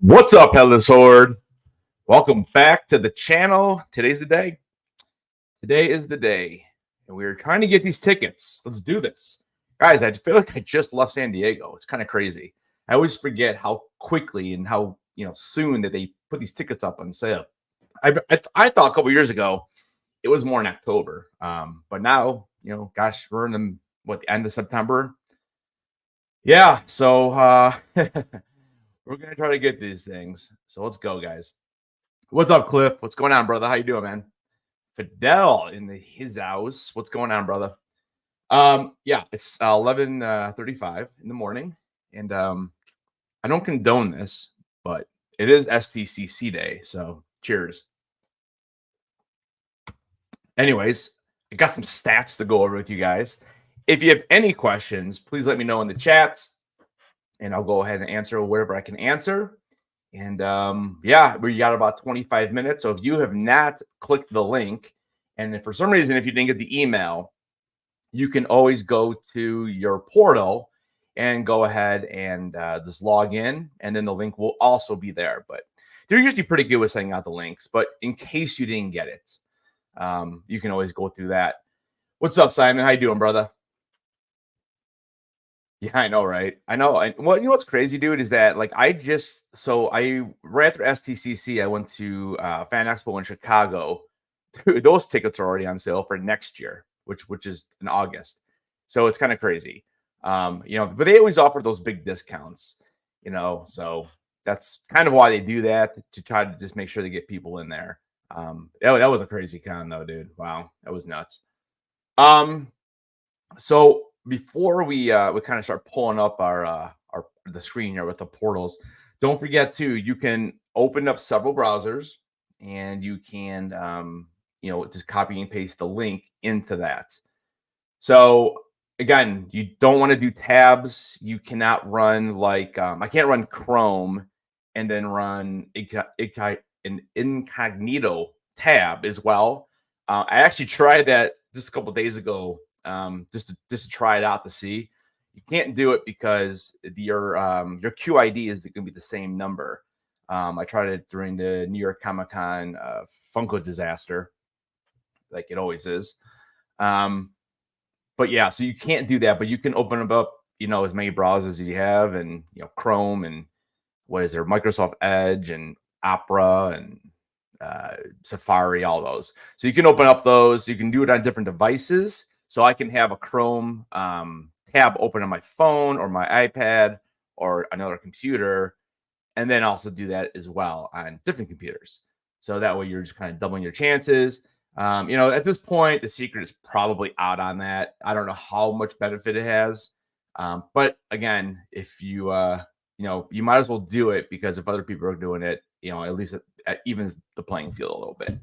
What's up, Headless Horde? Welcome back to the channel. Today's the day. Today is the day. And we're trying to get these tickets. Let's do this. Guys, I feel like I just left San Diego. It's kind of crazy. I always forget how quickly and how soon that they put these tickets up on sale. I thought a couple years ago it was more in October. But now, gosh, we're in the end of September. Yeah, so we're gonna try to get these things. So let's go, guys. What's up, Cliff? What's going on, brother? How you doing, man? Fidel in his house. What's going on, brother? Yeah, it's 11:35 in the morning, and I don't condone this, but it is SDCC day, so cheers. Anyways, I got some stats to go over with you guys. If you have any questions, please let me know in the chats, and I'll go ahead and answer whatever I can answer. And yeah, we got about 25 minutes. So if you have not clicked the link, and if for some reason, if you didn't get the email, you can always go to your portal and go ahead and just log in, and then the link will also be there. But they're usually pretty good with sending out the links. But in case you didn't get it, you can always go through that. What's up, Simon? How you doing, brother? Yeah, I know, right? I know. Well, you know what's crazy, dude, is that like right after STCC, I went to Fan Expo in Chicago. Dude, those tickets are already on sale for next year, which is in August. So it's kind of crazy. But they always offer those big discounts, so that's kind of why they do that, to try to just make sure they get people in there. That was a crazy con though, dude. Wow, that was nuts. So before we kind of start pulling up the screen here with the portals, don't forget you can open up several browsers, and you can just copy and paste the link into that. So again, you don't want to do tabs. You cannot run like I can't run Chrome and then run an incognito tab as well. I actually tried that just a couple of days ago, just to try it out to see. You can't do it because your QID is going to be the same number. I tried it during the New York Comic-Con Funko disaster, like it always is. But yeah, so you can't do that, but you can open them up, as many browsers as you have, and Chrome, and what is there, Microsoft Edge and Opera and Safari, all those. So you can open up those. You can do it on different devices. So I can have a Chrome tab open on my phone or my iPad or another computer, and then also do that as well on different computers. So that way you're just kind of doubling your chances. At this point, the secret is probably out on that. I don't know how much benefit it has. But again, if you you might as well do it, because if other people are doing it, at least it evens the playing field a little bit.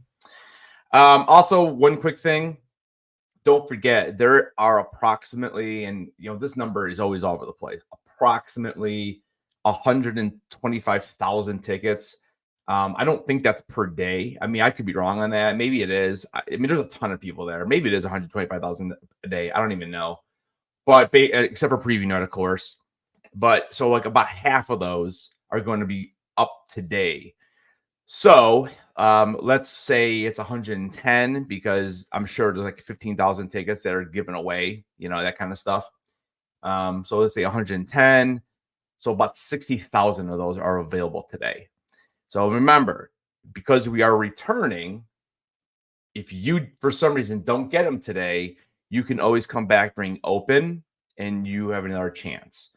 Also, one quick thing. Don't forget, there are approximately, and this number is always all over the place, approximately 125,000 tickets. I don't think that's per day. I mean, I could be wrong on that. Maybe it is. I mean, there's a ton of people there. Maybe it is 125,000 a day. I don't even know. But except for preview night, of course. But so like about half of those are going to be up today. So let's say it's 110, because I'm sure there's like 15,000 tickets that are given away, that kind of stuff. So let's say 110. So about 60,000 of those are available today. So remember, because we are returning, if you for some reason don't get them today, you can always come back during open and you have another chance.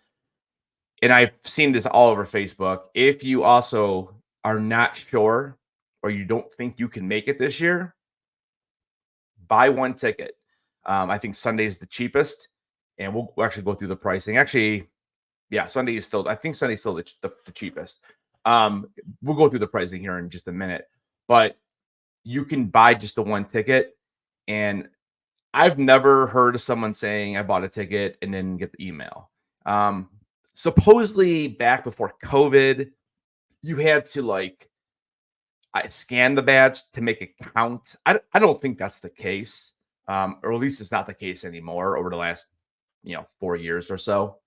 And I've seen this all over Facebook. If you also are not sure, or you don't think you can make it this year, buy one ticket. I think Sunday is the cheapest, and we'll actually go through the pricing. Actually, yeah, Sunday is still, I think Sunday's still the cheapest. We'll go through the pricing here in just a minute, but you can buy just the one ticket. And I've never heard of someone saying I bought a ticket and then get the email. Supposedly back before COVID, you had to scan the badge to make it count. I don't think that's the case, or at least it's not the case anymore over the last 4 years or so.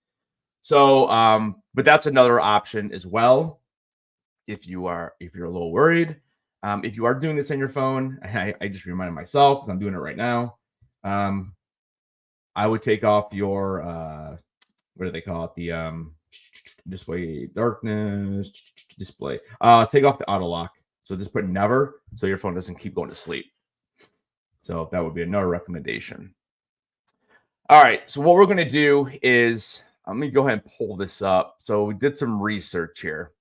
So, but that's another option as well. if you're a little worried. If you are doing this on your phone, I just reminded myself because I'm doing it right now. I would take off your what do they call it? The display darkness display. Take off the auto lock. So just put never, so your phone doesn't keep going to sleep. So that would be another recommendation. All right. So what we're going to do is let me go ahead and pull this up. So we did some research here.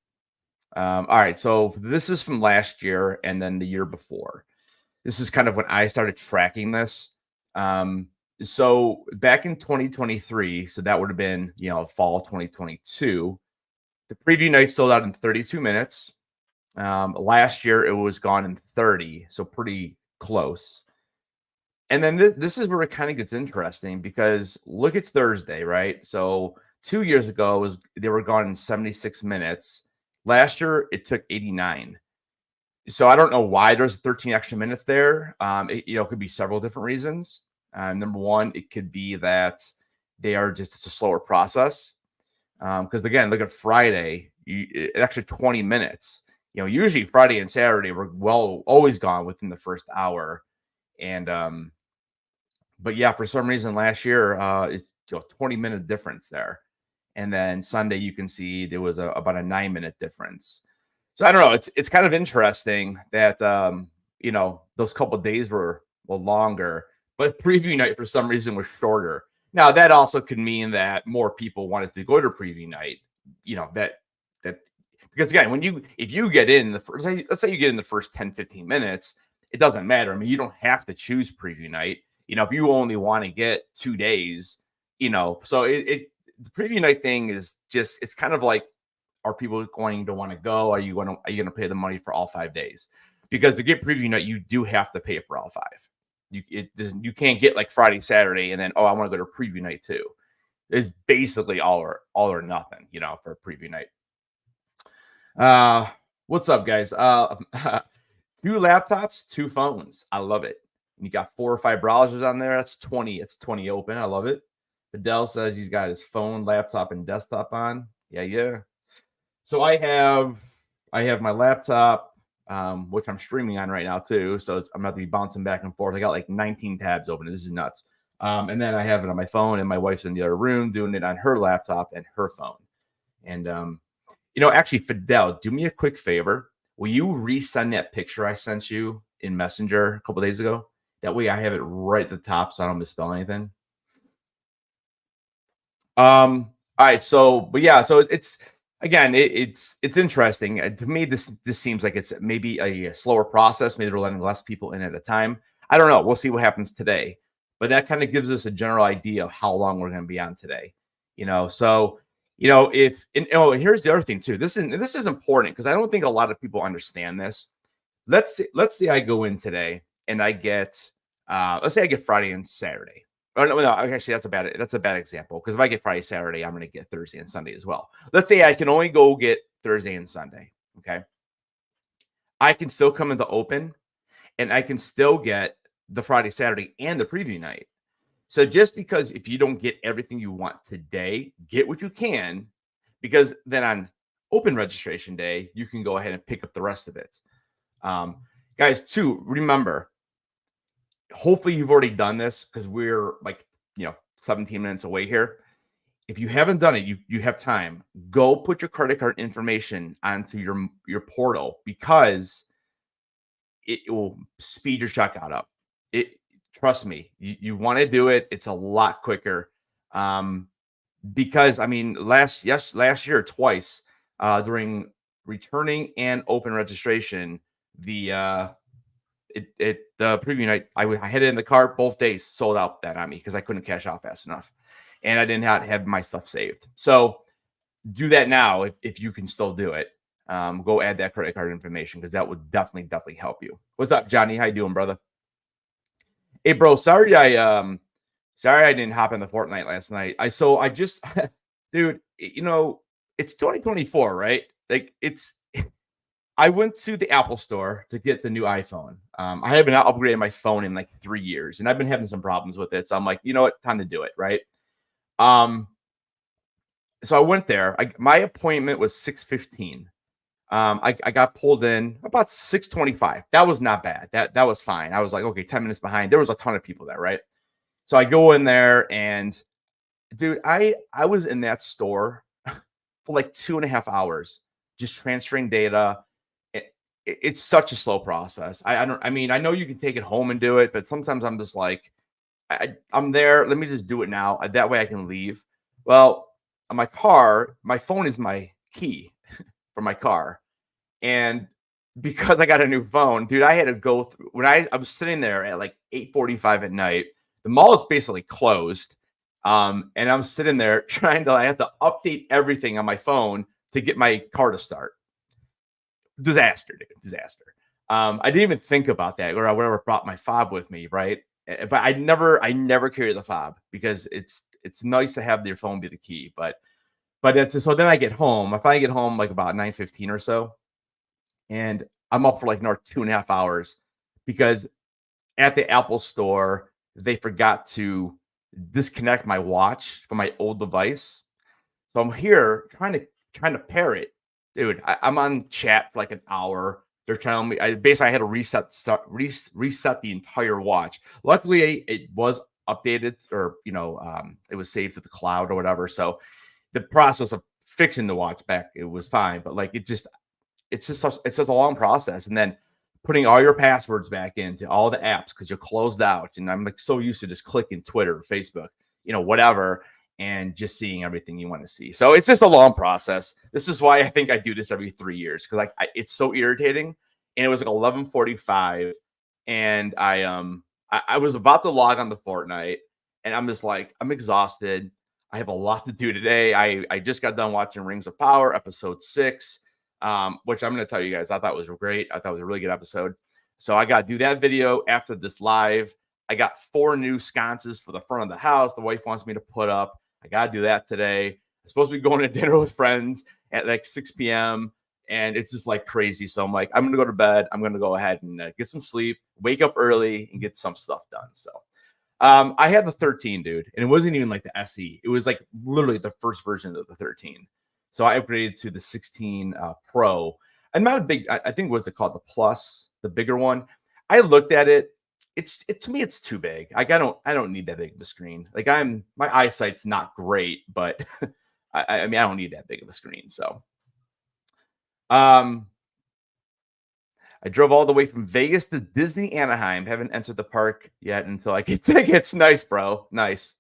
All right. So this is from last year and then the year before. This is kind of when I started tracking this. So back in 2023, so that would have been, fall 2022, the preview night sold out in 32 minutes. Last year, it was gone in 30, so pretty close. And then this is where it kind of gets interesting because look, it's Thursday, right? So 2 years ago, they were gone in 76 minutes. Last year, it took 89. So I don't know why there's 13 extra minutes there. It could be several different reasons. Number one, it could be that it's a slower process. Because again, look at Friday, it actually 20 minutes. Usually Friday and Saturday were always gone within the first hour. And but yeah, for some reason last year, it's 20-minute difference there. And then Sunday, you can see there was about a 9-minute difference. So I don't know. It's kind of interesting that those couple of days were longer, but preview night for some reason was shorter. Now that also could mean that more people wanted to go to preview night. That because again, if you get in the first, let's say you get in the first 10-15 minutes, it doesn't matter. I mean, you don't have to choose preview night. If you only want to get 2 days, so the preview night thing is just, it's kind of like, are people going to want to go? Are you going to pay the money for all 5 days? Because to get preview night, you do have to pay for all 5. You can't get like Friday, Saturday, and then I want to go to preview night too. It's basically all or nothing, for preview night. What's up, guys? 2 laptops, 2 phones. I love it. You got 4 or 5 browsers on there. That's 20. It's 20 open. I love it. Fidel says he's got his phone, laptop, and desktop on. Yeah. So I have my laptop, which I'm streaming on right now too. So I'm about to be bouncing back and forth. I got like 19 tabs open. This is nuts. And then I have it on my phone, and my wife's in the other room doing it on her laptop and her phone. And actually, Fidel, do me a quick favor. Will you resend that picture I sent you in Messenger a couple days ago? That way I have it right at the top so I don't misspell anything. All right. So it's again, it's interesting. To me, this seems like it's maybe a slower process. Maybe they're letting less people in at a time. I don't know. We'll see what happens today. But that kind of gives us a general idea of how long we're going to be on today. So here's the other thing too. This is important because I don't think a lot of people understand this. Let's say I go in today and I get let's say I get Friday and Saturday. Oh, no, actually, that's a bad example because if I get Friday, Saturday, I'm going to get Thursday and Sunday as well. Let's say I can only go get Thursday and Sunday. Okay, I can still come into open, and I can still get the Friday, Saturday, and the preview night. So just because if you don't get everything you want today, get what you can, because then on open registration day, you can go ahead and pick up the rest of it. Guys, too, remember, hopefully you've already done this because we're like, 17 minutes away here. If you haven't done it, you have time. Go put your credit card information onto your portal because it will speed your checkout up. Trust me, you want to do it. It's a lot quicker. Because I mean, last year twice during returning and open registration, the preview night, I had it in the cart both days, sold out that on me because I couldn't cash out fast enough, and I didn't have my stuff saved. So do that now if you can still do it. Go add that credit card information because that would definitely help you. What's up, Johnny? How you doing, brother? Hey, bro. Sorry I didn't hop in the Fortnite last night. Dude, it's 2024, right? Like I went to the Apple store to get the new iPhone. I haven't upgraded my phone in like 3 years, and I've been having some problems with it. So I'm like, you know what? Time to do it, right? So I went there. My appointment was 6:15. I got pulled in about 6:25. That was not bad. That was fine. I was like, okay, 10 minutes behind. There was a ton of people there, right? So I go in there and dude, I was in that store for like 2.5 hours just transferring data. It's such a slow process. I mean, I know you can take it home and do it, but sometimes I'm just like, I'm there. Let me just do it now. That way I can leave. Well, on my car, my phone is my key for my car. And because I got a new phone, dude, I had to go through when I was sitting there at like 8:45 at night. The mall is basically closed. And I'm sitting there trying to, I have to update everything on my phone to get my car to start. Disaster, dude. Disaster. I didn't even think about that, or I would have brought my fob with me, right? But I never carry the fob because it's nice to have your phone be the key. But it's so then I get home. I finally get home like about 9:15 or so, and I'm up for like another 2.5 hours because at the Apple store they forgot to disconnect my watch from my old device. So I'm here trying to pair it. Dude, I'm on chat for like an hour. They're telling me I had to reset the entire watch. Luckily, it was updated, or it was saved to the cloud or whatever. So the process of fixing the watch back, it was fine. But like it's just a long process, and then putting all your passwords back into all the apps because you're closed out. And I'm like so used to just clicking Twitter, Facebook, whatever, and just seeing everything you want to see. So it's just a long process. This is why I think I do this every 3 years, because like it's so irritating. And it was like 11:45, and I was about to log on to Fortnite, and I'm just like, I'm exhausted. I have a lot to do today. I just got done watching Rings of Power episode 6. Which I'm going to tell you guys, I thought was great. I thought it was a really good episode. So I got to do that video after this live. I got 4 new sconces for the front of the house. The wife wants me to put up. I got to do that today. I'm supposed to be going to dinner with friends at like 6 p.m. And it's just like crazy. So I'm like, I'm going to go to bed. I'm going to go ahead and get some sleep, wake up early, and get some stuff done. So I had the 13, dude. And it wasn't even like the SE. It was like literally the first version of the 13. So I upgraded to the 16 Pro. I'm not a big, I think what's it called? The Plus, the bigger one. I looked at it. To me, it's too big. Like I don't need that big of a screen. Like my eyesight's not great, but I mean, I don't need that big of a screen. So I drove all the way from Vegas to Disney Anaheim. Haven't entered the park yet until I get tickets. Nice, bro. Nice.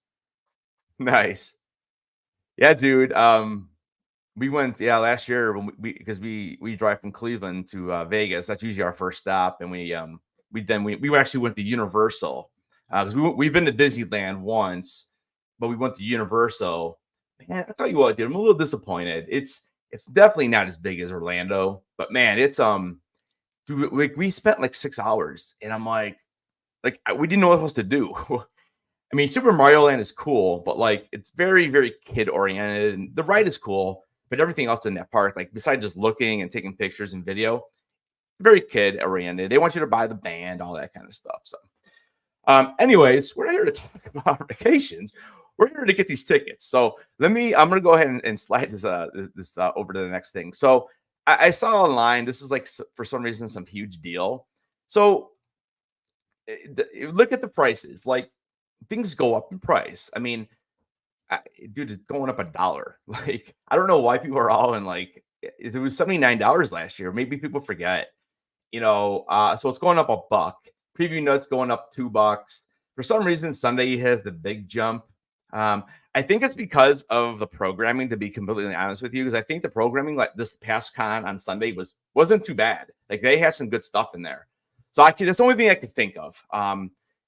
Yeah, dude. We went, last year when because we drive from Cleveland to Vegas. That's usually our first stop, and we actually went to Universal because we've been to Disneyland once, but we went to Universal. Man, I tell you what, dude, I'm a little disappointed. It's definitely not as big as Orlando, but man, it's dude, we spent like 6 hours, and I'm like we didn't know what else to do. I mean, Super Mario Land is cool, but like it's very, very kid oriented, and the ride is cool. But everything else in that park, like besides just looking and taking pictures and video, very kid oriented. They want you to buy the band, all that kind of stuff. So, anyways, we're not here to talk about vacations. We're here to get these tickets. So I'm going to go ahead and slide this over to the next thing. So I saw online, this is like for some reason some huge deal. So look at the prices. Like things go up in price. I mean, dude, it's going up $1. Like, I don't know why people are all in like, it was $79 last year. Maybe people forget, so it's going up $1. Preview nuts going up $2. For some reason, Sunday has the big jump. I think it's because of the programming, to be completely honest with you, because I think the programming like this past con on Sunday wasn't too bad. Like they had some good stuff in there. So that's the only thing I could think of.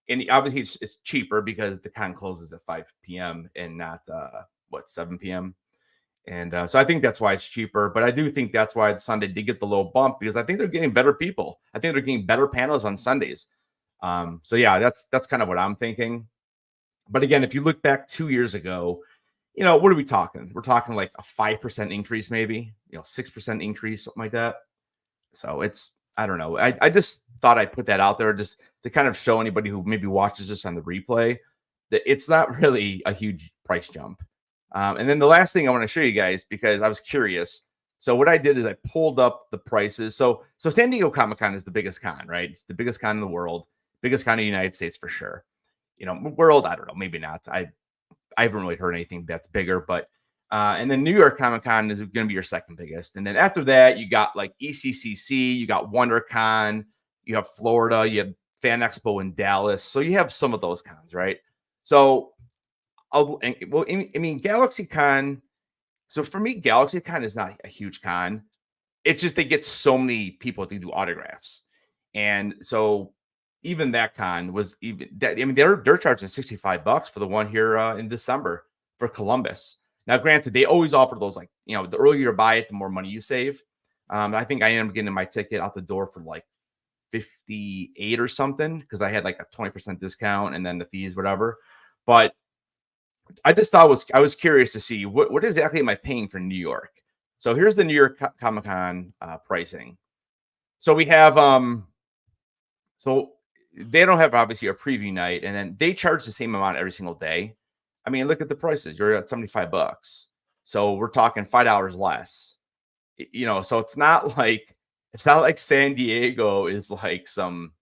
And obviously it's cheaper because the con closes at 5 p.m. and not 7 p.m. And so I think that's why it's cheaper. But I do think that's why Sunday did get the little bump, because I think they're getting better people. I think they're getting better panels on Sundays. So yeah, that's kind of what I'm thinking. But again, if you look back 2 years ago, what are we talking? We're talking like a 5% increase, maybe 6% increase, something like that. So I don't know. I just thought I'd put that out there just to kind of show anybody who maybe watches this on the replay that it's not really a huge price jump. And then the last thing I want to show you guys, because I was curious, So what I did is I pulled up the prices. So San Diego Comic-Con is the biggest con, right? It's the biggest con in the world, biggest con in the United States for sure. World, I don't know, maybe not. I haven't really heard anything that's bigger, but and then New York Comic Con is going to be your second biggest. And then after that, you got like ECCC, you got WonderCon, you have Florida, you have Fan Expo in Dallas. So you have some of those cons, right? So, Galaxy Con. So for me, Galaxy Con is not a huge con. It's just they get so many people to do autographs, and so even that con was even that. I mean, they're charging $65 for the one here in December for Columbus. Now, granted, they always offer those like the earlier you buy it, the more money you save. I think I ended up getting my ticket out the door for like 58 or something because I had like a 20% discount and then the fees, whatever. But I just thought I was curious to see what exactly am I paying for New York. So here's the New York Comic Con pricing. So we have so they don't have obviously a preview night, and then they charge the same amount every single day. I mean, look at the prices. You're at $75, so we're talking $5 less. So it's not like San Diego is like some,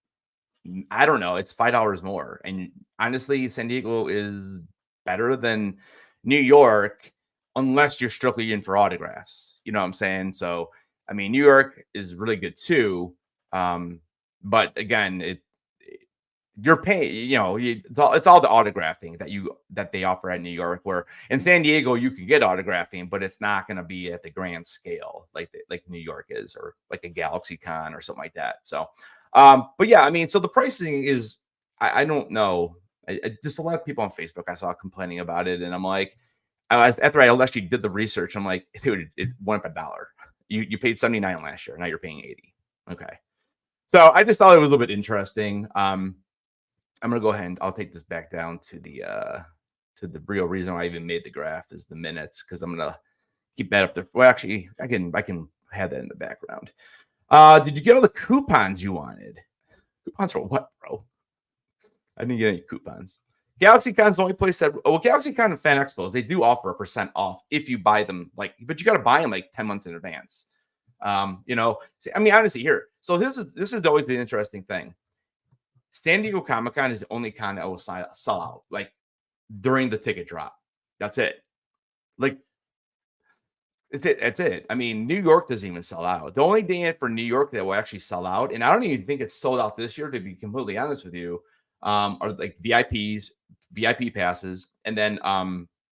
I don't know, it's $5 more. And honestly, San Diego is better than New York unless you're strictly in for autographs. You know what I'm saying? So, I mean, New York is really good too. But again, you're paying, it's all the autographing that they offer at New York, where in San Diego you can get autographing, but it's not going to be at the grand scale like New York is, or like a Galaxy Con or something like that. So, but yeah, I mean, so the pricing is, I don't know. Just a lot of people on Facebook I saw complaining about it, and I'm like, after I actually did the research, I'm like, dude, it went up $1. You paid $79 last year, now you're paying $80. Okay, so I just thought it was a little bit interesting. I'm gonna go ahead and I'll take this back down to the real reason why I even made the graph is the minutes, because I'm gonna keep that up there. Well, actually, I can have that in the background. Did you get all the coupons you wanted? Coupons for what, bro? I didn't get any coupons. GalaxyCon's the only place that GalaxyCon and Fan Expos, they do offer a % off if you buy them, but you got to buy them like 10 months in advance. I mean, honestly, here. So this is always the interesting thing. San Diego Comic Con is the only con that will sell out like during the ticket drop. That's it. Like, that's it. I mean, New York doesn't even sell out. The only day for New York that will actually sell out, and I don't even think it's sold out this year, to be completely honest with you, are like VIP passes, and then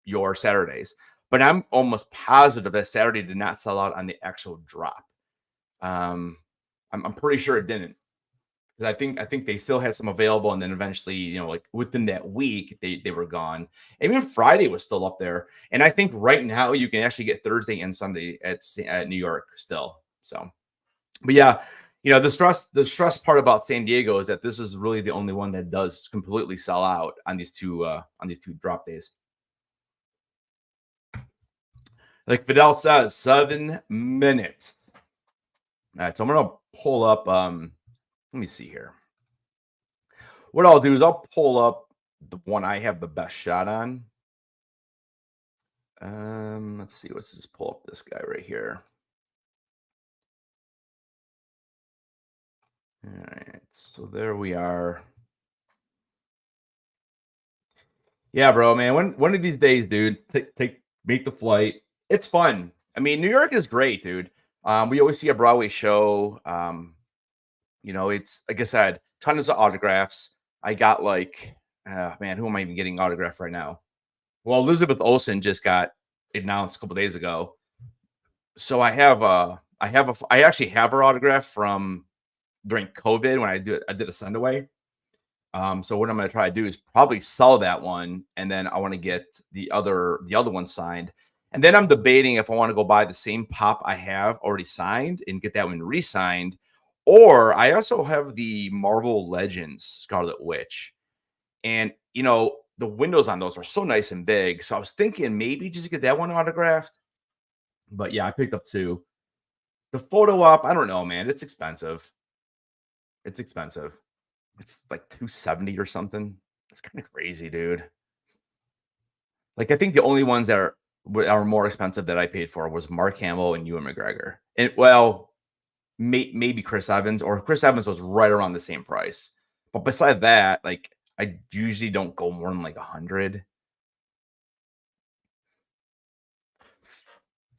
your Saturdays. But I'm almost positive that Saturday did not sell out on the actual drop. I'm pretty sure it didn't. I think they still had some available, and then eventually, like within that week, they were gone. And even Friday was still up there. And I think right now you can actually get Thursday and Sunday at New York still. So, but yeah, the stress part about San Diego is that this is really the only one that does completely sell out on these two drop days. Like Fidel says, 7 minutes. All right, so I'm gonna pull up. Let me see here. What I'll do is I'll pull up the one I have the best shot on. Let's see. Let's just pull up this guy right here. All right. So there we are. Yeah, bro, man. One of these days, dude, make the flight. It's fun. I mean, New York is great, dude. We always see a Broadway show. It's like I said, tons of autographs. I got like, man, who am I even getting autographed right now? Well, Elizabeth Olsen just got announced a couple days ago. So I actually have her autograph from during COVID when I did a send away. So what I'm going to try to do is probably sell that one, and then I want to get the other one signed. And then I'm debating if I want to go buy the same pop I have already signed and get that one re-signed. Or I also have the Marvel Legends Scarlet Witch. And, the windows on those are so nice and big. So I was thinking maybe just get that one autographed. But yeah, I picked up 2. The photo op, I don't know, man. It's expensive. It's like $270 or something. It's kind of crazy, dude. Like, I think the only ones that are are more expensive that I paid for was Mark Hamill and Ewan McGregor. And well, maybe Chris Evans, or Chris Evans was right around the same price. But beside that, like I usually don't go more than like 100.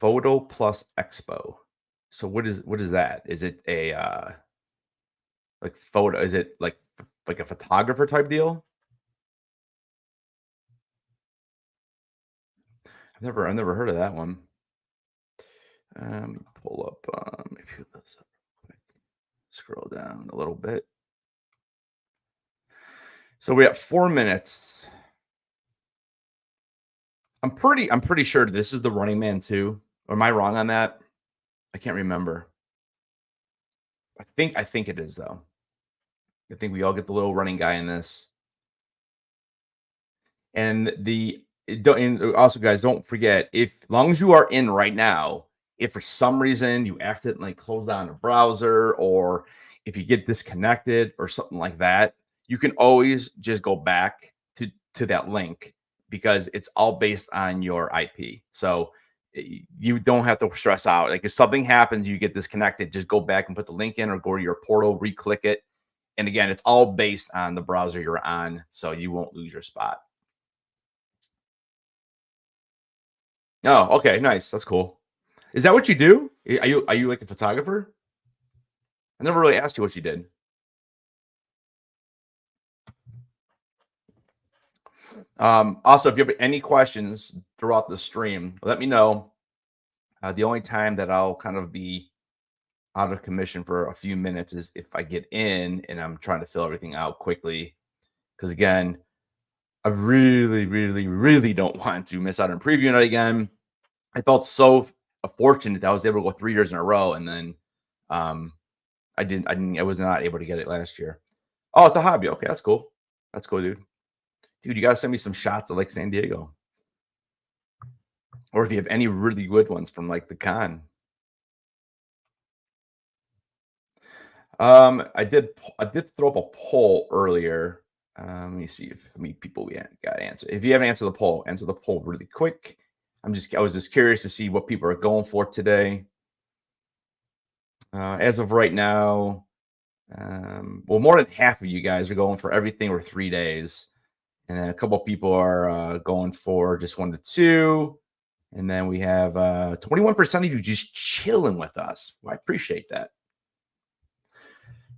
Photo plus Expo. So what is that? Is it a like photo? Is it like a photographer type deal? I've never heard of that one. Pull up. Let me pull this up real quick. Scroll down a little bit. So we have 4 minutes. I'm pretty sure this is the Running Man 2. Or am I wrong on that? I can't remember. I think it is though. I think we all get the little running guy in this. And also, guys, don't forget, if long as you are in right now, if for some reason you accidentally close down a browser, or if you get disconnected or something like that, you can always just go back to that link, because it's all based on your IP. So you don't have to stress out. Like if something happens, you get disconnected, just go back and put the link in, or go to your portal, re-click it. And again, it's all based on the browser you're on, so you won't lose your spot. Oh, okay, nice. That's cool. Is that what you do? Are you like a photographer? I never really asked you what you did. Also, if you have any questions throughout the stream, let me know. The only time that I'll kind of be out of commission for a few minutes is if I get in and I'm trying to fill everything out quickly. Because again, I really, really, really don't want to miss out on previewing it again. I felt so fortunate that I was able to go 3 years in a row, and then I was not able to get it last year. Oh, it's a hobby. Okay, that's cool. That's cool, dude. Dude, you gotta send me some shots of like San Diego, or if you have any really good ones from like the con. I did throw up a poll earlier. Let me see how many people we got to answer. If you haven't answered the poll, answer the poll really quick. I was just curious to see what people are going for today. As of right now, well, more than half of you guys are going for everything or 3 days, and then a couple of people are going for just 1 to 2, and then we have 21% of you just chilling with us. Well, I appreciate that.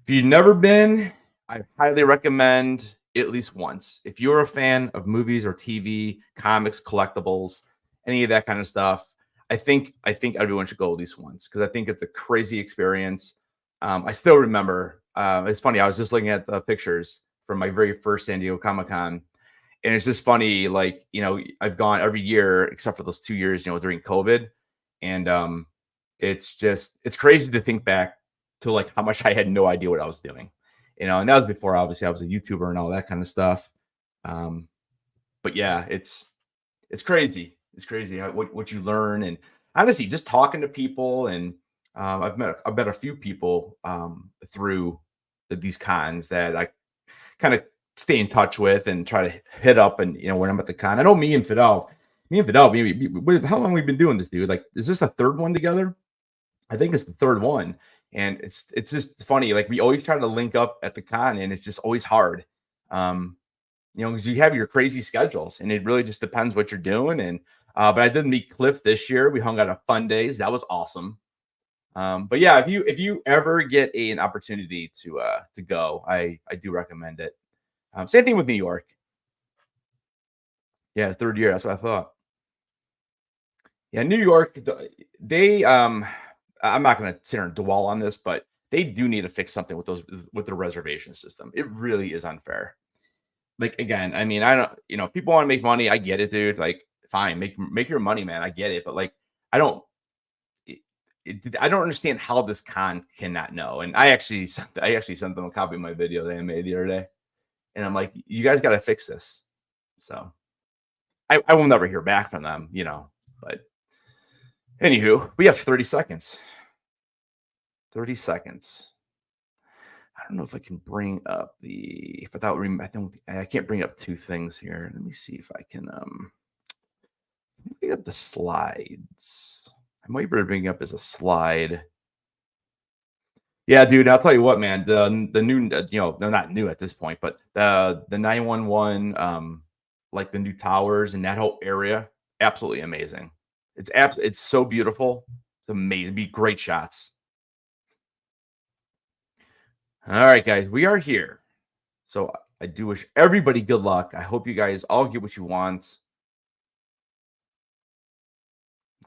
If you've never been, I highly recommend at least once. If you're a fan of movies or TV, comics, collectibles, any of that kind of stuff, I think everyone should go at least once, because I think it's a crazy experience. I still remember. It's funny. I was just looking at the pictures from my very first San Diego Comic-Con, and it's just funny. Like, I've gone every year except for those 2 years, during COVID, and it's crazy to think back to like how much I had no idea what I was doing, and that was before obviously I was a YouTuber and all that kind of stuff. But yeah, it's crazy. It's crazy what you learn, and honestly, just talking to people, and I've met a few people through these cons that I kind of stay in touch with and try to hit up, and when I'm at the con. I know me and Fidel, maybe how long we've been doing this, dude? Like, is this a third one together? I think it's the third one. And it's just funny. Like, we always try to link up at the con, and it's just always hard. Because you have your crazy schedules, and it really just depends what you're doing. And but I did meet Cliff this year. We hung out at Fun Days. That was awesome. But yeah, if you ever get an opportunity to go, I do recommend it. Same thing with New York. Yeah, third year. That's what I thought. Yeah, New York. They I'm not going to sit here and dwell on this, but they do need to fix something with the reservation system. It really is unfair. Like, again, I mean, I don't, people want to make money. I get it, dude. Like, fine, make your money, man. I get it, but like, I don't. I don't understand how this con cannot know. And I actually sent them a copy of my video that I made the other day, and I'm like, you guys got to fix this. So I will never hear back from them, But anywho, we have 30 seconds. 30 seconds. I don't know if I can bring up I can't bring up two things here. Let me see if I can bring up the slides. I might better bring up as a slide. Yeah, dude, I'll tell you what, man. The new, they're not new at this point, but the 911, like the new towers and that whole area, absolutely amazing. It's so beautiful. It's amazing. It'd be great shots. All right, guys, we are here. So I do wish everybody good luck. I hope you guys all get what you want.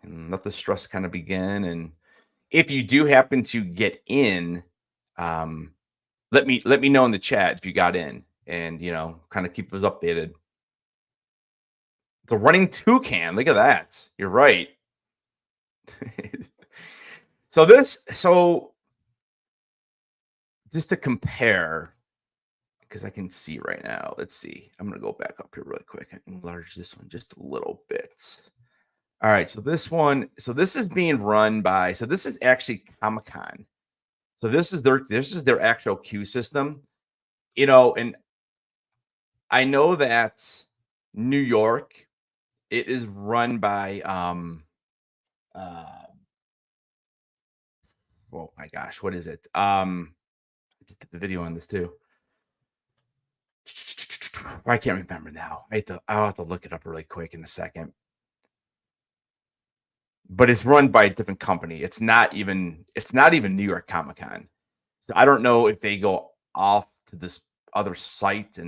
And let the stress kind of begin. And if you do happen to get in, let me know in the chat if you got in, and kind of keep us updated. The running toucan, look at that. You're right. So just to compare, because I can see right now. Let's see. I'm gonna go back up here really quick and enlarge this one just a little bit. All right, so this is being run by, this is actually Comic-Con. So this is their actual queue system, and I know that New York, it is run by oh my gosh, what is it? I just did the video on this too. I can't remember now. I'll have to look it up really quick in a second. But it's run by a different company. It's not even New York Comic Con. So I don't know if they go off to this other site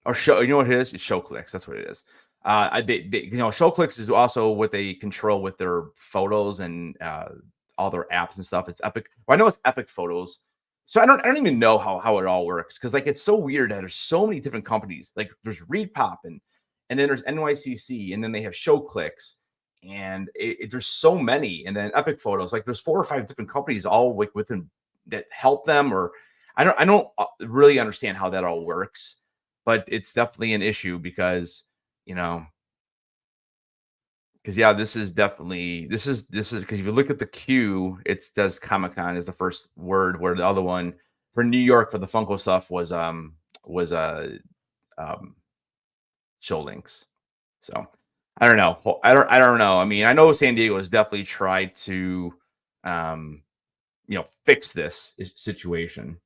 or show. You know what it is? It's ShowClicks. That's what it is. ShowClicks is also what they control with their photos and all their apps and stuff. It's Epic. Well, I know it's Epic Photos. So I don't even know how it all works, because like it's so weird that there's so many different companies. Like there's ReedPop and then there's NYCC, and then they have ShowClicks. And there's so many, and then Epic Photos, like there's 4 or 5 different companies all like within that help them, or I don't really understand how that all works, but it's definitely an issue because yeah, this is because if you look at the queue, it says Comic-Con is the first word, where the other one for New York for the Funko stuff was Show Links. So I don't know. I don't know. I mean, I know San Diego has definitely tried to, fix this situation.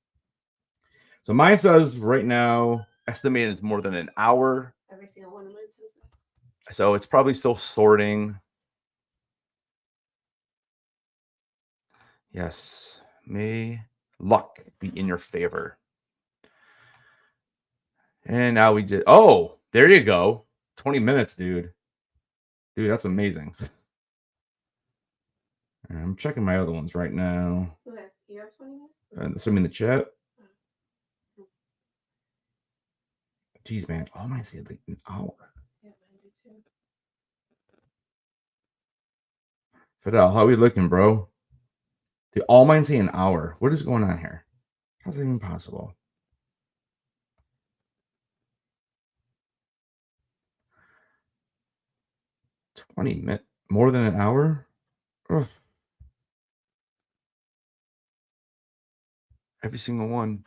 So mine says right now, estimated is more than an hour. Every single one of mine says that. So it's probably still sorting. Yes. May luck be in your favor. And now we did. Oh, there you go. 20 minutes, dude. Dude, that's amazing. I'm checking my other ones right now. Who has? You have 20 minutes? Assuming the chat. Jeez, man. All mine say like an hour. Yeah, mine do too. Fidel, how are we looking, bro? Dude, all mine say an hour. What is going on here? How's that even possible? $20 more than an hour? Ugh. Every single one.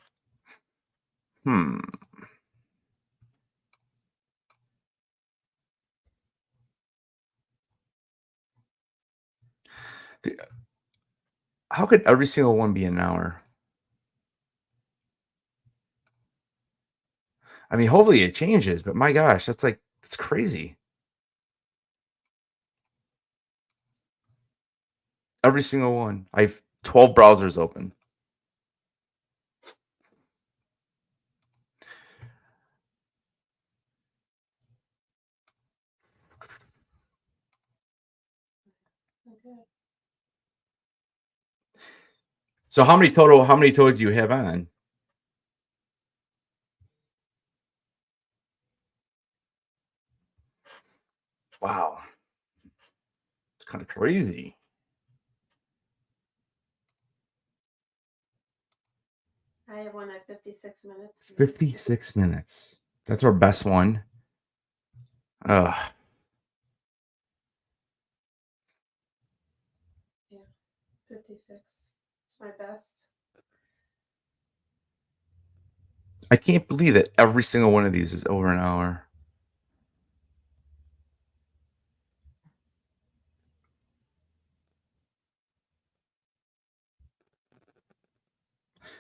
How could every single one be an hour? I mean, hopefully it changes, but my gosh, that's crazy. Every single one. I have 12 browsers open. Okay. So how many total do you have on? Wow. It's kind of crazy. I have one at 56 minutes. 56 minutes. That's our best one. Yeah, 56. It's my best. I can't believe that every single one of these is over an hour.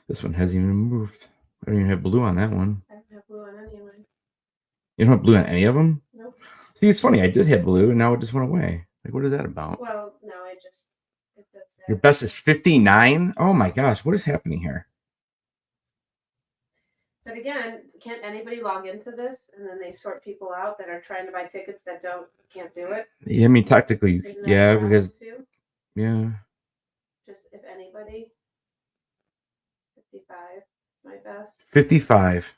This one hasn't even moved. I don't even have blue on that one. I don't have blue on any of mine. You don't have blue on any of them? Nope. See, it's funny. I did have blue, and now it just went away. Like, what is that about? Well, no, it does that. Your best is 59? Oh my gosh, what is happening here? But again, can't anybody log into this and then they sort people out that are trying to buy tickets that can't do it? Yeah, I mean, technically, Isn't that yeah, allowed because too? yeah. Just if anybody. 55 is my best. 55.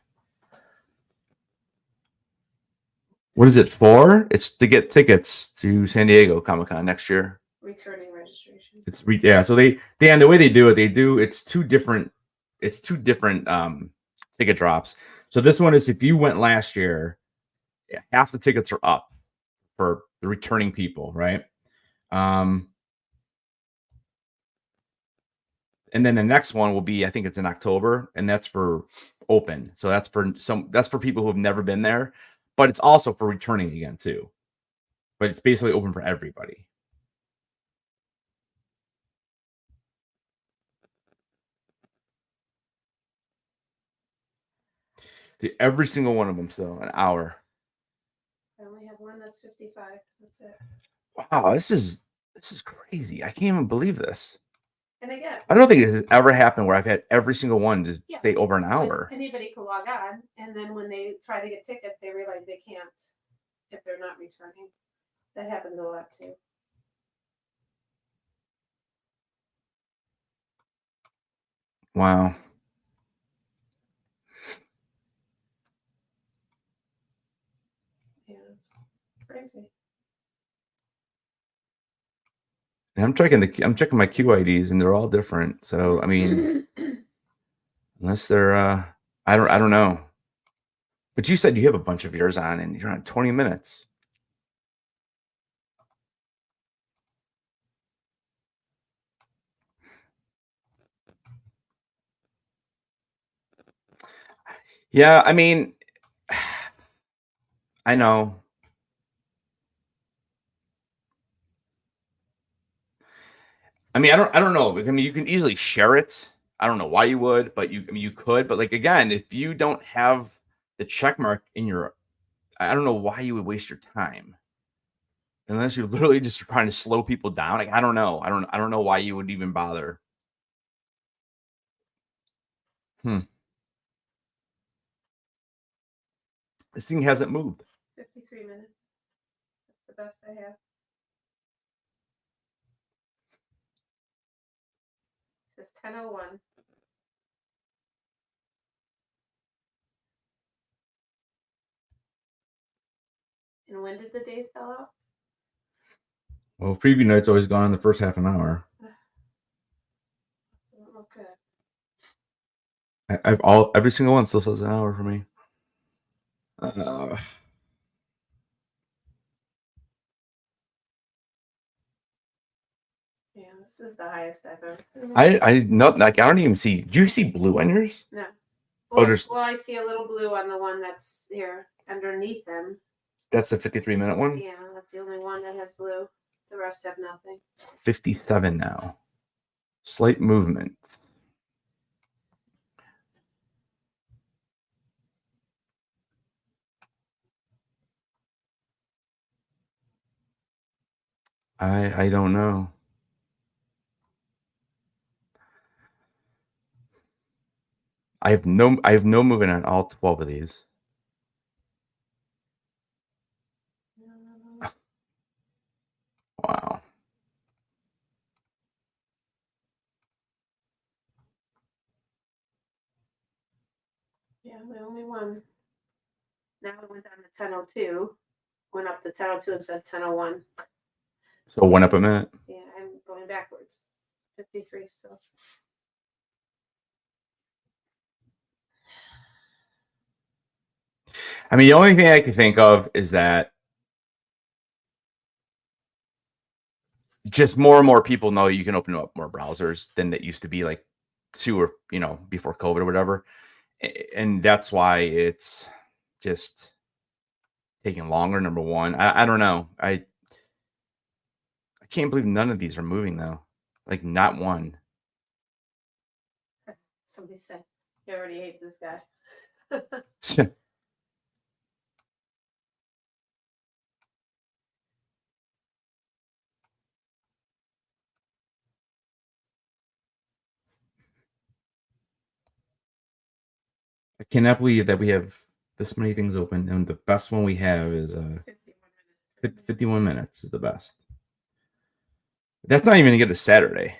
What is it for? It's to get tickets to San Diego Comic-Con next year. Returning registration. It's yeah. So they and the way they do it, it's two different ticket drops. So this one is if you went last year, half the tickets are up for the returning people, right? And then the next one will be, I think it's in October, and that's for open. So that's for people who have never been there, but it's also for returning again too. But it's basically open for everybody. Every single one of them still an hour. I only have one that's 55. That's it. Wow, this is crazy. I can't even believe this. And again, I don't think it has ever happened where I've had every single one just stay over an hour. Anybody can log on, and then when they try to get tickets, they realize they can't if they're not returning. That happens a lot too. Wow. Yeah, it's crazy. And I'm checking my Q IDs, and they're all different. So I mean, unless they're I don't know. But you said you have a bunch of yours on, and you're on 20 minutes. Yeah, I mean, I know. I mean, I don't know. I mean, you can easily share it. I don't know why you would, but you could. But like again, if you don't have the check mark in your, I don't know why you would waste your time. Unless you're literally just trying to slow people down. Like I don't know. I don't know why you would even bother. This thing hasn't moved. 53 minutes. That's the best I have. It says 10:01. And when did the days sell out? Well, preview night's always gone in the first half an hour. Doesn't look good. Every single one still says an hour for me. Yeah, this is the highest I've ever. I don't even see. Do you see blue on yours? No. Oh, Well, I see a little blue on the one that's here underneath them. That's the 53-minute one? Yeah, that's the only one that has blue. The rest have nothing. 57 now. Slight movement. I don't know. I have no movement on all 12 of these. Wow. Yeah, the only one. Now it went down to 10:02. Went up to 10:02 and said 10:01. So one up a minute. Yeah, I'm going backwards. 53 still. I mean, the only thing I can think of is that just more and more people know you can open up more browsers than that used to be like 2 or before COVID or whatever, and that's why it's just taking longer. Number one, I don't know. I can't believe none of these are moving though. Like not one. somebody said he already hates this guy. I cannot believe that we have this many things open, and the best one we have is 51 minutes is the best. That's not even to get a Saturday.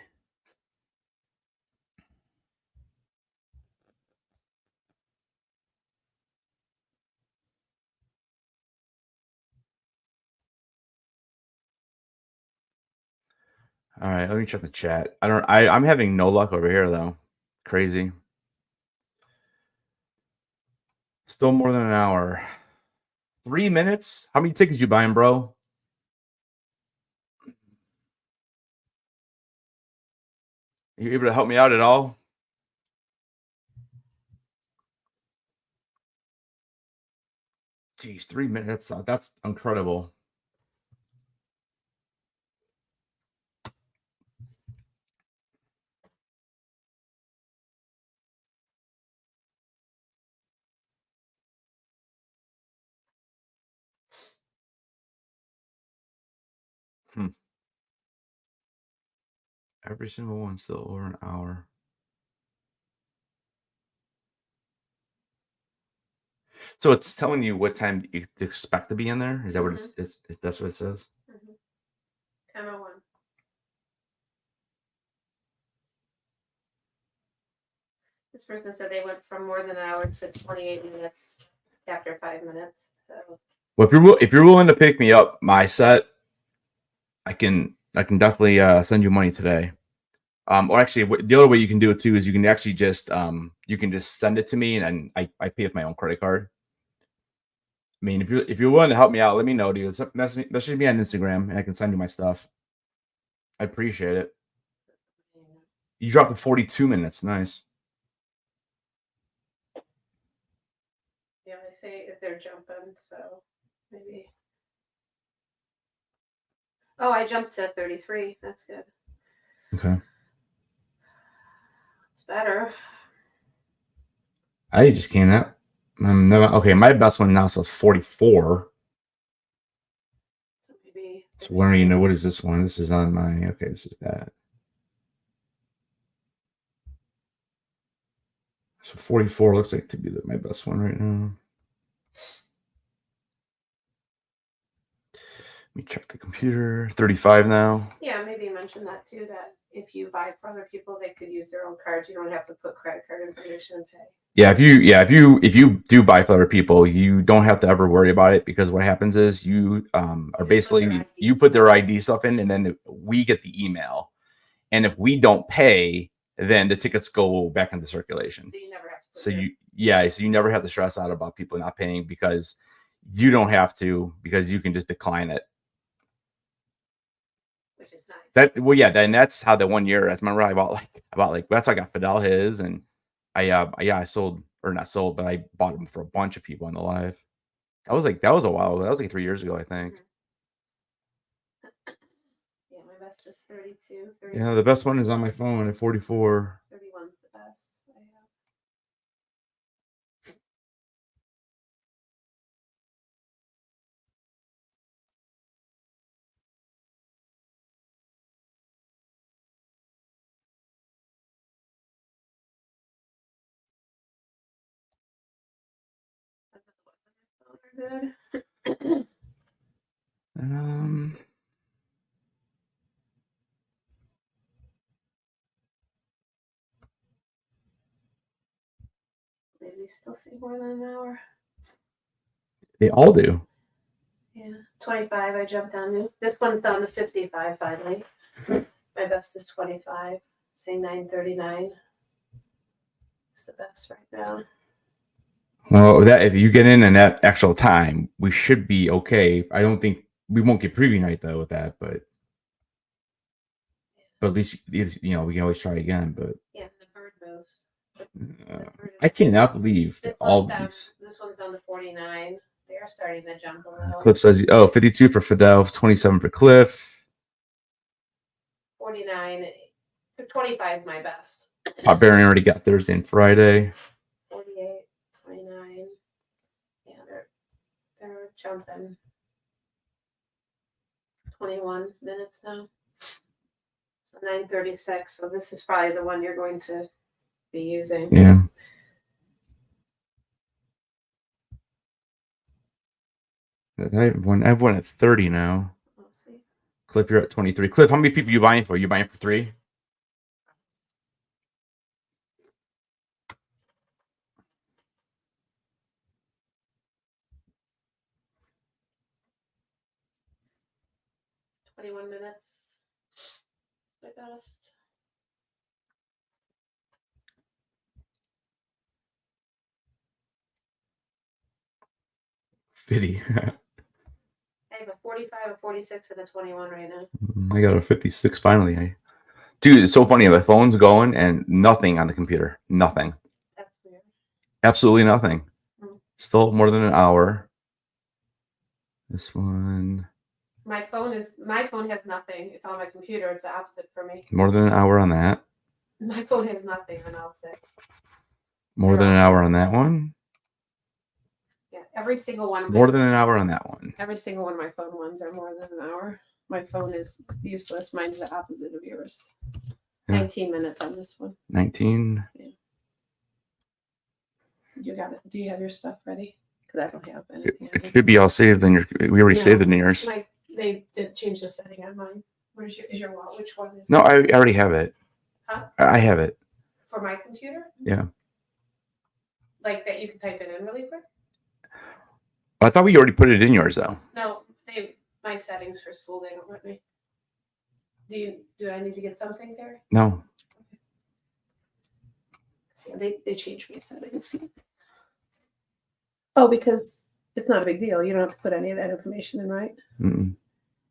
All right, let me check the chat. I'm having no luck over here though. Crazy. Still more than an hour. 3 minutes? How many tickets you buying, bro? You able to help me out at all? Jeez, 3 minutes. That's incredible. Every single one still over an hour. So it's telling you what time you expect to be in there? Is that what it's that's what it says? 10:01. This person said they went from more than an hour to 28 minutes after 5 minutes. So Well, if you're willing to pick me up my set, I can definitely send you money today. Or actually, the other way you can do it too is you can actually just send it to me, and I pay with my own credit card. I mean, if you're willing to help me out, let me know, dude. Message me on Instagram, and I can send you my stuff. I appreciate it. You dropped to 42 minutes. Nice. yeah, they say if they're jumping, so maybe. Oh, I jumped to 33. That's good. Okay. It's better. I just can't. Okay, my best one now says 44. So maybe. So where you know what is this one? This is on my. Okay, this is that. So 44 looks like to be my best one right now. Let me check the computer. 35 now. Yeah, maybe mention that too. That if you buy for other people, they could use their own cards. You don't have to put credit card information and pay. Yeah, if you do buy for other people, you don't have to ever worry about it, because what happens is you are basically you put their ID stuff in, and then we get the email, and if we don't pay, then the tickets go back into circulation. So you never have to. So you never have to stress out about people not paying, because you don't have to, because you can just decline it. Which is nice. Then that's how the 1 year. I remember I bought like that's how I got Fidel his, and I sold, or not sold, but I bought them for a bunch of people on the live. That was a while ago. That was like 3 years ago, I think. Yeah, my best is 32. Yeah, the best one is on my phone at 44. 31's the best. Good. Maybe still say more than an hour. They all do. Yeah, 25. I jumped down to. This one's down to 55 finally. My best is 25. Say 9:39. It's the best right now. Well, that if you get in that actual time, we should be okay. I don't think we won't get preview night though with that, but at least we can always try again. But yeah, the bird moves. I cannot believe all these. This one's down to 49. They are starting to jump a little. Cliff says, 52 for Fidel, 27 for Cliff. 49. 25 is my best. Pop Baron already got Thursday and Friday. 48, 29. Yeah, they're jumping. 21 minutes now. So 9:36. So this is probably the one you're going to be using. Yeah. I have one at 30 now. We'll see. Cliff, you're at 23. Cliff, how many people are you buying for? You buying for 3? Twenty-one minutes. My best. Fitty. I have a 45, a 46, and a 21 right now. I got a 56 finally. Dude, it's so funny. The phone's going and nothing on the computer. Nothing. That's weird. Absolutely nothing. Hmm. Still more than an hour. This one. My phone has nothing. It's on my computer. It's the opposite for me. More than an hour on that. My phone has nothing on all 6. More than an hour on that one. Yeah, every single one. More than an hour on that one. Every single one of my phone ones are more than an hour. My phone is useless. Mine's the opposite of yours. Yeah. 19 minutes on this one. 19. Yeah. You got it. Do you have your stuff ready? Because I don't have anything. It should be all saved. Then we already saved it in yours. They did change the setting on mine. Where's your wallet? Which one is? No, I already have it. Huh? I have it. For my computer? Yeah. Like that you can type it in really quick? I thought we already put it in yours though. No, my settings for school, they don't let me. Do I need to get something there? No. See, they changed my settings. Oh, because it's not a big deal. You don't have to put any of that information in, right? Mm-mm.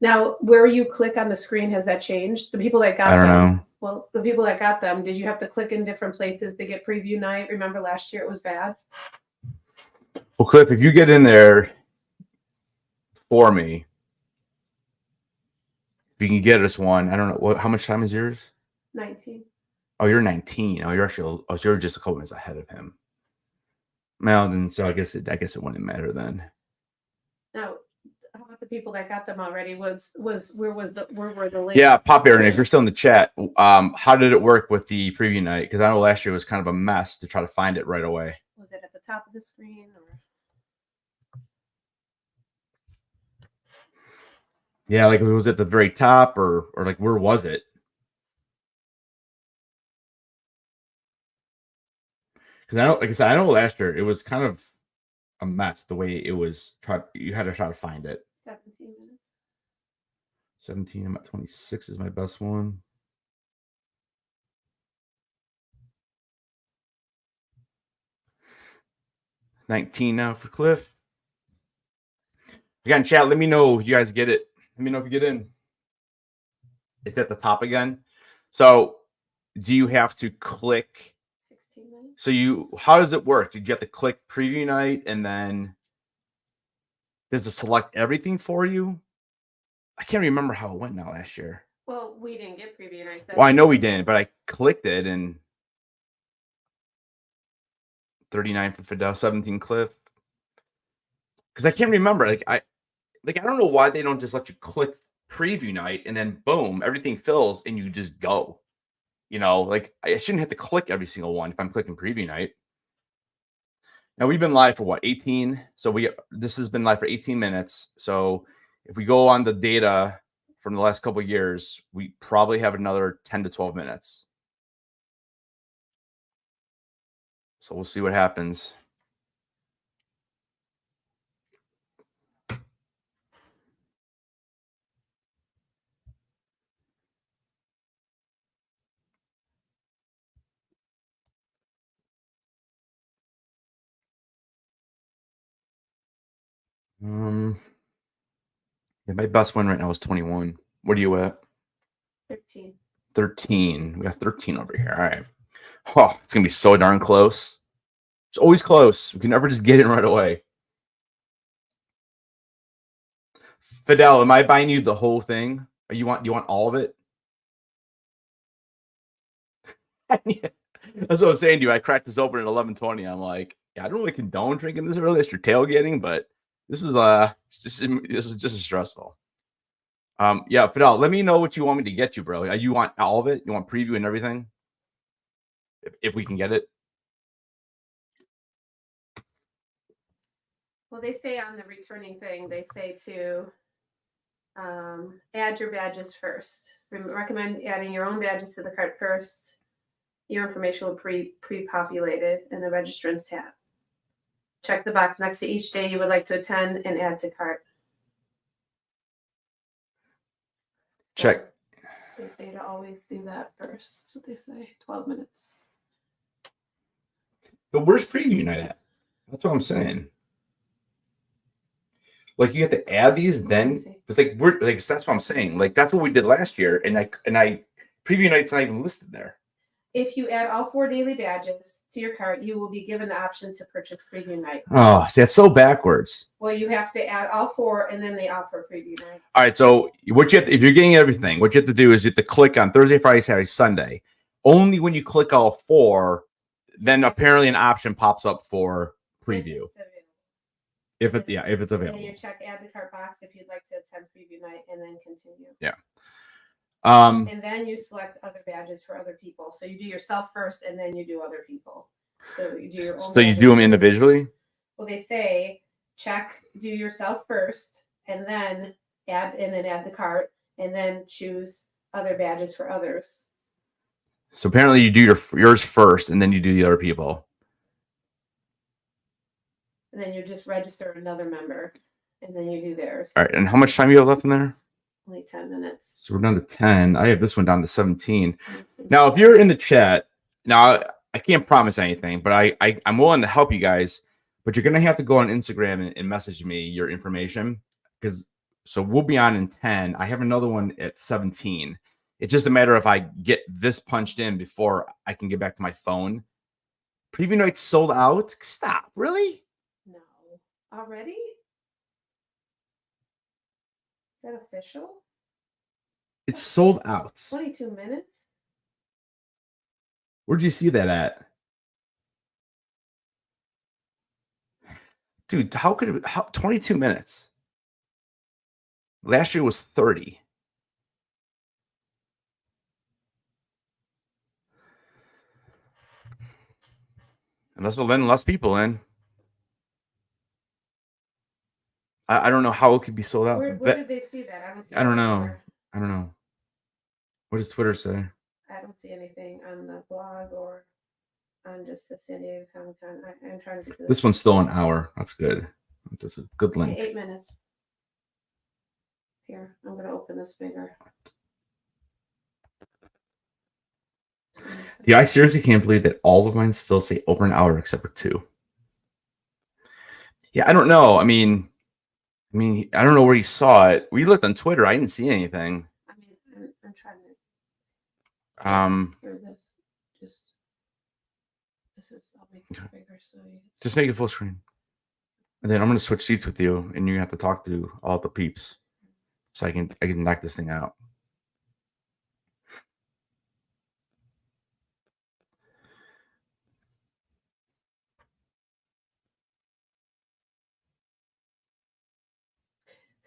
Now, where you click on the screen, has that changed? The people that got I don't them. know. Well, the people that got them, did you have to click in different places to get preview night? Remember last year it was bad? Well, Cliff, if you get in there for me, if you can get us one, I don't know how much time is yours? 19. Oh, you're 19. Oh, you're just a couple minutes ahead of him. Well, then so I guess it wouldn't matter then. Now, how about the people that got them already? Where were the links? Yeah, Pop Aaron, if you're still in the chat, how did it work with the preview night? Because I know last year was kind of a mess to try to find it right away. Was it at the top of the screen or? Yeah, like it was at the very top or like where was it? Because I know, like I said, I know last year it was kind of a mess the way it was. You had to try to find it. 17 minutes. 17. I'm at 26 is my best one. $19 now for Cliff. Again, chat, let me know if you guys get it. Let me know if you get in. It's at the top again. So do you have to click? 16 minutes. So how does it work? Did you have to click preview night and then does it select everything for you? I can't remember how it went now last year. Well, we didn't get preview night. Well, I know we didn't, but I clicked it and 39 for Fidel, 17 Cliff. Because I can't remember. I don't know why they don't just let you click preview night and then boom, everything fills and you just go. You know, like I shouldn't have to click every single one if I'm clicking preview night. Now we've been live for what, 18? So this has been live for 18 minutes. So if we go on the data from the last couple of years, we probably have another 10 to 12 minutes. So we'll see what happens. Yeah, my best one right now is 21. What are you at? 13. 13. We got 13 over here. All right. Oh, it's gonna be so darn close. It's always close. We can never just get it right away. Fidel, am I buying you the whole thing? Or you want all of it? That's what I'm saying to you. I cracked this open at 11:20. I'm like, yeah, I don't really condone drinking this early. It's your tailgating, but this is just as stressful. Yeah, Fidel, let me know what you want me to get you, bro. You want all of it? You want preview and everything? If we can get it. Well, they say on the returning thing, they say to add your badges first. Recommend adding your own badges to the cart first. Your information will pre-populated in the registrants tab. Check the box next to each day you would like to attend and add to cart. Check. They say to always do that first. That's what they say. 12 minutes. But where's preview night at? That's what I'm saying. Like you have to add these, then but like we're like that's what I'm saying. Like that's what we did last year, and I preview night's not even listed there. If you add all 4 daily badges to your cart, you will be given the option to purchase preview night. Oh, see, that's so backwards. Well, you have to add all 4, and then they offer preview night. All right, so what you have to, if you're getting everything, what you have to do is you have to click on Thursday, Friday, Saturday, Sunday. Only when you click all 4, then apparently an option pops up for preview. If it's available. And you check add the cart box if you'd like to attend preview night, and then continue. Yeah. And then you select other badges for other people. So you do yourself first, and then you do other people. So you do your own. So you do them individually? Well, they say do yourself first, and then add the cart, and then choose other badges for others. So apparently you do yours first, and then you do the other people. And then you just register another member, and then you do theirs. All right, and how much time you have left in there? Only 10 minutes. So we're down to 10. I have this one down to 17. Now, if you're in the chat, now I can't promise anything, but I'm willing to help you guys. But you're gonna have to go on Instagram and message me your information, so we'll be on in 10. I have another one at 17. It's just a matter of I get this punched in before I can get back to my phone. Preview night sold out. Stop. Really? No. Already? Is that official? It's sold out. 22 minutes? Where'd you see that at? Dude, how 22 minutes? Last year was 30. Unless we're letting less people in. I don't know how it could be sold out. Where did they see that? I don't know. I don't know. What does Twitter say? I don't see anything on the blog or on just the San Diego Comic-Con. I'm trying to do this one's still an hour. That's good. That's a good link. Okay, 8 minutes. Here, I'm going to open this bigger. Yeah, I seriously can't believe that all of mine still say over an hour except for 2. Yeah, I don't know. I mean, I don't know where you saw it. We looked on Twitter. I didn't see anything. I mean, I'm trying to. Hear this. I'll make this bigger so you just make it full screen. And then I'm gonna switch seats with you, and you have to talk to all the peeps, so I can knock this thing out.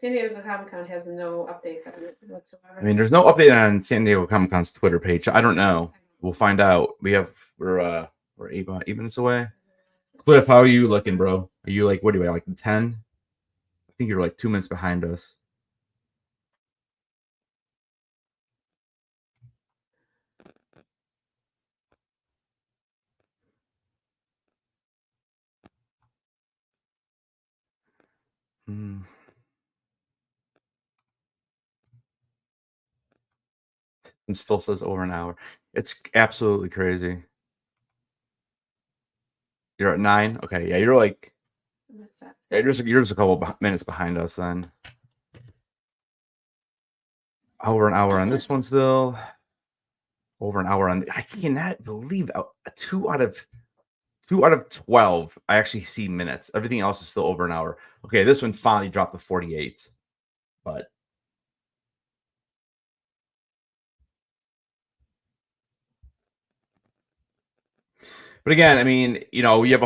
San Diego Comic-Con has no update on it whatsoever. I mean, there's no update on San Diego Comic-Con's Twitter page. I don't know. We'll find out. We're 8 minutes away. Cliff, how are you looking, bro? Are you like, what are you like 10? I think you're like 2 minutes behind us. And still says over an hour. It's absolutely crazy. You're at 9? Okay, yeah, you're like you're just a couple minutes behind us then. Over an hour on this one still. Over an hour on I cannot believe 2 out of 12 I actually see minutes. Everything else is still over an hour. Okay, this one finally dropped to 48. But But again, I mean, you know, you have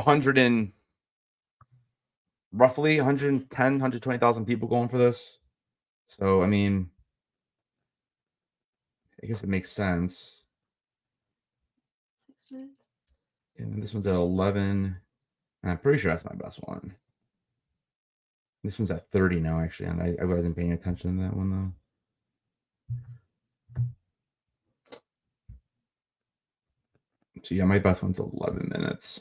roughly 110, 120,000 people going for this. So, I mean, I guess it makes sense. 6 minutes. And this one's at 11. I'm pretty sure that's my best one. This one's at 30 now, actually, and I wasn't paying attention to that one, though. So, yeah, my best one's 11 minutes.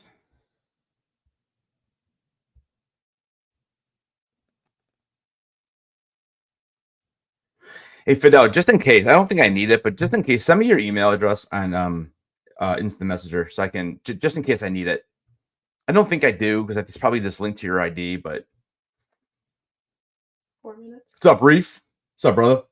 Hey, Fidel, just in case, I don't think I need it, but just in case, send me your email address on Instant Messenger so I can, just in case I need it. I don't think I do because it's probably just linked to your ID, but. 4 minutes. What's up, Reef? What's up, brother?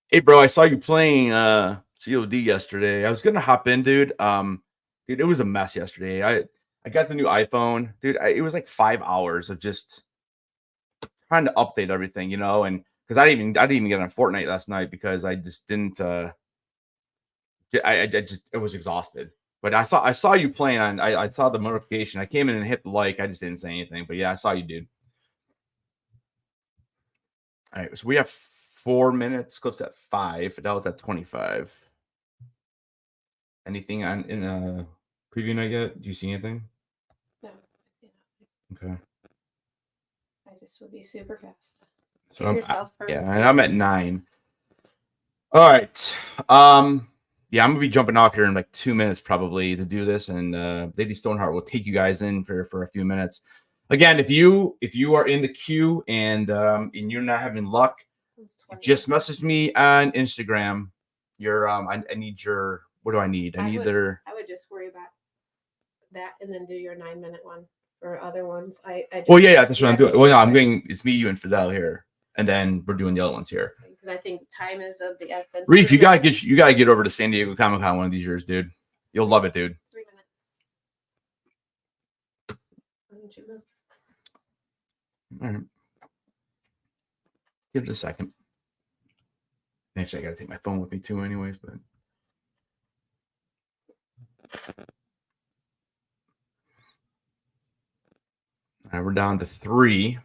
Hey, bro, I saw you playing COD yesterday. I was gonna hop in, dude. Dude, it was a mess yesterday. I got the new iPhone, dude. It was like 5 hours of just trying to update everything, you know, and because I didn't even get on Fortnite last night because I just didn't. I was exhausted. But I saw you playing on. I saw the notification. I came in and hit the like. I just didn't say anything. But yeah, I saw you, dude. All right, so we have 4 minutes. Clips at 5. Fidel's at 25. Anything on in preview night yet? Do you see anything? No. Okay. I just would be super fast. So I'm, yourself yeah, and I'm at 9. All right. Yeah, I'm gonna be jumping off here in like 2 minutes probably to do this, and Lady Stoneheart will take you guys in for a few minutes. Again, if you are in the queue and you're not having luck, just message me on Instagram. I need your. What do I need? I would just worry about that and then do your 9-minute one for other ones. Well, yeah, that's what I'm doing. Well, no, I'm doing. It's me, you, and Fidel here, and then we're doing the other ones here. Because I think time is of the essence. Reef, you gotta get over to San Diego Comic Con one of these years, dude. You'll love it, dude. 3 minutes. All right. Give it a second. Actually, I gotta take my phone with me too, anyways. But all right, we're down to 3,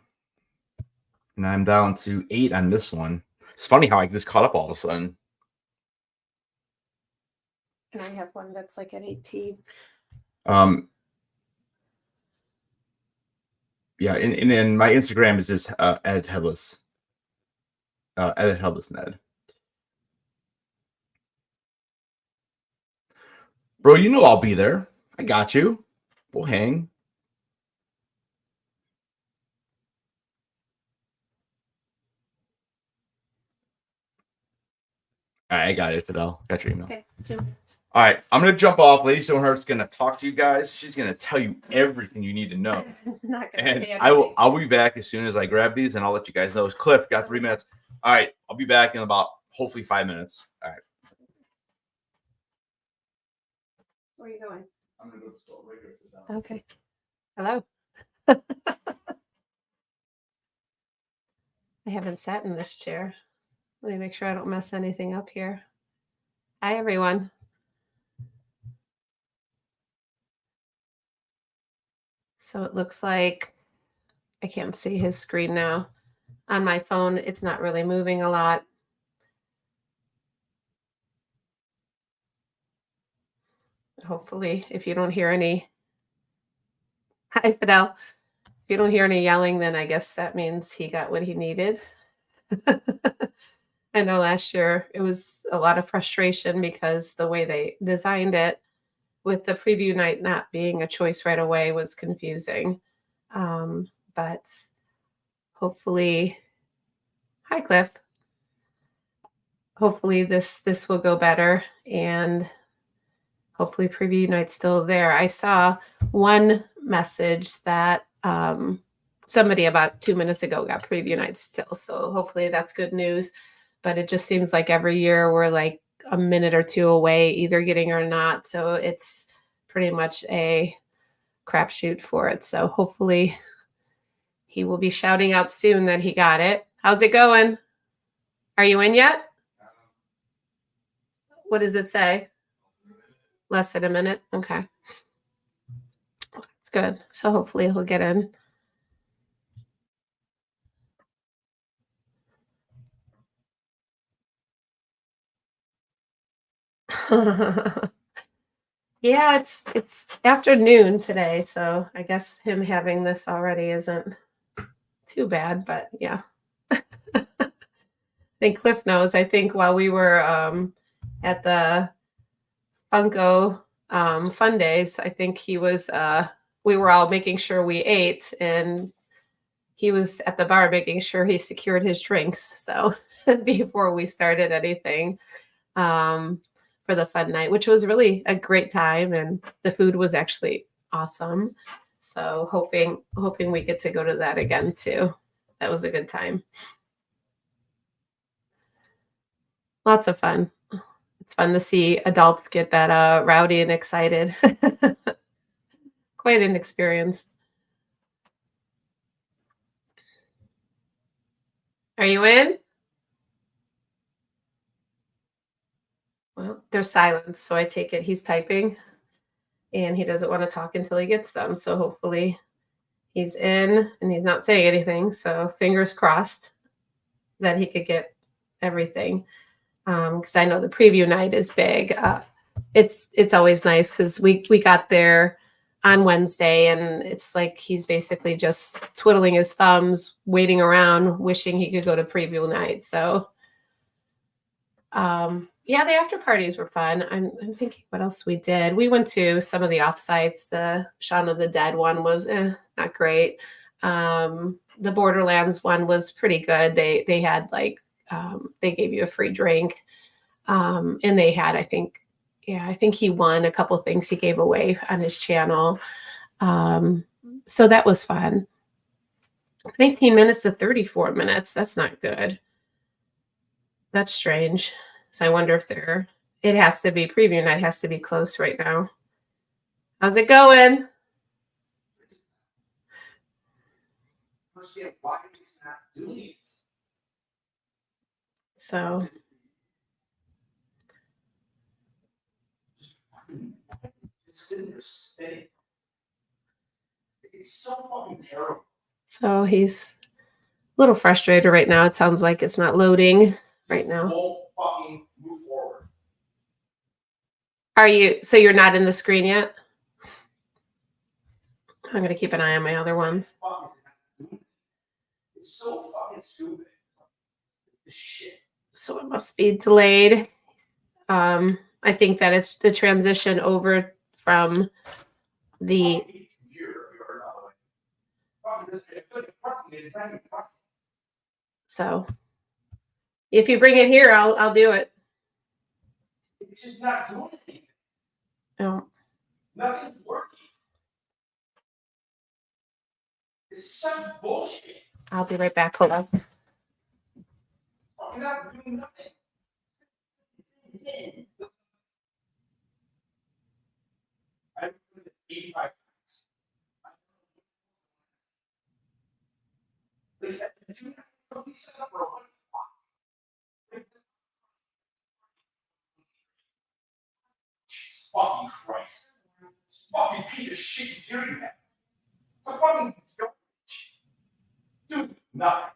and I'm down to 8 on this one. It's funny how I just caught up all of a sudden. And I have one that's like at 18. Yeah, and my Instagram is just edit Headless. Edit Headless Ned. Bro, you know I'll be there. I got you. We'll hang. All right, I got it, Fidel. Got your email. Okay, 2 minutes. All right, I'm gonna jump off. Lady Stoneheart's gonna talk to you guys. She's gonna tell you everything you need to know. Not gonna And I'll be back as soon as I grab these, and I'll let you guys know. It's Cliff. Got 3 minutes. All right, I'll be back in about hopefully 5 minutes. All right. Where are you going? I'm gonna go to the store right here. Okay. Hello. I haven't sat in this chair. Let me make sure I don't mess anything up here. Hi, everyone. So it looks like I can't see his screen now. On my phone, it's not really moving a lot. Hopefully, if you don't hear any. Hi, Fidel. If you don't hear any yelling, then I guess that means he got what he needed. I know last year it was a lot of frustration because the way they designed it with the preview night not being a choice right away was confusing. But hopefully, hi, Cliff. Hopefully this will go better, and hopefully preview night's still there. I saw one message that somebody about 2 minutes ago got preview night still. So hopefully that's good news. But it just seems like every year we're like a minute or two away, either getting or not. So it's pretty much a crapshoot for it. So hopefully he will be shouting out soon that he got it. How's it going? Are you in yet? What does it say? Less than a minute? Okay. It's good. So hopefully he'll get in. Yeah, it's afternoon today, so I guess him having this already isn't too bad, but yeah. I think Cliff knows. I think while we were at the Funko fun days, I think he was we were all making sure we ate, and he was at the bar making sure he secured his drinks. So before we started anything for the fun night, which was really a great time, and the food was actually awesome. So hoping we get to go to that again too. That was a good time. Lots of fun. It's fun to see adults get that rowdy and excited. Quite an experience. Are you in? Well, there's silence, so I take it he's typing and he doesn't want to talk until he gets them. So hopefully he's in and he's not saying anything. So fingers crossed that he could get everything. Because I know the preview night is big. It's always nice because we got there on Wednesday, and it's like he's basically just twiddling his thumbs, waiting around, wishing he could go to preview night. So, yeah, the after parties were fun. I'm thinking what else we did. We went to some of the offsites. The Shaun of the Dead one was not great. The Borderlands one was pretty good. They had like they gave you a free drink, and they had I think he won a couple things he gave away on his channel. So that was fun. 19 minutes to 34 minutes. That's not good. That's strange. So I wonder if it has to be preview night has to be close right now. How's it going? Why he's not doing it. So It's so fucking terrible. So he's a little frustrated right now. It sounds like it's not loading right now. Won't fucking move forward. Are you? So you're not in the screen yet? I'm gonna keep an eye on my other ones. It's so fucking stupid. Shit. So it must be delayed. I think that it's the transition over from the. So if you bring it here, I'll do it. It's just not doing anything. Oh. Nothing's working. It's such bullshit. I'll be right back. Hold on. I'm not doing nothing. I've done it 85 times. But you have to be set up for a one. Jesus fucking Christ. This fucking piece of shit computer you have. It's a fucking dude, nothing.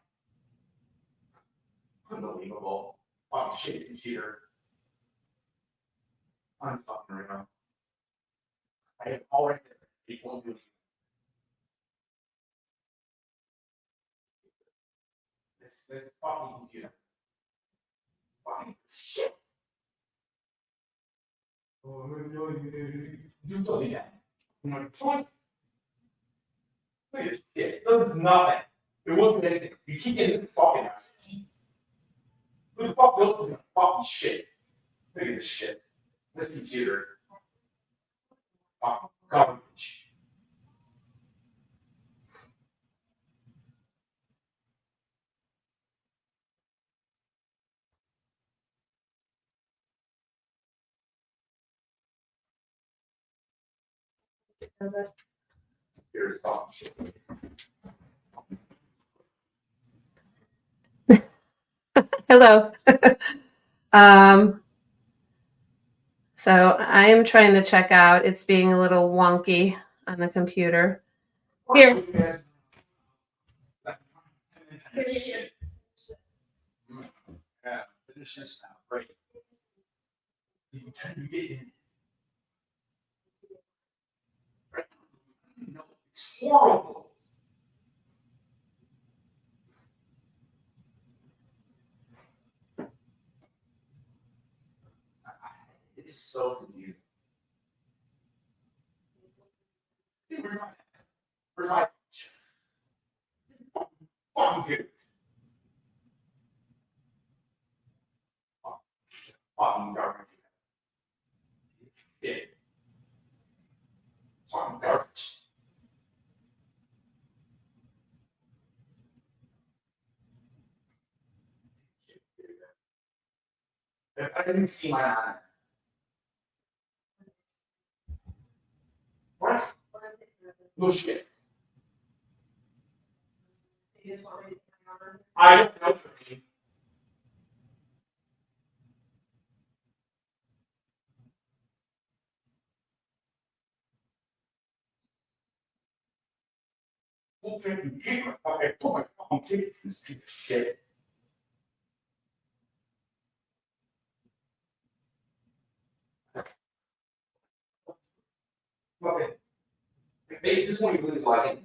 Unbelievable. Fucking shit computer. I'm fucking around. I have all right there. It won't do anything. This fucking computer. Fucking shit. Do something that. I'm like, what? Look at this shit. It does nothing. It won't do anything. You keep getting this fucking ass. Who the fuck built this fucking shit? Look at this shit. This computer. Fucking garbage. Here's fucking shit. Hello. So I'm trying to check out. It's being a little wonky on the computer. Here. Yeah, it's just not great. No, it's horrible. It's so confusing. Where's my fucking dude? Fucking garbage. Yeah. Fucking garbage. I didn't see my eye. What? No shit. I don't know for me. Okay, put my fucking tickets in this piece of shit. Okay. Maybe this one you really like it.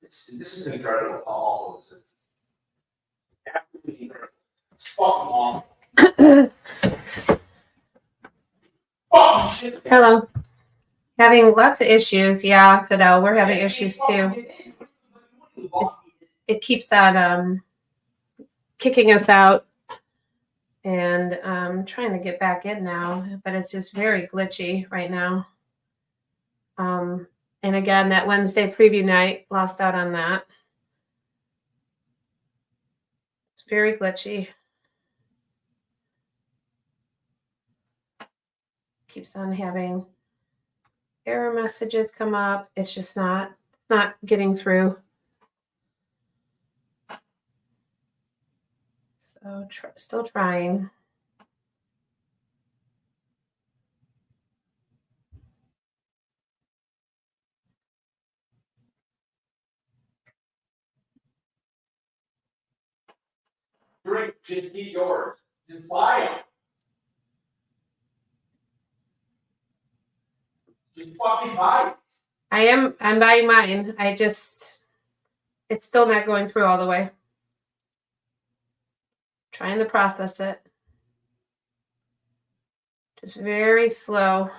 This is incredible how awful this is. Absolutely incredible. It's fucking awful. Oh shit. Hello. Having lots of issues. Yeah, Fidel, we're having issues too. It keeps on kicking us out. And I'm trying to get back in now, but it's just very glitchy right now. And again, that Wednesday preview night, lost out on that. It's very glitchy. Keeps on having error messages come up. It's just not getting through. So still trying. Drink, just eat yours. Just buy them. Just fucking buy it. I'm buying mine. It's still not going through all the way. Trying to process it. Just very slow.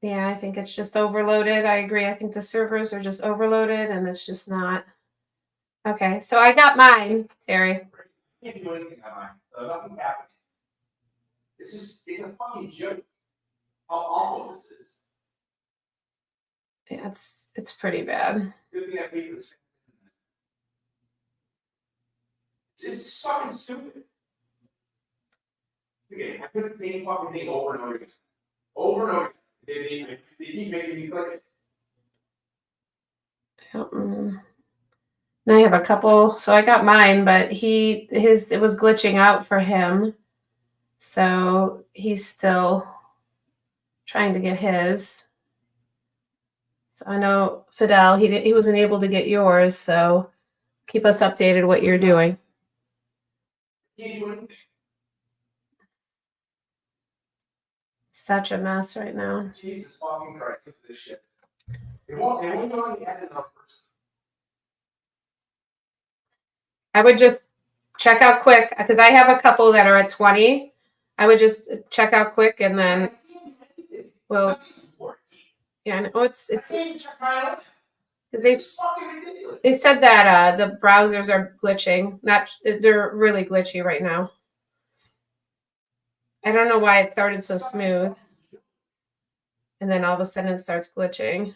Yeah, I think it's just overloaded. I agree. I think the servers are just overloaded and it's just not. Okay, so I got mine, Terry. Can't do anything on mine. So nothing's happening. It's a fucking joke. How awful this is. Yeah, it's pretty bad. Good thing I paid for this. It's fucking stupid. Okay, I put the same fucking thing over and over again. Over and over again. They keep making me click it. Now I have a couple. So I got mine, but it was glitching out for him. So he's still trying to get his. So I know Fidel, he wasn't able to get yours. So keep us updated what you're doing. Can't do anything. Such a mess right now. Jesus fucking Christ, look at this shit. It won't go in the end enough first. I would just check out quick because I have a couple that are at 20. I would just check out quick and then we'll. Yeah, no, it's because they said that the browsers are glitching. They're really glitchy right now. I don't know why it started so smooth, and then all of a sudden it starts glitching.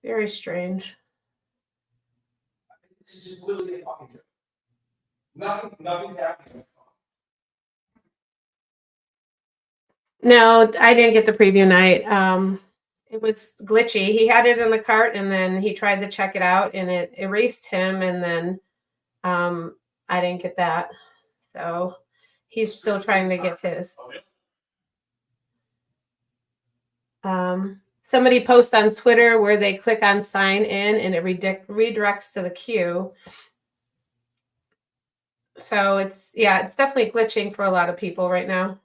Very strange. This is just literally a fucking joke. Nothing's happening. No, I didn't get the preview night. It was glitchy. He had it in the cart and then he tried to check it out and it erased him. And then I didn't get that. So he's still trying to get his. Somebody posts on Twitter where they click on sign in and it redirects to the queue. So it's definitely glitching for a lot of people right now.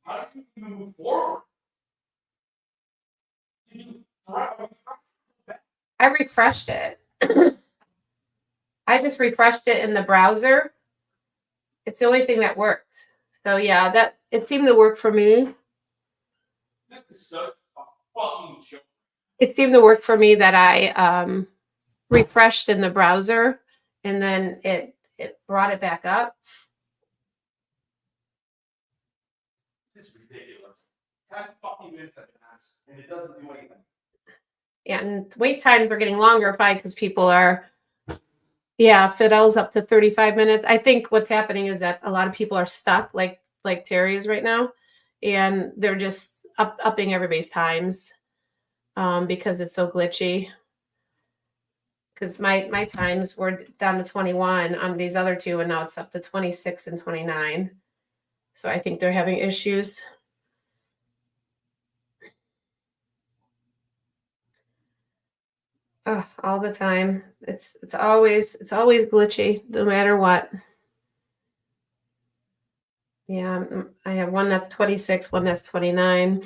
How did you even move forward? I refreshed it. I just refreshed it in the browser. It's the only thing that worked. So yeah, that it seemed to work for me. This is such a fucking joke. It seemed to work for me that I refreshed in the browser and then it brought it back up. This is ridiculous. 10 fucking minutes at max, and it doesn't do anything. Yeah, and wait times are getting longer probably because people are, Fidel's up to 35 minutes. I think what's happening is that a lot of people are stuck like Terry is right now, and they're just upping everybody's times because it's so glitchy. Because my times were down to 21 on these other two, and now it's up to 26 and 29. So I think they're having issues. Oh, all the time. It's always glitchy, no matter what. Yeah, I have one that's 26, one that's 29,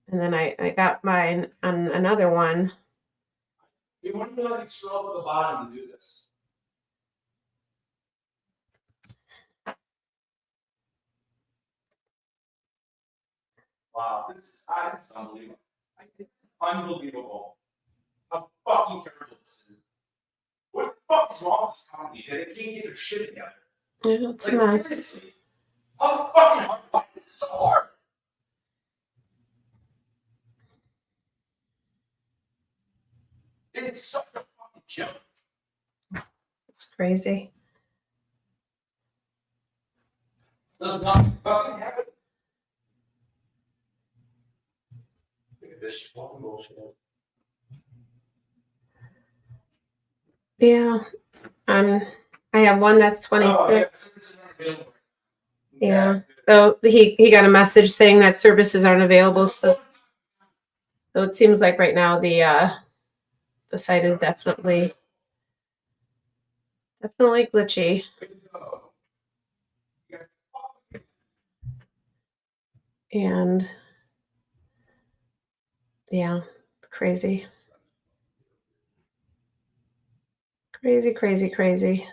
and then I got mine on another one. You want to like scroll to the bottom to do this. Wow, this is unbelievable. It's unbelievable. How fucking terrible this is. What the fuck is wrong with this company? They can't get their shit together. Yeah, it's a mess. Seriously. How fucking hard? Why is this so hard? It's such a fucking joke. It's crazy. Does nothing fucking happen? Look at this fucking bullshit. Yeah. I have one that's 26. Yeah. So he got a message saying that services aren't available. So it seems like right now the site is definitely glitchy. And yeah, crazy. Crazy.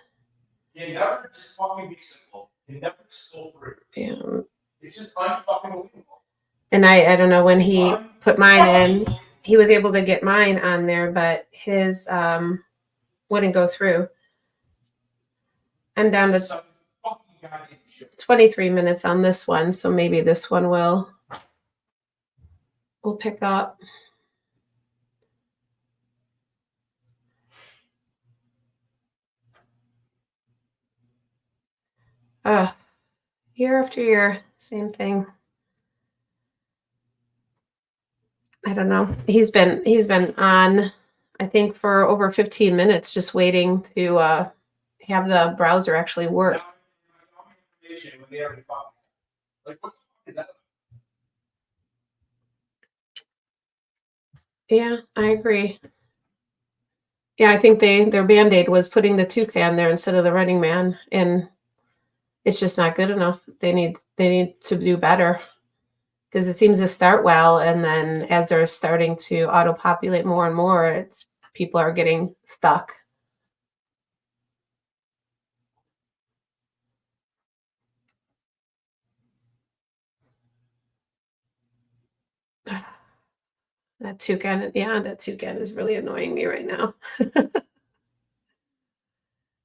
You never just fucking be simple. You never scroll through. Yeah. It's just unfucking believable. And I don't know when he put mine in, he was able to get mine on there, but his wouldn't go through. I'm down to 23 minutes on this one, so maybe this one will pick up. Year after year, same thing. I don't know. He's been on, I think, for over 15 minutes, just waiting to have the browser actually work. Yeah, I agree. Yeah, I think their Band-Aid was putting the toucan there instead of the Running Man, and it's just not good enough. They need to do better because it seems to start well, and then as they're starting to auto-populate more and more, people are getting stuck. That toucan is really annoying me right now.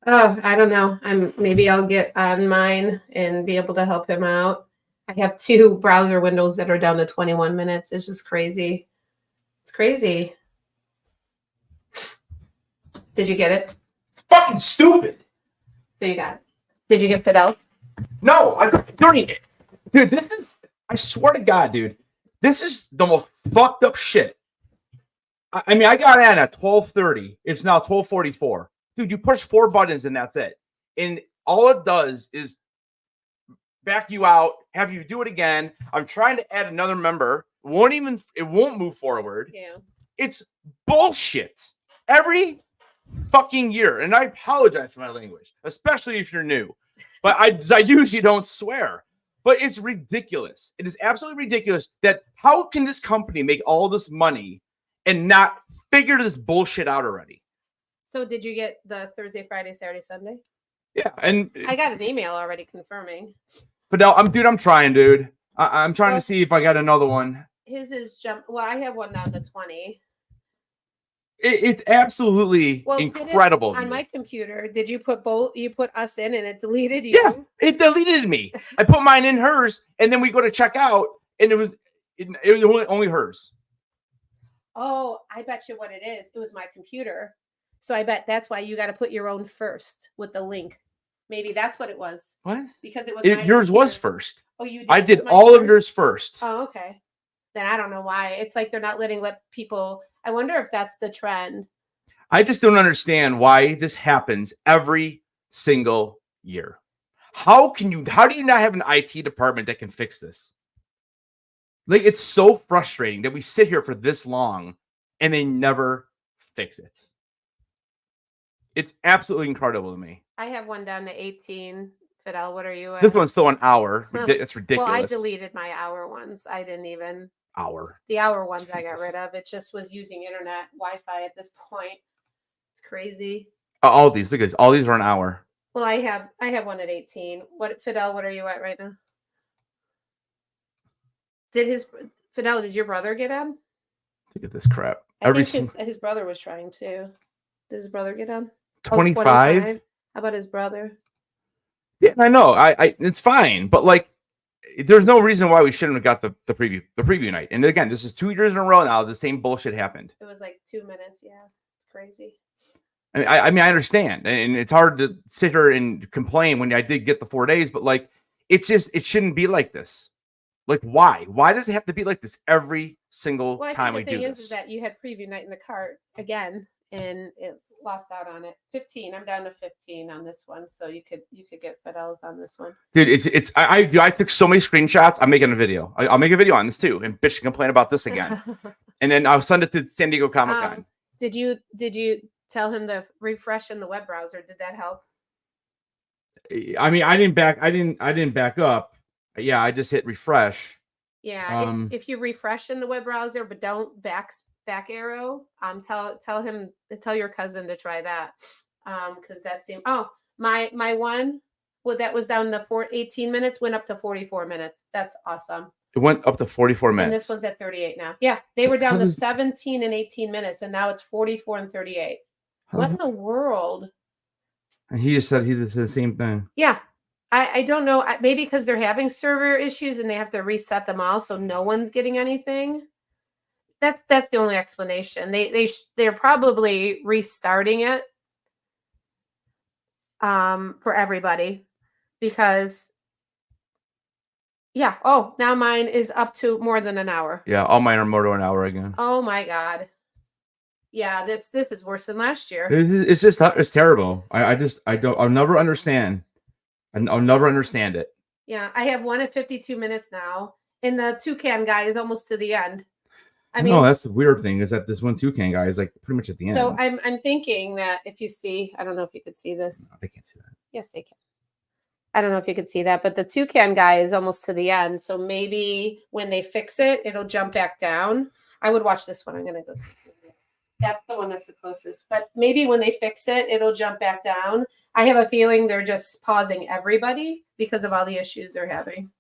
Oh, I don't know. Maybe I'll get on mine and be able to help him out. I have 2 browser windows that are down to 21 minutes. It's just crazy. It's crazy. Did you get it? It's fucking stupid. So you got it. Did you get Fidel? No, I don't need it. Dude, this is, I swear to God, dude, this is the most fucked up shit I mean, I got in at 12:30. It's now 12:44. Dude, you push 4 buttons and that's it. And all it does is back you out, have you do it again. I'm trying to add another member. It won't move forward. Yeah. It's bullshit. Every fucking year. And I apologize for my language, especially if you're new. But I usually don't swear. But it's ridiculous. It is absolutely ridiculous that how can this company make all this money and not figure this bullshit out already? So did you get the Thursday, Friday, Saturday, Sunday? Yeah, and I got an email already confirming. Fidel, I'm trying, dude. I'm trying to see if I got another one. His is jump. Well, I have one down to 20. It's absolutely incredible. On my computer, did you put both? You put us in, and it deleted you. Yeah, it deleted me. I put mine in hers, and then we go to check out, and it was only hers. Oh, I bet you what it is. It was my computer, so I bet that's why you got to put your own first with the link. Maybe that's what it was. What? Because it was yours was first. Oh, you did. I did all of yours first. Oh, okay. Then I don't know why. It's like they're not let people. I wonder if that's the trend. I just don't understand why this happens every single year. How do you not have an IT department that can fix this? Like, it's so frustrating that we sit here for this long and they never fix it. It's absolutely incredible to me. I have one down to 18. Fidel, what are you at? This one's still an hour. It's ridiculous. Well, I deleted my hour ones. I didn't even... The hour ones I got rid of. It just was using internet Wi-Fi at this point. It's crazy. All these, look at this. All these are an hour. Well, I have one at 18. Fidel, what are you at right now? Fidel, did your brother get on? Look at this crap. I think his brother was trying to. Did his brother get on? 25? 25? How about his brother? Yeah, I know. I it's fine, but like, there's no reason why we shouldn't have got the preview night. And again, this is 2 years in a row now. The same bullshit happened. It was like 2 minutes. Yeah, it's crazy. I mean, I understand, and it's hard to sit here and complain when I did get the 4 days, but like, it shouldn't be like this. Like, why? Why does it have to be like this every single time we do this? The thing is that you had preview night in the cart again, and it lost out on it. 15. I'm down to 15 on this one, so you could get Fidel's on this one. Dude, I took so many screenshots. I'm making a video. I'll make a video on this too, and bitch complain about this again, and then I'll send it to San Diego Comic-Con. Did you tell him to refresh in the web browser? Did that help? I mean, I didn't back up. Yeah, I just hit refresh. Yeah, if you refresh in the web browser but don't back arrow, tell your cousin to try that, because that seemed. Oh, my one, that was down to 18 minutes, went up to 44 minutes. That's awesome. It went up to 44 minutes. And this one's at 38 now. Yeah, they were down to 17 and 18 minutes, and now it's 44 and 38. What in the world? And he just said he did the same thing. Yeah. I don't know. Maybe because they're having server issues and they have to reset them all, so no one's getting anything. That's the only explanation. They're probably restarting it for everybody, because yeah. Oh, now mine is up to more than an hour. Yeah, all mine are more than an hour again. Oh my God. Yeah, this is worse than last year. It's terrible. I'll never understand. I'll never understand it. Yeah, I have one at 52 minutes now, and the toucan guy is almost to the end. I mean, that's the weird thing, is that this one toucan guy is like pretty much at the end. So I'm thinking that if you see, I don't know if you could see this. No, they can't see that. Yes, they can. I don't know if you could see that, but the toucan guy is almost to the end. So maybe when they fix it, it'll jump back down. I would watch this one. I'm gonna go. That's the one that's the closest. But maybe when they fix it, it'll jump back down. I have a feeling they're just pausing everybody because of all the issues they're having.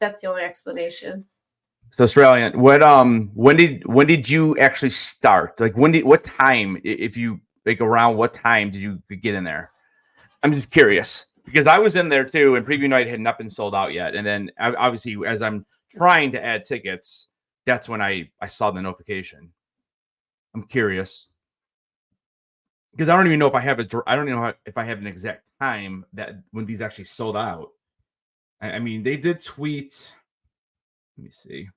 That's the only explanation. So Australian, when did you actually start? Like what time, if you like, around what time did you get in there? I'm just curious, because I was in there too, and preview night had not been sold out yet. And then obviously, as I'm trying to add tickets, that's when I saw the notification. I'm curious, because I don't even know if I have if I have an exact time that when these actually sold out. I mean, they did tweet. Let me see.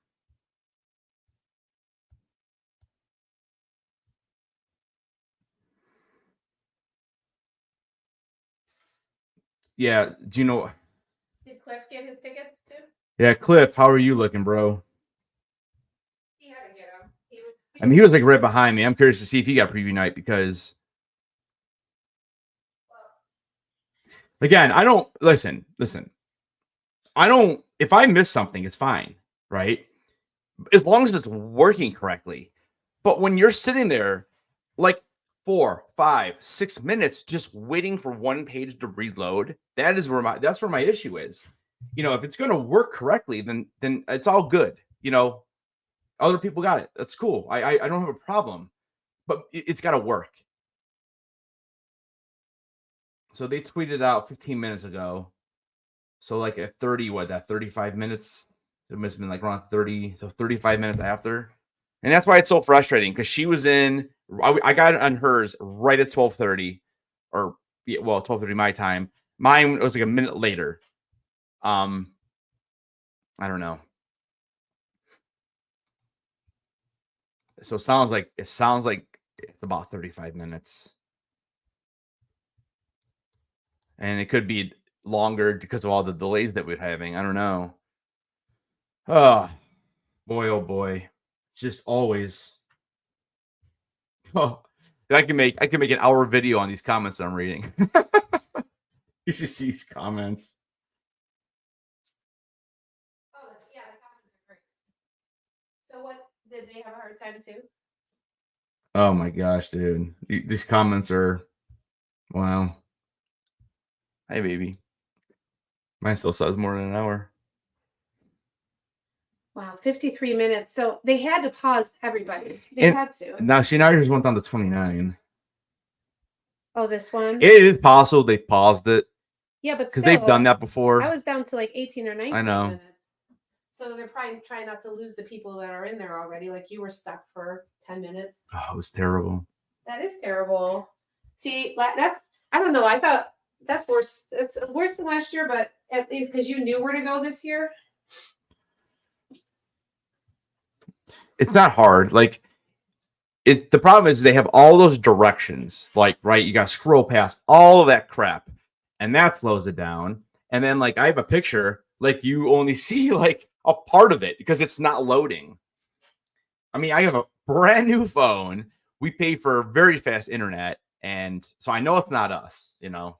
Yeah. Do you know? Did Cliff get his tickets too? Yeah, Cliff, how are you looking, bro? He had to get them. I mean, he was like right behind me. I'm curious to see if he got preview night because, again, I don't listen. I don't. If I miss something, it's fine, right? As long as it's working correctly. But when you're sitting there, like 4, 5, 6 minutes just waiting for one page to reload, that's where my issue is. You know, if it's going to work correctly, then it's all good. You know, other people got it. That's cool. I don't have a problem, but it's got to work. So they tweeted out 15 minutes ago. So like at 30, what, that 35 minutes? It must have been like around 30, so 35 minutes after. And that's why it's so frustrating because she was in, I got on hers right at 12:30 or, yeah, well, 12:30 my time. Mine was like a minute later. I don't know. So it sounds like it's about 35 minutes. And it could be longer because of all the delays that we're having. I don't know. Oh boy. It's just always. Oh, I can make an hour video on these comments I'm reading. You should see these comments. Oh, yeah, the comments are great. So what, did they have a hard time too? Oh my gosh, dude. These comments are, wow. Hey, baby. Mine still says more than an hour. Wow, 53 minutes. So they had to pause everybody. They had to. Now, see, now yours went down to 29. Oh, this one? It is possible they paused it. Yeah, but because they've done that before. I was down to like 18 or 19 I know. minutes. So they're probably trying not to lose the people that are in there already. Like you were stuck for 10 minutes. Oh, it was terrible. That is terrible. See, that's, I don't know. I thought that's worse. It's worse than last year, but at least because you knew where to go this year. It's not hard. Like, the problem is they have all those directions. Like, right, you got to scroll past all of that crap, and that slows it down. And then, like, I have a picture, like, you only see like a part of it because it's not loading. I mean, I have a brand new phone. We pay for very fast internet, and so I know it's not us. You know,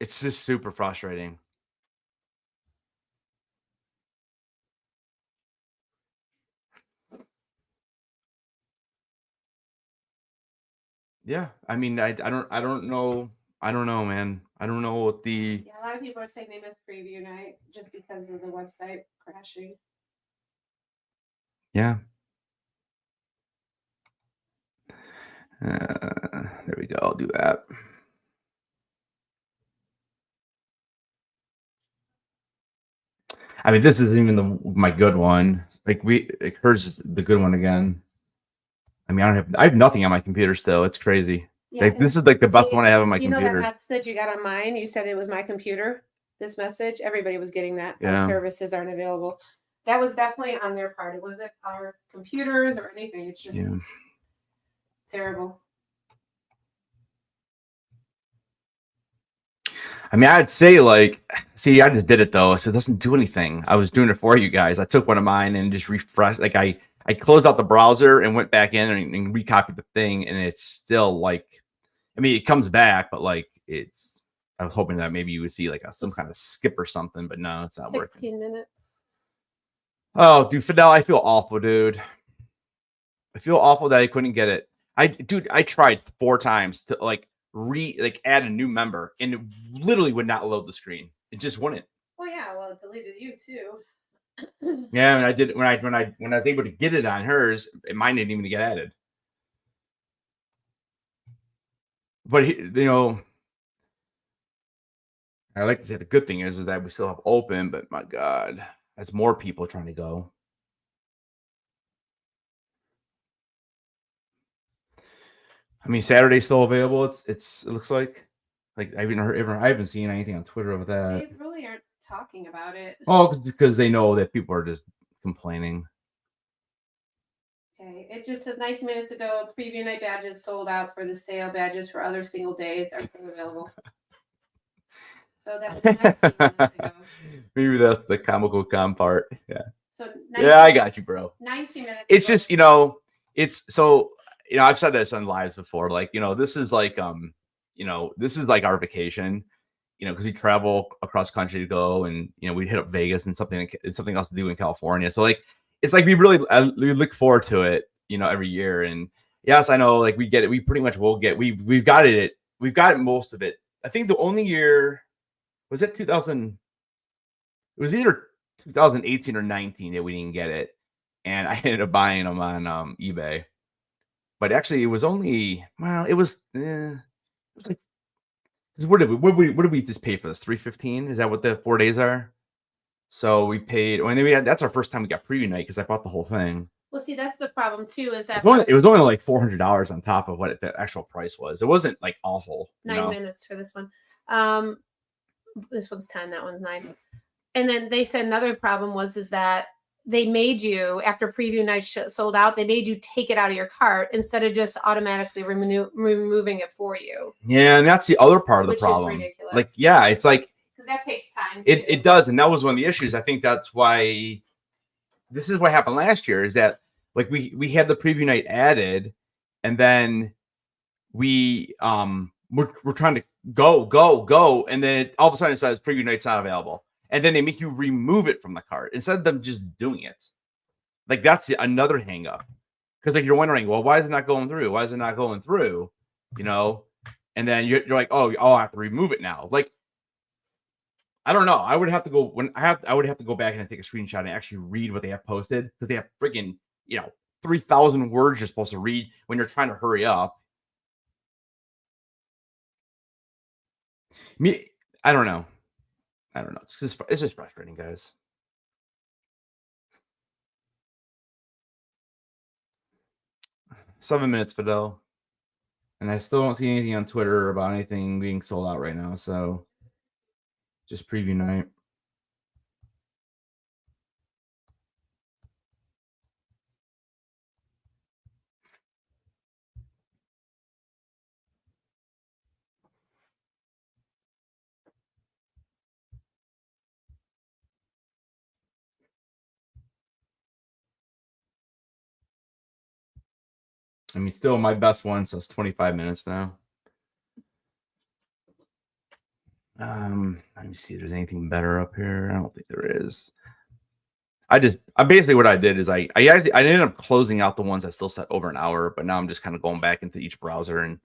it's just super frustrating. Yeah, I mean, I don't know. I don't know, man. I don't know what the. Yeah, a lot of people are saying they missed preview night just because of the website crashing. Yeah. There we go. I'll do that. I mean, this isn't even my good one. Like hers the good one again. I mean, I have nothing on my computer still. It's crazy. Yeah, like this is like the best one I have on my computer. You know that message you got on mine? You said it was my computer. This message, everybody was getting that. Yeah. Services aren't available. That was definitely on their part. It wasn't our computers or anything. It's just terrible. I mean, I'd say like, see, I just did it though, so it doesn't do anything. I was doing it for you guys. I took one of mine and just refreshed. Like I closed out the browser and went back in and recopied the thing, and it's still like, I mean, it comes back, but like it's. I was hoping that maybe you would see like some kind of skip or something, but no, it's not 16 working. 16 minutes. Oh, dude, Fidel, I feel awful, dude. I feel awful that I couldn't get it. I tried 4 times to like add a new member, and it literally would not load the screen. It just wouldn't. Well, yeah, well, it deleted you too. Yeah, and I did when I was able to get it on hers, mine didn't even get added. But you know, I like to say the good thing is that we still have open, but my God, that's more people trying to go. I mean, Saturday's still available. It looks like I haven't seen anything on Twitter of that. They really aren't talking about it. Oh, because they know that people are just complaining. Okay, it just says 19 minutes ago, preview night badges sold out for the sale. Badges for other single days are still available. So that was 19 minutes ago. Maybe that's the comical com part. Yeah. So Yeah, I got you, bro. 19 minutes. It's ago. just, you know, it's so, you know, I've said this on lives before. Like, you know, this is like, you know, this is like our vacation, you know, because we travel across country to go, and you know, we hit up Vegas and something else to do in California. So like, it's like we look forward to it, you know, every year. And yes, I know, like we get it. We pretty much will get. We've got it. We've got most of it. I think the only year was it 2000. It was either 2018 or 19 that we didn't get it, and I ended up buying them on eBay. But actually, it was only it was like, what did we just pay for this? $315? Is that what the 4 days are? So we paid. I mean, that's our first time we got preview night because I bought the whole thing. Well, see, that's the problem too. Is that it was only like $400 on top of what the actual price was. It wasn't like awful. 9 minutes for this one. This one's 10. That one's 9. And then they said another problem was that they made you, after preview night sold out, they made you take it out of your cart instead of just automatically removing it for you. Yeah, and that's the other part of the problem. Is ridiculous. Like, yeah, it's like, because that takes time. It does, and that was one of the issues. I think that's why this is what happened last year. Is that like we had the preview night added, and then we're trying to go, and then all of a sudden it says preview night's not available. And then they make you remove it from the cart instead of them just doing it. Like that's another hang up. Because like you're wondering, well, why is it not going through? Why is it not going through? You know? And then you're like, oh, I have to remove it now. Like, I don't know. I would have to go I would have to go back and take a screenshot and actually read what they have posted, because they have friggin', 3,000 words you're supposed to read when you're trying to hurry up. I don't know. It's just frustrating, guys. Seven minutes, Fidel. And I still don't see anything on Twitter about anything being sold out right now. So just preview night. I mean, still my best one says 25 minutes now. Let me see if there's anything better up here. I don't think there is. I basically what I did is I ended up closing out the ones I still set over an hour, but now I'm just kind of going back into each browser and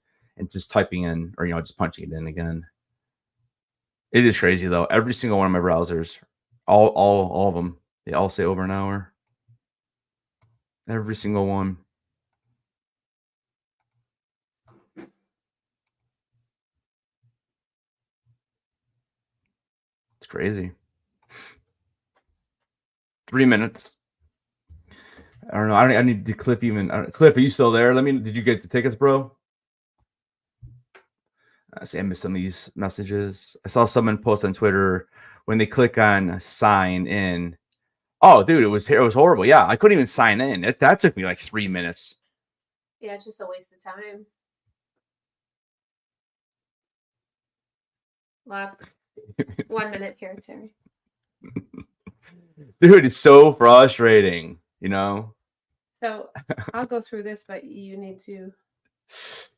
just typing in, or just punching it in again. It is crazy though. Every single one of my browsers, all of them, they all say over an hour. Every single one. It's crazy. 3 minutes. I don't know. I need to Cliff even. Cliff, are you still there? Did you get the tickets, bro? I see I missed some of these messages. I saw someone post on Twitter when they click on sign in. Oh, dude, it was horrible. Yeah, I couldn't even sign in. That took me like 3 minutes. Yeah, it's just a waste of time. Lots. 1 minute here, Terry. Dude, it's so frustrating, So I'll go through this, but you need to. Do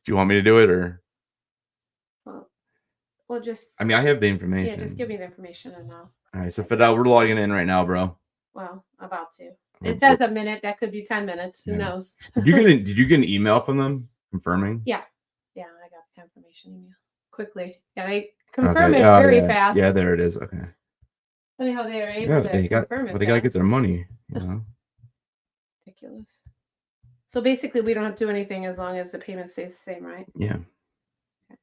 you want me to do it, or? Well, just. I mean, I have the information. Yeah, just give me the information and I'll. All right, so Fidel, we're logging in right now, bro. Well, about to. It says a minute. That could be 10 minutes. Who knows? Did you get an email from them confirming? Yeah, I got the confirmation email quickly. Yeah, they confirm it very fast. Yeah, there it is. Okay. Funny how they are able to confirm it. But they gotta get their money. Ridiculous. So basically, we don't have to do anything as long as the payment stays the same, right? Yeah. Okay.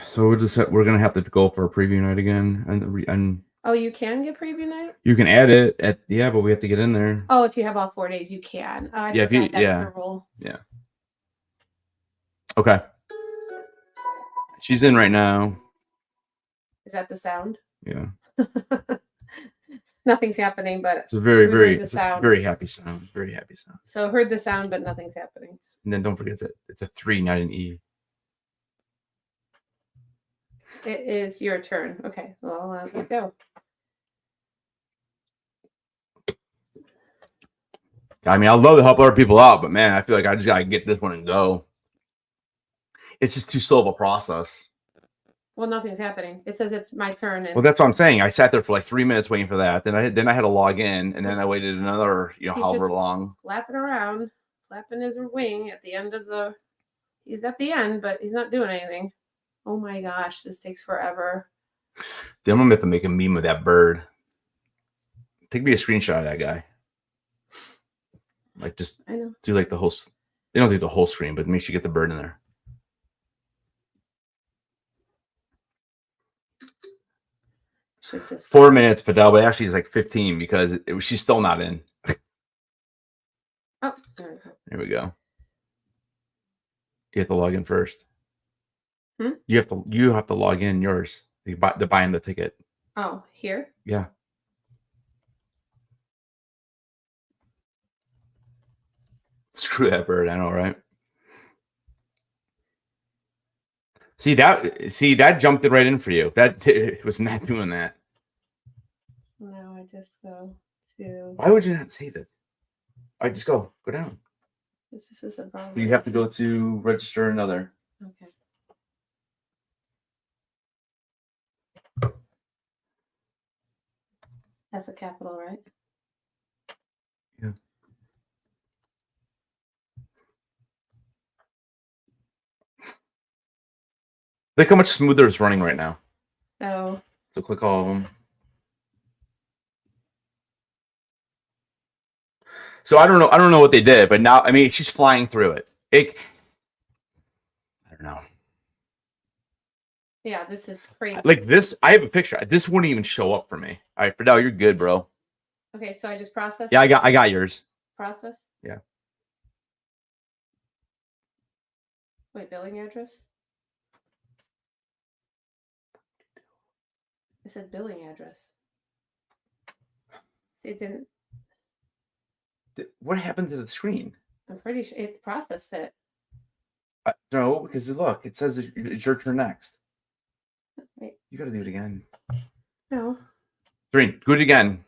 So we're gonna have to go for a preview night again, and oh, you can get preview night. You can add it but we have to get in there. Oh, if you have all 4 days, you can. Yeah, rule. Yeah. Okay. She's in right now. Is that the sound? Yeah. Nothing's happening, but It's a very, we very, heard the it's a sound. very happy sound. Very happy sound. So heard the sound, but nothing's happening. And then don't forget it's a 3, not an E. It is your turn. Okay, well, let's go. I mean, I'd love to help other people out, but man, I feel like I just gotta get this one and go. It's just too slow of a process. Well, nothing's happening. It says it's my turn. And Well, that's what I'm saying. I sat there for like 3 minutes waiting for that. Then I had to log in, and then I waited another, however long. Flapping around, flapping his wing at the end of the. He's at the end, but he's not doing anything. Oh my gosh, this takes forever. Then I'm gonna have to make a meme of that bird. Take me a screenshot of that guy. Like just I know. do like the whole. They don't do the whole screen, but make sure you get the bird in there. Should just 4 minutes, Fidel, but actually it's like 15 because she's still not in. Oh, there we go. There we go. You have to log in first. You have to log in yours. The buying the ticket. Oh, here? Yeah. Screw that bird, I know, right? See that jumped it right in for you. That it was not doing that. Now I just go to. Why would you not save it? All right, just go down. This is a problem. You have to go to register another. Okay. That's a capital, right? Yeah. Look how much smoother it's running right now. So click all of them. So I don't know what they did, but now I mean she's flying through it. I don't know. yeah, this is crazy. Like this, I have a picture. This wouldn't even show up for me. All right, Fidel, you're good, bro. Okay, so I just process. Yeah, I got yours. Process. Yeah. Wait, billing address. It said billing address. See, it didn't. What happened to the screen? I'm pretty sure it processed it. No, because look, it says it's your turn next. Wait. You got to do it again. No. Green, do it again.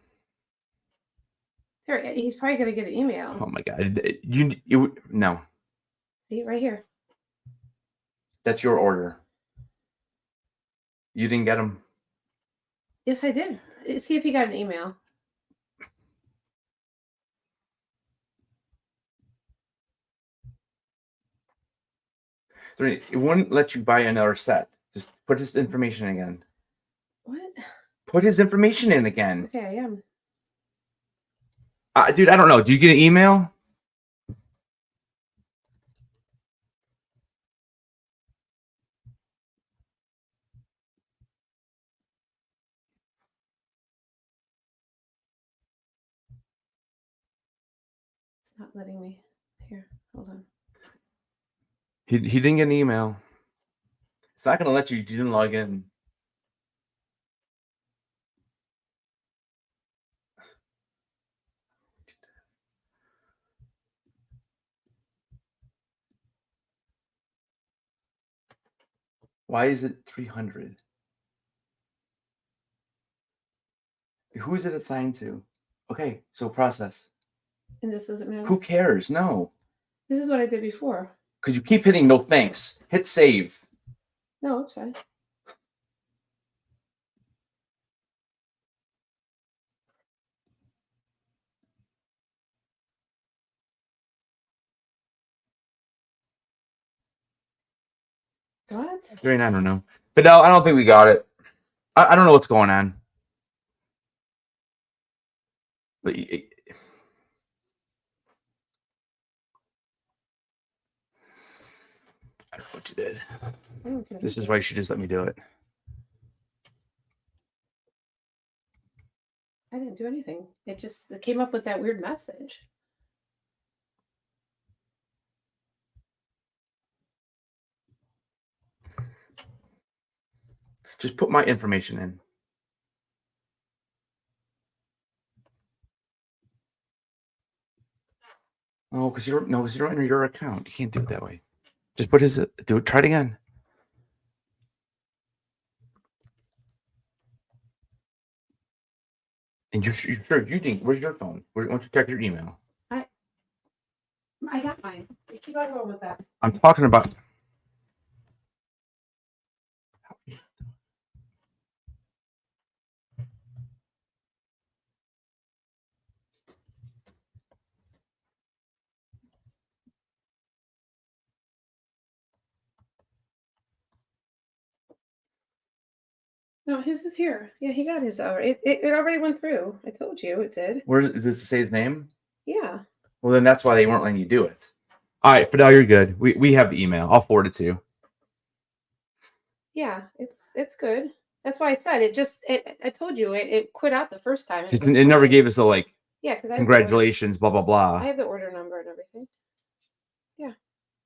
Here, he's probably gonna get an email. Oh my god, no. See right here. That's your order. You didn't get them. Yes, I did. See if he got an email. It wouldn't let you buy another set. Just put his information again. What? Put his information in again. Okay, I am. Dude, I don't know. Do you get an email? It's not letting me. Here, hold on. He didn't get an email. It's not going to let you. You didn't log in. Why is it 300? Who is it assigned to? Okay, so process. And this doesn't matter. Who cares? No. This is what I did before. Because you keep hitting no thanks. Hit save. No, it's fine. What? 39, I don't know. But no, I don't think we got it. I don't know what's going on. But I don't know what you did. This is why you should just let me do it. I didn't do anything. It came up with that weird message. Just put my information in. Oh, because you don't enter your account. You can't do it that way. Just put his. Do it. Try it again. And you're sure you think? Where's your phone? Why don't you check your email? I got mine. Keep on going with that. I'm talking about. No, his is here. Yeah, he got his already. It already went through. I told you it did. Where does this say his name? Yeah. Well, then that's why they weren't letting you do it. All right, Fidel, you're good. We have the email. I'll forward it to you. Yeah, it's good. That's why I said it. I told you it quit out the first time. It never gave us the like. Yeah, because Congratulations, blah blah blah. I have the order number and everything. Yeah,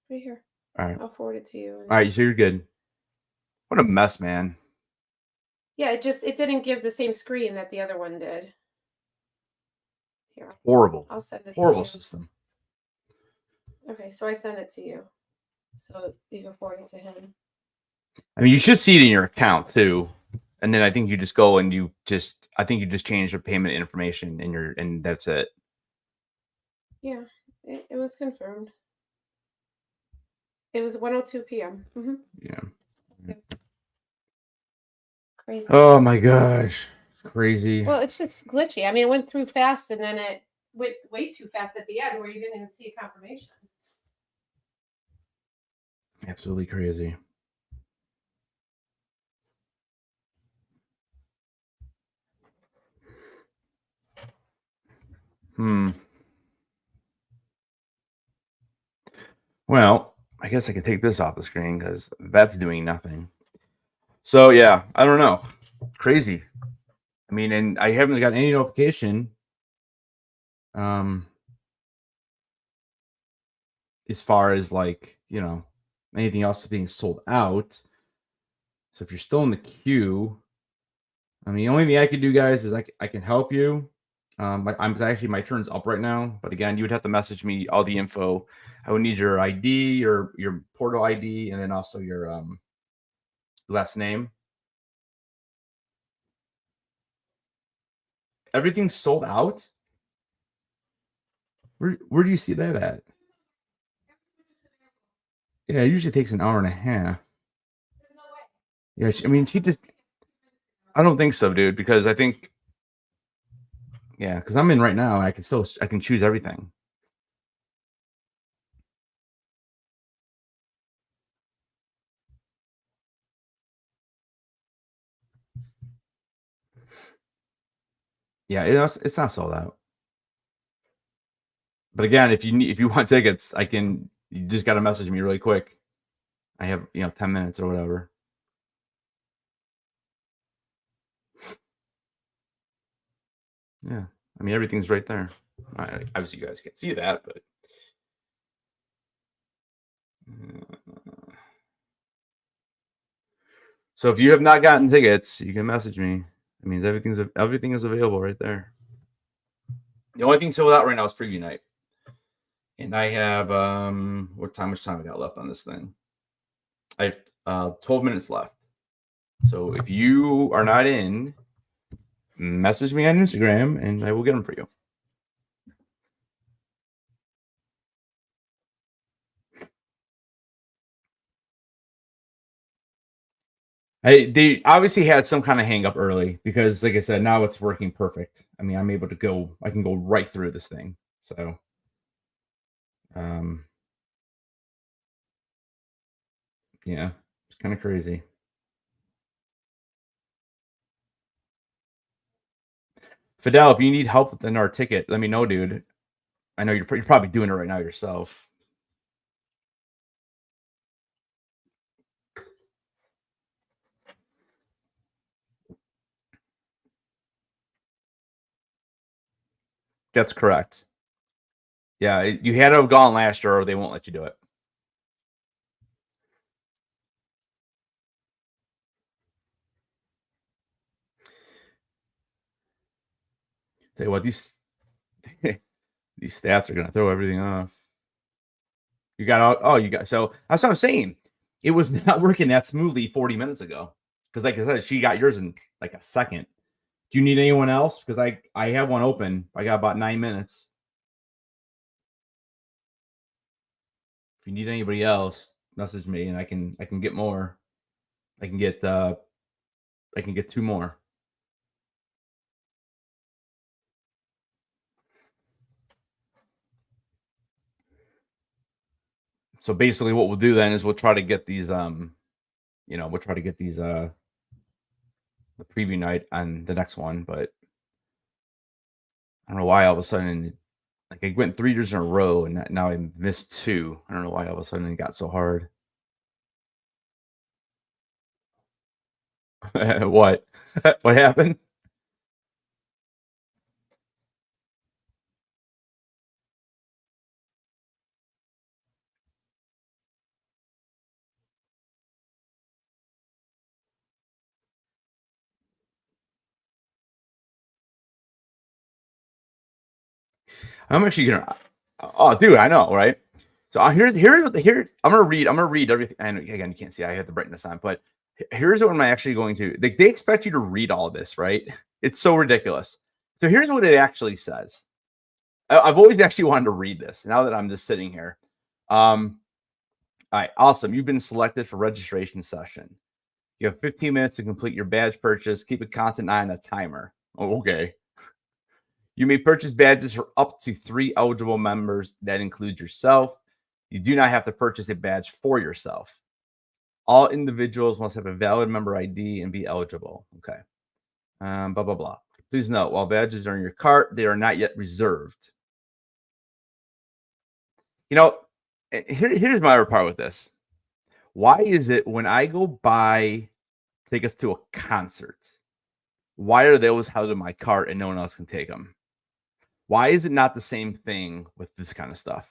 right here. All right. I'll forward it to you. All right, so you're good. What a mess, man. Yeah, it didn't give the same screen that the other one did. Here. Horrible. I'll send it. Horrible to you. system. Okay, so I sent it to you, so you can forward it to him. I mean, you should see it in your account too, and then I think you just go and I think you just change the payment information and that's it. Yeah, it was confirmed. It was 1:02 p.m. Mm-hmm. Yeah. Yep. Crazy. Oh my gosh, it's crazy. Well, it's just glitchy. I mean, it went through fast, and then it went way too fast at the end, where you didn't even see a confirmation. Absolutely crazy. Well, I guess I can take this off the screen because that's doing nothing. So yeah, I don't know. Crazy. I mean, and I haven't got any notification. As far as like, anything else being sold out. So if you're still in the queue, I mean, the only thing I can do, guys, is I can help you. My turn's up right now, but again, you would have to message me all the info. I would need your ID, your portal ID, and then also your last name. Everything's sold out. Where do you see that at? Yeah, it usually takes an hour and a half. Yeah, I mean, she just. I don't think so, dude, because I think. Yeah, because I'm in right now. I can choose everything. Yeah, it's not sold out. But again, if you want tickets, you just got to message me really quick. I have 10 minutes or whatever. Yeah, I mean everything's right there. Obviously, you guys can't see that, but so if you have not gotten tickets, you can message me. It means everything is available right there. The only thing sold out right now is preview night, and I have much time I got left on this thing? I have 12 minutes left. So if you are not in, message me on Instagram, and I will get them for you. They obviously had some kind of hang up early because, like I said, now it's working perfect. I mean, I'm able to go. I can go right through this thing. So, yeah, it's kind of crazy. Fidel, if you need help with our ticket, let me know, dude. I know you're probably doing it right now yourself. That's correct. Yeah, you had to have gone last year, or they won't let you do it. Tell you what, these these stats are gonna throw everything off. You got out. Oh, you got. So that's what I'm saying. It was not working that smoothly 40 minutes ago. Because like I said, she got yours in like a second. Do you need anyone else? Because I have one open. I got about 9 minutes. If you need anybody else, message me and I can get more. I can get 2 more. So basically what we'll do then is we'll try to get these the preview night on the next one, but I don't know why all of a sudden, like I went 3 years in a row and now I missed 2. I don't know why all of a sudden it got so hard. What? What happened? I'm actually gonna. Oh, dude, I know, right? So here's I'm gonna read everything. And again, you can't see. I had the brightness on, but here's what I'm actually going to. They expect you to read all this, right? It's so ridiculous. So here's what it actually says. I've always actually wanted to read this. Now that I'm just sitting here. All right, awesome. You've been selected for registration session. You have 15 minutes to complete your badge purchase. Keep a constant eye on the timer. Oh, okay. You may purchase badges for up to 3 eligible members. That includes yourself. You do not have to purchase a badge for yourself. All individuals must have a valid member ID and be eligible. Okay. Blah, blah, blah. Please note, while badges are in your cart, they are not yet reserved. You know, here's my other part with this. Why is it when I go buy tickets to a concert, why are they always held in my cart and no one else can take them? Why is it not the same thing with this kind of stuff?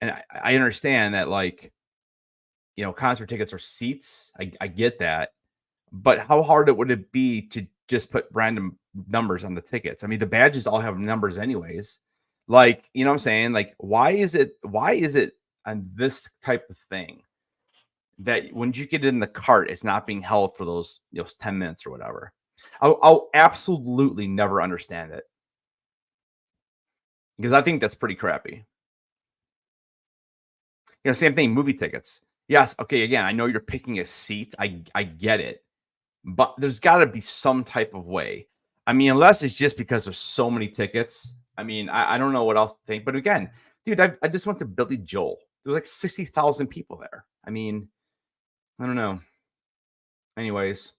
And I understand that, like, you know, concert tickets are seats. I get that. But how hard would it be to just put random numbers on the tickets? I mean, the badges all have numbers anyways. Like, you know what I'm saying? Like, why is it on this type of thing that when you get in the cart, it's not being held for those 10 minutes or whatever? I'll absolutely never understand it. Because I think that's pretty crappy. Same thing, movie tickets. Yes, okay, again, I know you're picking a seat. I get it. But there's got to be some type of way. I mean, unless it's just because there's so many tickets. I mean, I don't know what else to think. But again, dude, I just went to Billy Joel. There was like 60,000 people there. I mean, I don't know. Anyways,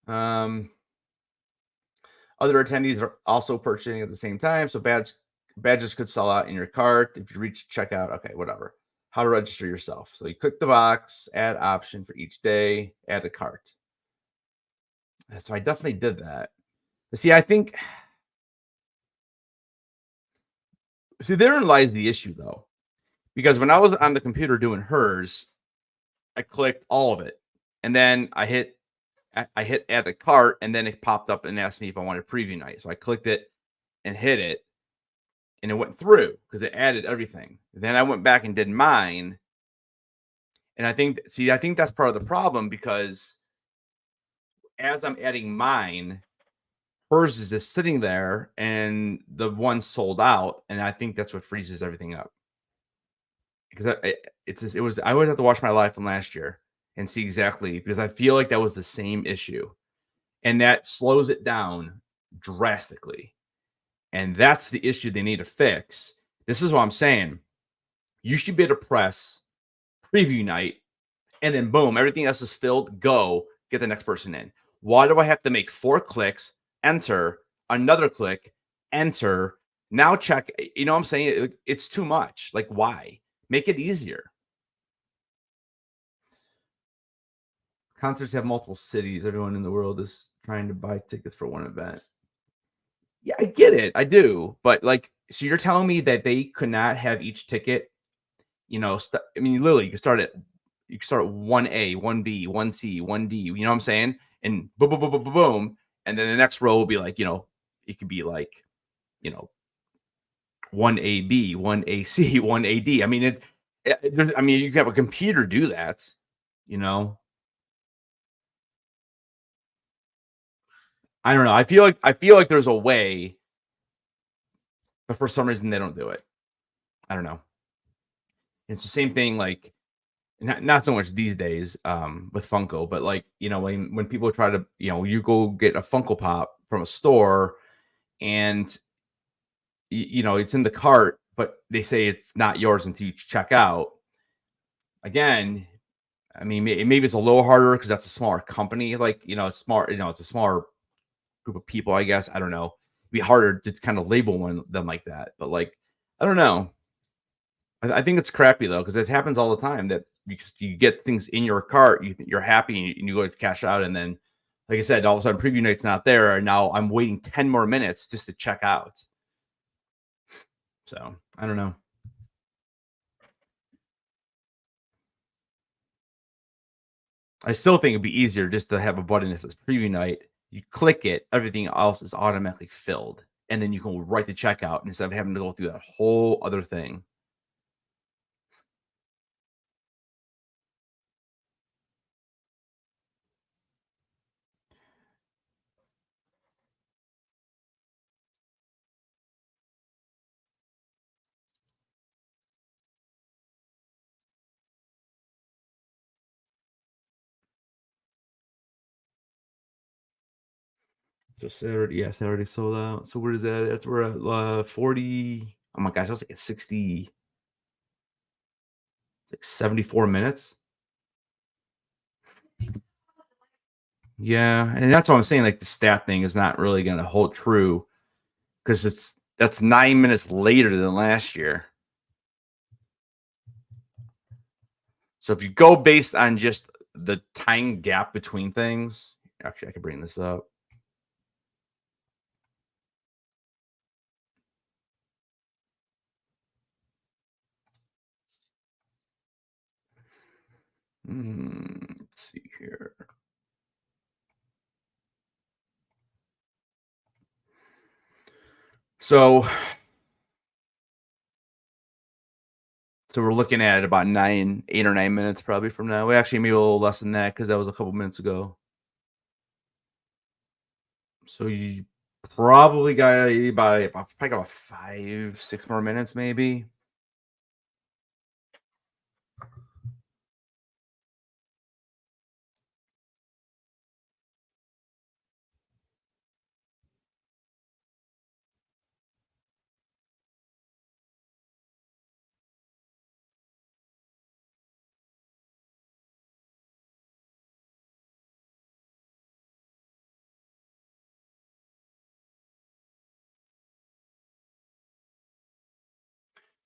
other attendees are also purchasing at the same time. So badges could sell out in your cart if you reach checkout. Okay, whatever. How to register yourself. So you click the box, add option for each day, add a cart. So I definitely did that. See, I think, therein lies the issue though, because when I was on the computer doing hers, I clicked all of it, and then I hit add a cart, and then it popped up and asked me if I wanted preview night. So I clicked it and hit it, and it went through because it added everything. Then I went back and did mine, and I think that's part of the problem, because as I'm adding mine, hers is just sitting there and the one sold out, and I think that's what freezes everything up. Because I would have to watch my live from last year and see exactly, because I feel like that was the same issue, and that slows it down drastically. And that's the issue they need to fix. This is what I'm saying. You should be able to press preview night, and then boom, everything else is filled. Go get the next person in. Why do I have to make 4 clicks, enter, another click, enter, now check? You know what I'm saying? It's too much. Like, why? Make it easier. Concerts have multiple cities. Everyone in the world is trying to buy tickets for one event. Yeah, I get it. I do. But like, so you're telling me that they could not have each ticket, I mean, literally, you could start at 1A, 1B, 1C, 1D, you know what I'm saying? And boom, boom, boom, boom, boom, boom. And then the next row will be like, it could be like, 1AB, 1AC, 1AD. I mean, I mean, you can have a computer do that, you know. I don't know. I feel like there's a way, but for some reason they don't do it. I don't know. It's the same thing, like not so much these days with Funko, but like when people try to you go get a Funko Pop from a store and it's in the cart, but they say it's not yours until you check out. Again, I mean, maybe it's a little harder because that's a smaller company. Like, it's smart, it's a smaller group of people, I guess. I don't know. It'd be harder to kind of label them like that. But like, I don't know. I think it's crappy though, because it happens all the time that you get things in your cart, you're happy, and you go to cash out, and then, like I said, all of a sudden preview night's not there, and now I'm waiting 10 more minutes just to check out. So I don't know. I still think it'd be easier just to have a button that says preview night. You click it, everything else is automatically filled, and then you can right to checkout instead of having to go through that whole other thing. So Saturday, yeah, Saturday sold out. So where is that? We're at 40. Oh my gosh, I was like at 60. It's like 74 minutes. Yeah, and that's what I'm saying. Like the stat thing is not really going to hold true because that's 9 minutes later than last year. So if you go based on just the time gap between things, actually, I can bring this up. Let's see here. So we're looking at about 8 or 9 minutes probably from now. We actually maybe a little less than that because that was a couple minutes ago. So you probably got about 5-6 more minutes maybe.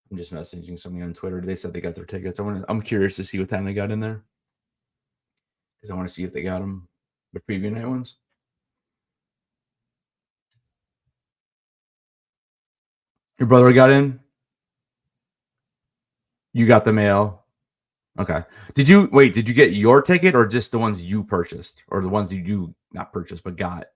I'm just messaging somebody on Twitter. They said they got their tickets. I'm curious to see what time they got in there because I want to see if they got them, the preview night ones. Your brother got in. You got the mail. Okay. Did you get your ticket or just the ones you purchased or the ones you not purchased but got?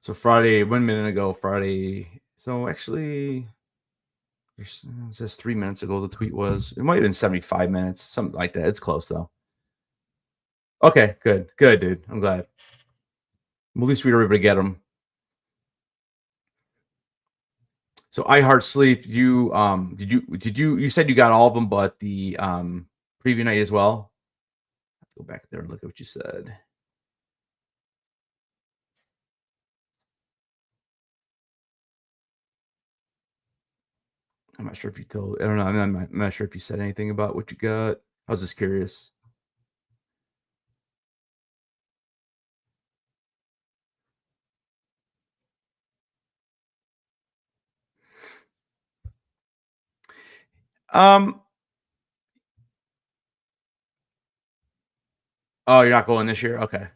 So Friday, 1 minute ago, Friday. So actually, it says 3 minutes ago the tweet was. It might have been 75 minutes, something like that. It's close though. Okay, good, dude. I'm glad. At least we were able to get them. So I Heart Sleep. You you said you got all of them, but the preview night as well. Go back there and look at what you said. I'm not sure if you told. I don't know. I'm not sure if you said anything about what you got. I was just curious. Oh, you're not going this year? Okay.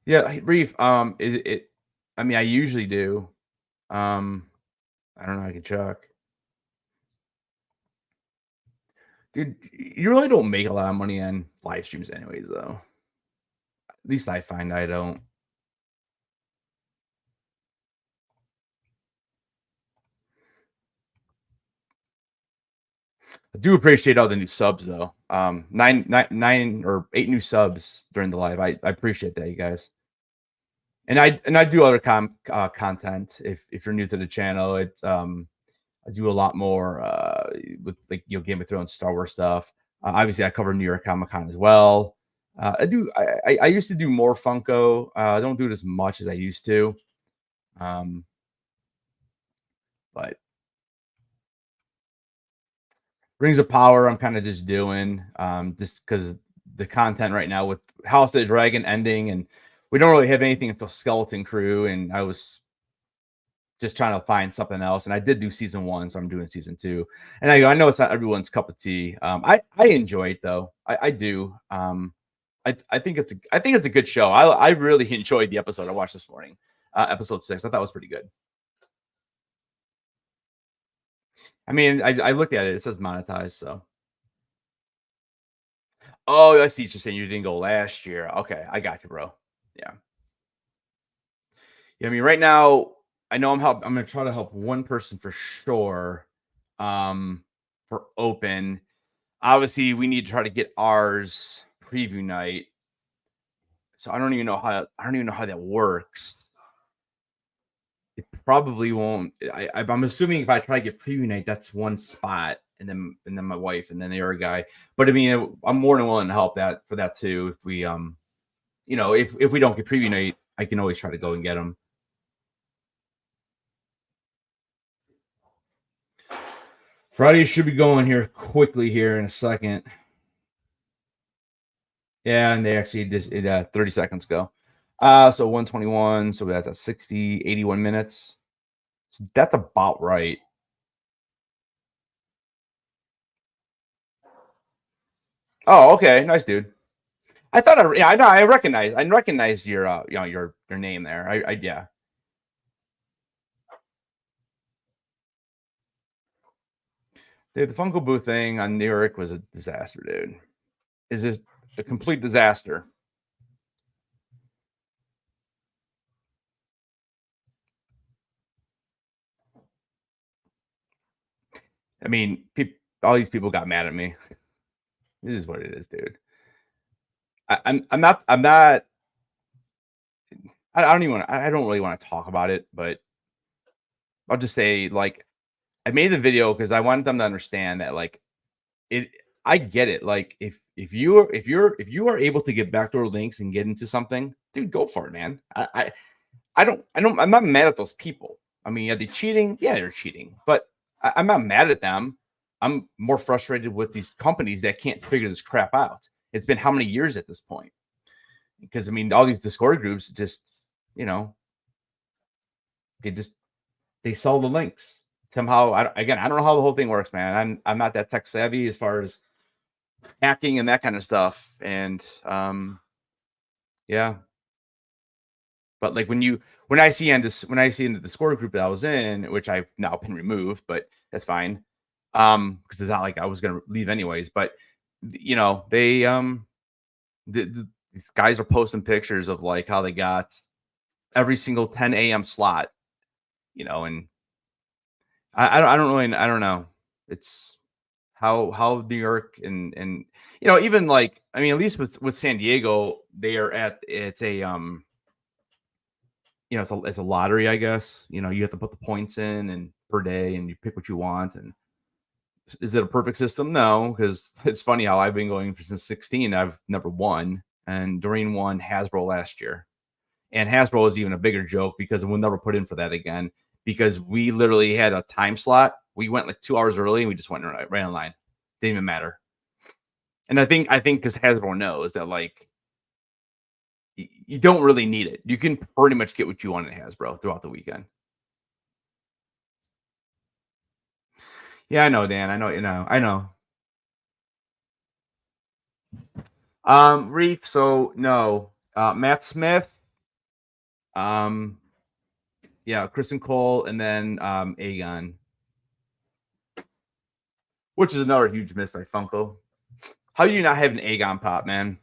Yeah, Reef. I mean, I usually do. I don't know. I can check. Dude, you really don't make a lot of money on live streams anyways, though. At least I find I don't. I do appreciate all the new subs though. 9 or 8 new subs during the live. I appreciate that, you guys. And I do other content. If you're new to the channel, it's I do a lot more with like Game of Thrones, Star Wars stuff. Obviously, I cover New York Comic Con as well. I used to do more Funko. I don't do it as much as I used to. But Rings of Power, I'm kind of just doing just because the content right now with House of the Dragon ending, and we don't really have anything until Skeleton Crew, and I was just trying to find something else. And I did do season 1, so I'm doing season 2. And I know it's not everyone's cup of tea. I enjoy it though. I do. I think it's a good show. I really enjoyed the episode I watched this morning, episode 6. I thought it was pretty good. I mean, I looked at it. It says monetized, so. Oh, I see what you're saying. You didn't go last year. Okay, I got you, bro. Yeah. Yeah, I mean, right now, I know I'm going to try to help one person for sure. For open. Obviously, we need to try to get ours preview night. So I don't even know how that works. It probably won't. I'm assuming if I try to get preview night, that's one spot, and then my wife, and then the other guy. But I mean, I'm more than willing to help for that too. If we if we don't get preview night, I can always try to go and get them. Friday should be going here quickly here in a second. Yeah, and they actually just 30 seconds ago. So 121. So that's at 60, 81 minutes. So that's about right. Oh, okay, nice, dude. I thought I know I recognized your your name there. Yeah. Dude, the Funko booth thing on New York was a disaster, dude. Is this a complete disaster? I mean, all these people got mad at me. This is what it is, dude. I'm not. I don't really want to talk about it, but I'll just say, like, I made the video because I wanted them to understand that, like, I get it. Like, if you are able to get backdoor links and get into something, dude, go for it, man. I'm not mad at those people. I mean, are they cheating? Yeah, they're cheating, but I'm not mad at them. I'm more frustrated with these companies that can't figure this crap out. It's been how many years at this point? Because I mean, all these Discord groups just, they sell the links somehow. I don't know how the whole thing works, man. I'm not that tech savvy as far as hacking and that kind of stuff. And yeah. But like when I see in the Discord group that I was in, which I've now been removed, but that's fine. Because it's not like I was gonna leave anyways. But they these guys are posting pictures of like how they got every single 10 a.m. slot, and I don't know. It's how New York and even like, I mean, at least with San Diego, they are it's a it's a lottery, I guess. You have to put the points in and per day, and you pick what you want. And is it a perfect system? No, because it's funny how I've been going since 16. I've never won, and Doreen won Hasbro last year, and Hasbro is even a bigger joke because we'll never put in for that again because we literally had a time slot. We went like 2 hours early, and we just went right in line. Didn't even matter. And I think because Hasbro knows that, like, you don't really need it. You can pretty much get what you want at Hasbro throughout the weekend. Yeah, I know, Dan. I know, I know. Reef. So no, Matt Smith. Yeah, Kristen Cole, and then Aegon. which is another huge miss by Funko. How do you not have an Aegon pop, man?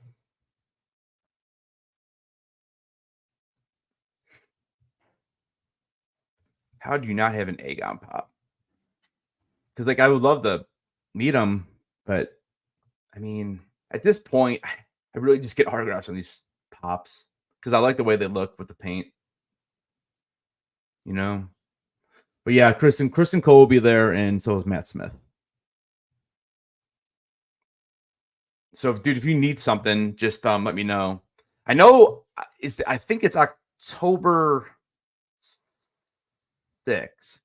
How do you not have an Aegon pop? Because like I would love to meet him, but I mean, at this point, I really just get autographs on these pops because I like the way they look with the paint. You know. But yeah, Kristen Cole will be there, and so is Matt Smith. So, dude, if you need something, just let me know. I know I think it's October 6th.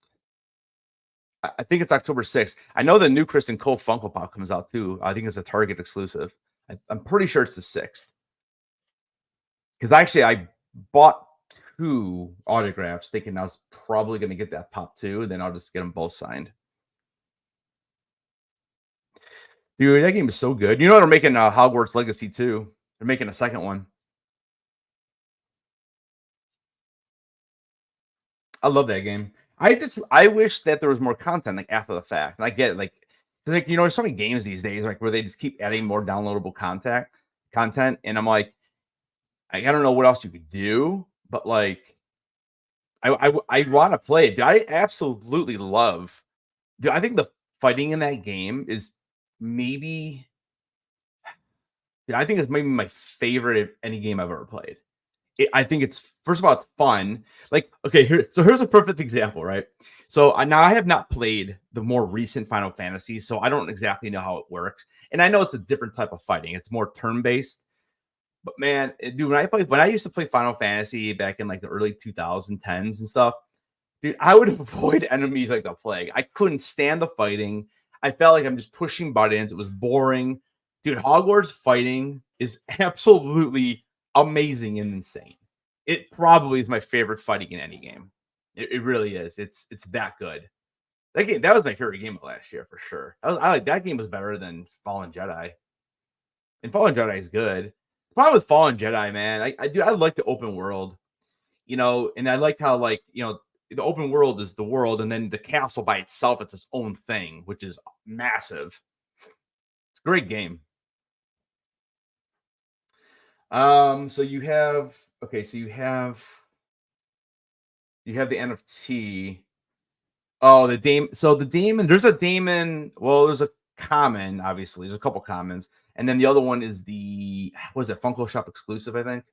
I think it's October 6th. I know the new Kristen Cole Funko Pop comes out too. I think it's a Target exclusive. I'm pretty sure it's the 6th. Because actually, I bought 2 autographs thinking I was probably going to get that pop too, and then I'll just get them both signed. Dude, that game is so good. You know they're making Hogwarts Legacy too. They're making a second one. I love that game. I wish that there was more content like after the fact. And I get it, like there's so many games these days like where they just keep adding more downloadable content, and I'm like, I don't know what else you could do, but like, I want to play it. Dude, I absolutely love. Dude, I think the fighting in that game is maybe. Dude, I think it's maybe my favorite any game I've ever played. I think it's first of all it's fun. Like okay, here's a perfect example, right? So now I have not played the more recent Final Fantasy, so I don't exactly know how it works. And I know it's a different type of fighting; it's more turn based. But man, dude, when I used to play Final Fantasy back in like the early 2010s and stuff, dude, I would avoid enemies like the plague. I couldn't stand the fighting. I felt like I'm just pushing buttons. It was boring. Dude, Hogwarts fighting is absolutely amazing and insane. It probably is my favorite fighting in any game. It really is. It's that good. That was my favorite game of last year for sure. I like that game was better than Fallen Jedi. And Fallen Jedi is good. The problem with Fallen Jedi, man, I like the open world, and I liked how the open world is the world, and then the castle by itself, it's its own thing, which is massive. It's a great game. So you have the NFT. Oh, the Damon. So the Damon, there's a Damon. Well, there's a common, obviously. There's a couple commons. And then the other one is what is it, Funko Shop exclusive, I think.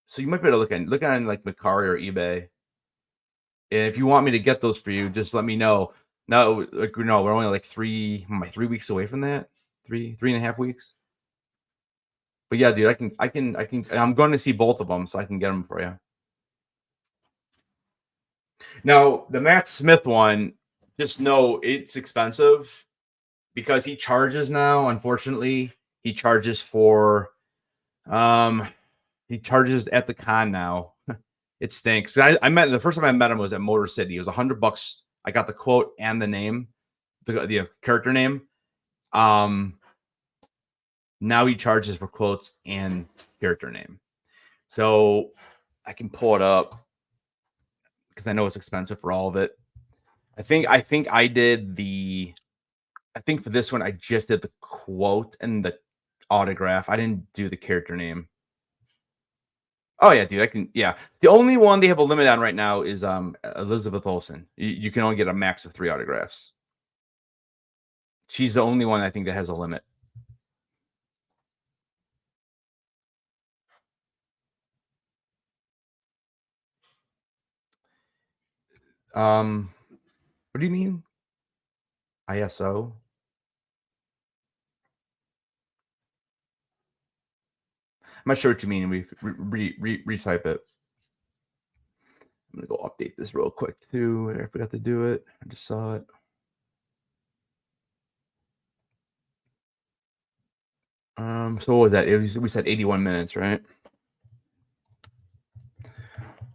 So you might be able to look on like Mercari or eBay. And if you want me to get those for you, just let me know. No, we're only like 3 weeks away from that. 3.5 weeks. But yeah, dude, I'm going to see both of them so I can get them for you. Now, the Matt Smith one, just know it's expensive because he charges now. Unfortunately, he charges he charges at the con now. It stinks. I met the first time I met him was at Motor City. It was $100. I got the quote and the name, the character name. Now he charges for quotes and character name. So I can pull it up because I know it's expensive for all of it. I think I did I think for this one I just did the quote and the autograph. I didn't do the character name. Oh yeah, dude, yeah. The only one they have a limit on right now is Elizabeth Olsen. You can only get a max of 3 autographs. She's the only one I think that has a limit. What do you mean? ISO? I'm not sure what you mean. We retype it. I'm gonna go update this real quick too. I forgot to do it. I just saw it. So what was that? We said 81 minutes, right?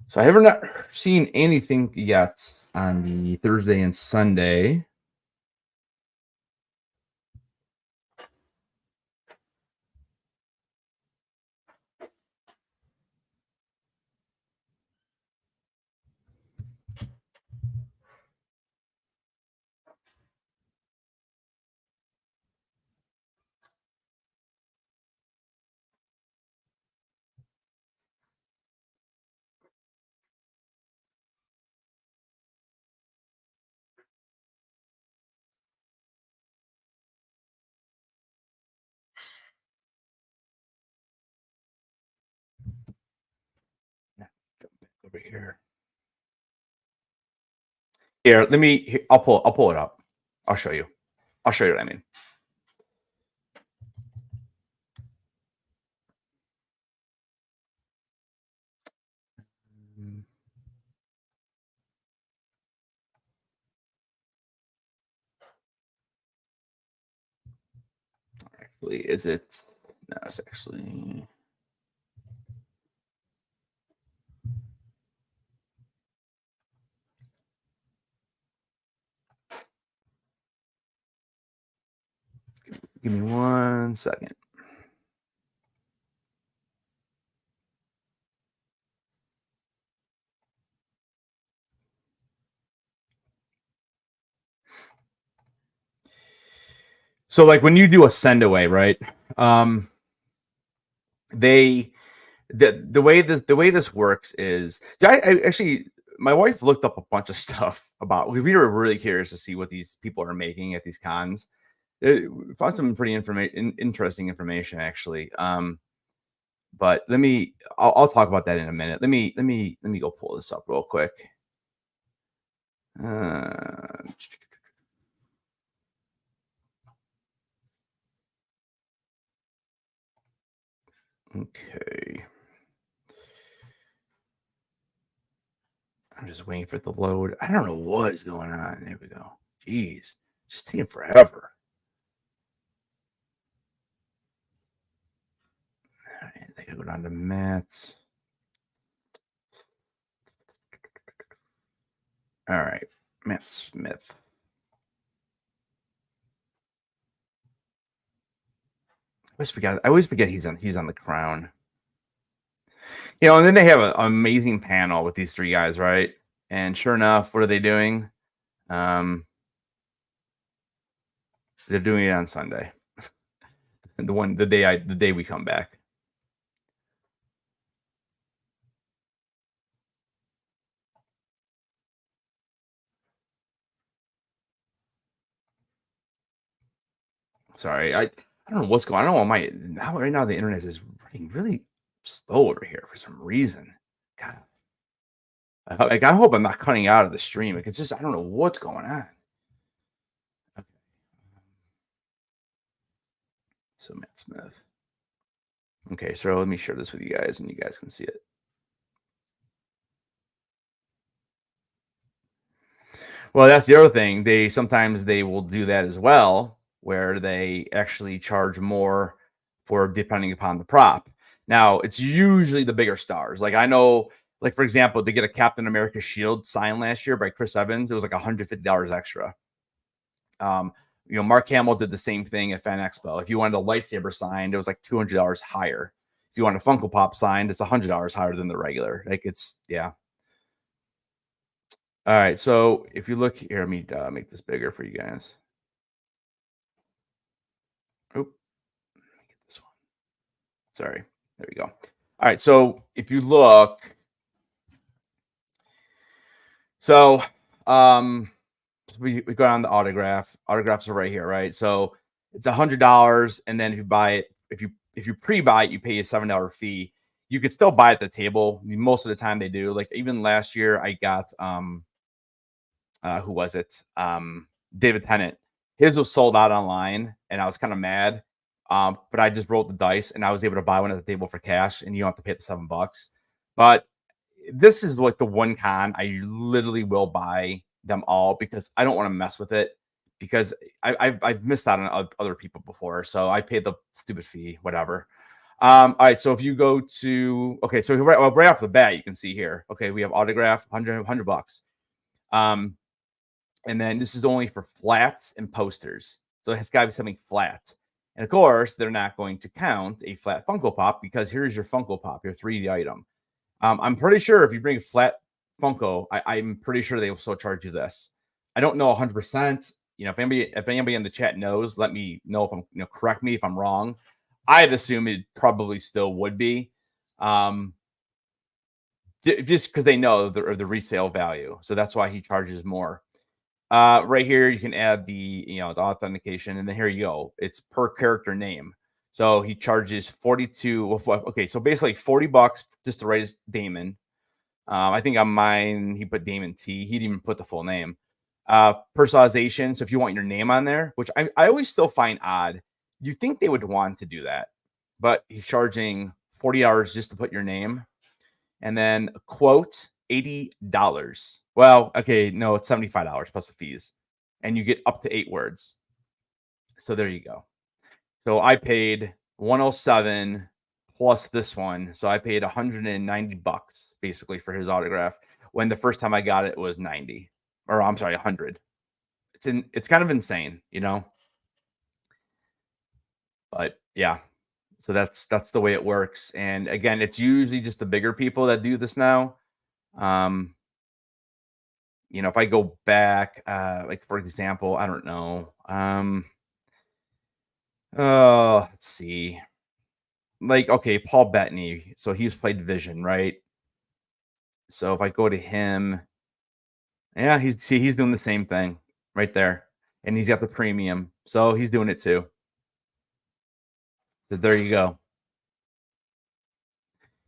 So I have not seen anything yet on the Thursday and Sunday. over here. Here, let me. I'll pull it up. I'll show you. I'll show you what I mean. Actually, is it? No, it's actually. Give me 1 second. So, like when you do a send away, right? The way this works is I actually my wife looked up a bunch of stuff about. We were really curious to see what these people are making at these cons. We found some pretty interesting information actually. But I'll talk about that in a minute. Let me go pull this up real quick. Okay. I'm just waiting for it to load. I don't know what is going on. There we go. Jeez. Just taking forever. All right, I gotta go down to Matt. All right, Matt Smith. I always forget he's on the crown. You know, and then they have an amazing panel with these three guys, right? And sure enough, what are they doing? They're doing it on Sunday. the day we come back. Sorry, I don't know what's going on. Right now the internet is running really slow over here for some reason. God, I hope I'm not cutting out of the stream. It's just I don't know what's going on. Okay. So Matt Smith. Okay, so let me share this with you guys, and you guys can see it. Well, that's the other thing. Sometimes they will do that as well, where they actually charge more for depending upon the prop. Now, it's usually the bigger stars. Like I know, like for example, they get a Captain America shield signed last year by Chris Evans. It was like $150 extra. You know, Mark Hamill did the same thing at Fan Expo. If you wanted a lightsaber signed, it was like $200 higher. If you want a Funko Pop signed, it's $100 higher than the regular. Like it's yeah. All right, so if you look here, let me make this bigger for you guys. Oop, get this one. Sorry, there we go. All right, so if you look, so we go down the autograph. Autographs are right here, right? So it's $100, and then if you buy it, if you pre-buy it, you pay a $7 fee. You could still buy at the table. Most of the time they do. Like even last year, I got who was it? David Tennant. His was sold out online, and I was kind of mad. But I just rolled the dice, and I was able to buy one at the table for cash, and you don't have to pay the $7. But this is like the one con I literally will buy them all because I don't want to mess with it because I've missed out on other people before, so I paid the stupid fee, whatever. All right, so if you go to so right off the bat, you can see here. Okay, we have autograph $100. And then this is only for flats and posters. So it's got to be something flat. And of course, they're not going to count a flat Funko Pop because here's your Funko Pop, your 3D item. I'm pretty sure if you bring a flat Funko, I'm pretty sure they will still charge you this. I don't know 100%. You know, if anybody in the chat knows, let me know if I'm, correct me if I'm wrong. I'd assume it probably still would be. Just because they know the resale value. So that's why he charges more. Right here, you can add the authentication, and then here you go. It's per character name. So he charges 42. Okay, so basically $40 just to raise Damon. I think on mine he put Damon T. He didn't even put the full name. Personalization. So if you want your name on there, which I always still find odd, you think they would want to do that, but he's charging $40 just to put your name, and then a quote $80. Well, okay, no, it's $75 plus the fees, and you get up to 8 words. So there you go. So I paid 107 plus this one, so I paid $190 basically for his autograph. When the first time I got it was 90, or I'm sorry, 100. It's kind of insane, you know. But yeah, so that's the way it works. And again, it's usually just the bigger people that do this now. You know, if I go back, like for example, I don't know. Let's see. Like, okay, Paul Bettany. So he's played Vision, right? So if I go to him, yeah, he's doing the same thing right there. And he's got the premium. So he's doing it too. So there you go.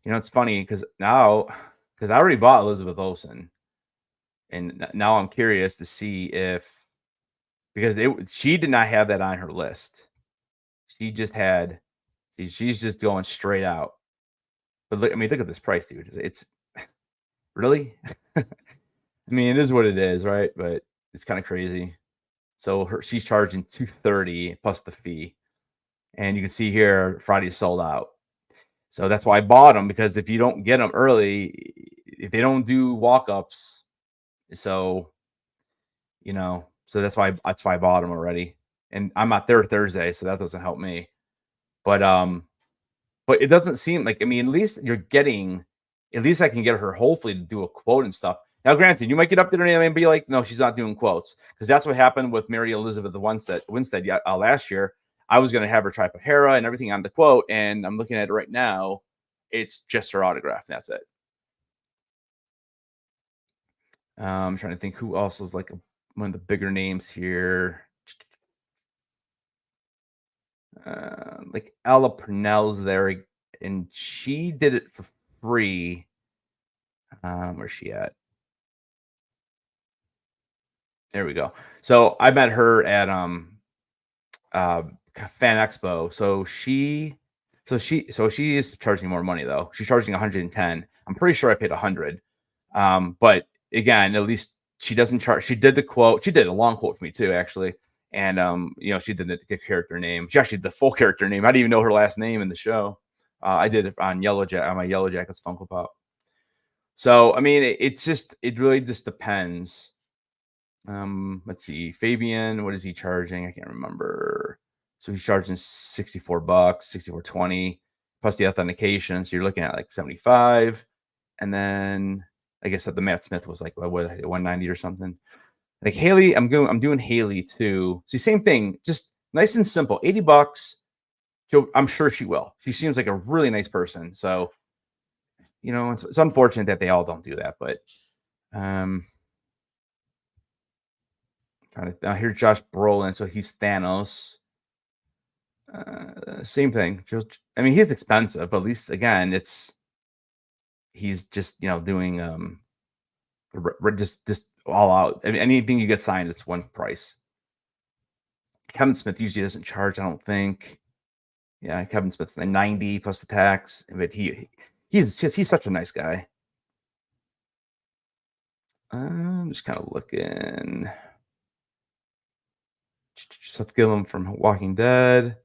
You know, it's funny because I already bought Elizabeth Olsen. And now I'm curious to see if, because she did not have that on her list. She just had, she's just going straight out. But look, I mean, look at this price, dude. It's really, I mean, it is what it is, right? But it's kind of crazy. So she's charging $230 plus the fee, and you can see here Friday sold out. So that's why I bought them, because if you don't get them early, if they don't do walk-ups, so you know, so that's why I bought them already. And I'm not there Thursday, so that doesn't help me. But it doesn't seem like, I mean, at least you're getting, at least I can get her hopefully to do a quote and stuff. Now, granted, you might get up there and be like, no, she's not doing quotes, because that's what happened with Mary Elizabeth Winstead last year. I was going to have her try put Hera and everything on the quote, and I'm looking at it right now. It's just her autograph. And that's it. I'm trying to think who else is like one of the bigger names here. Like Ella Purnell's there, and she did it for free. Where's she at? There we go. So I met her at Fan Expo. So she is charging more money though. She's charging 110. I'm pretty sure I paid 100. But again, at least she doesn't charge. She did the quote. She did a long quote for me too, actually. And you know, she did the character name. She actually did the full character name. I didn't even know her last name in the show. I did it on my Yellow Jackets Funko Pop. So I mean, it really just depends. Let's see, Fabian, what is he charging? I can't remember. So he's charging $64, $64.20 plus the authentication. So you're looking at like 75. And then I guess that the Matt Smith was like what 190 or something. Like Haley, I'm doing Haley too. See, same thing, just nice and simple. $80. I'm sure she will. She seems like a really nice person. So, you know, it's unfortunate that they all don't do that, but now here's Josh Brolin, so he's Thanos. Same thing. I mean, he's expensive, but at least again, he's just, you know, doing just all out. I mean, anything you get signed, it's one price. Kevin Smith usually doesn't charge, I don't think. Yeah, Kevin Smith's 90 plus the tax, but he's such a nice guy. I'm just kind of looking. Seth Gillum from Walking Dead.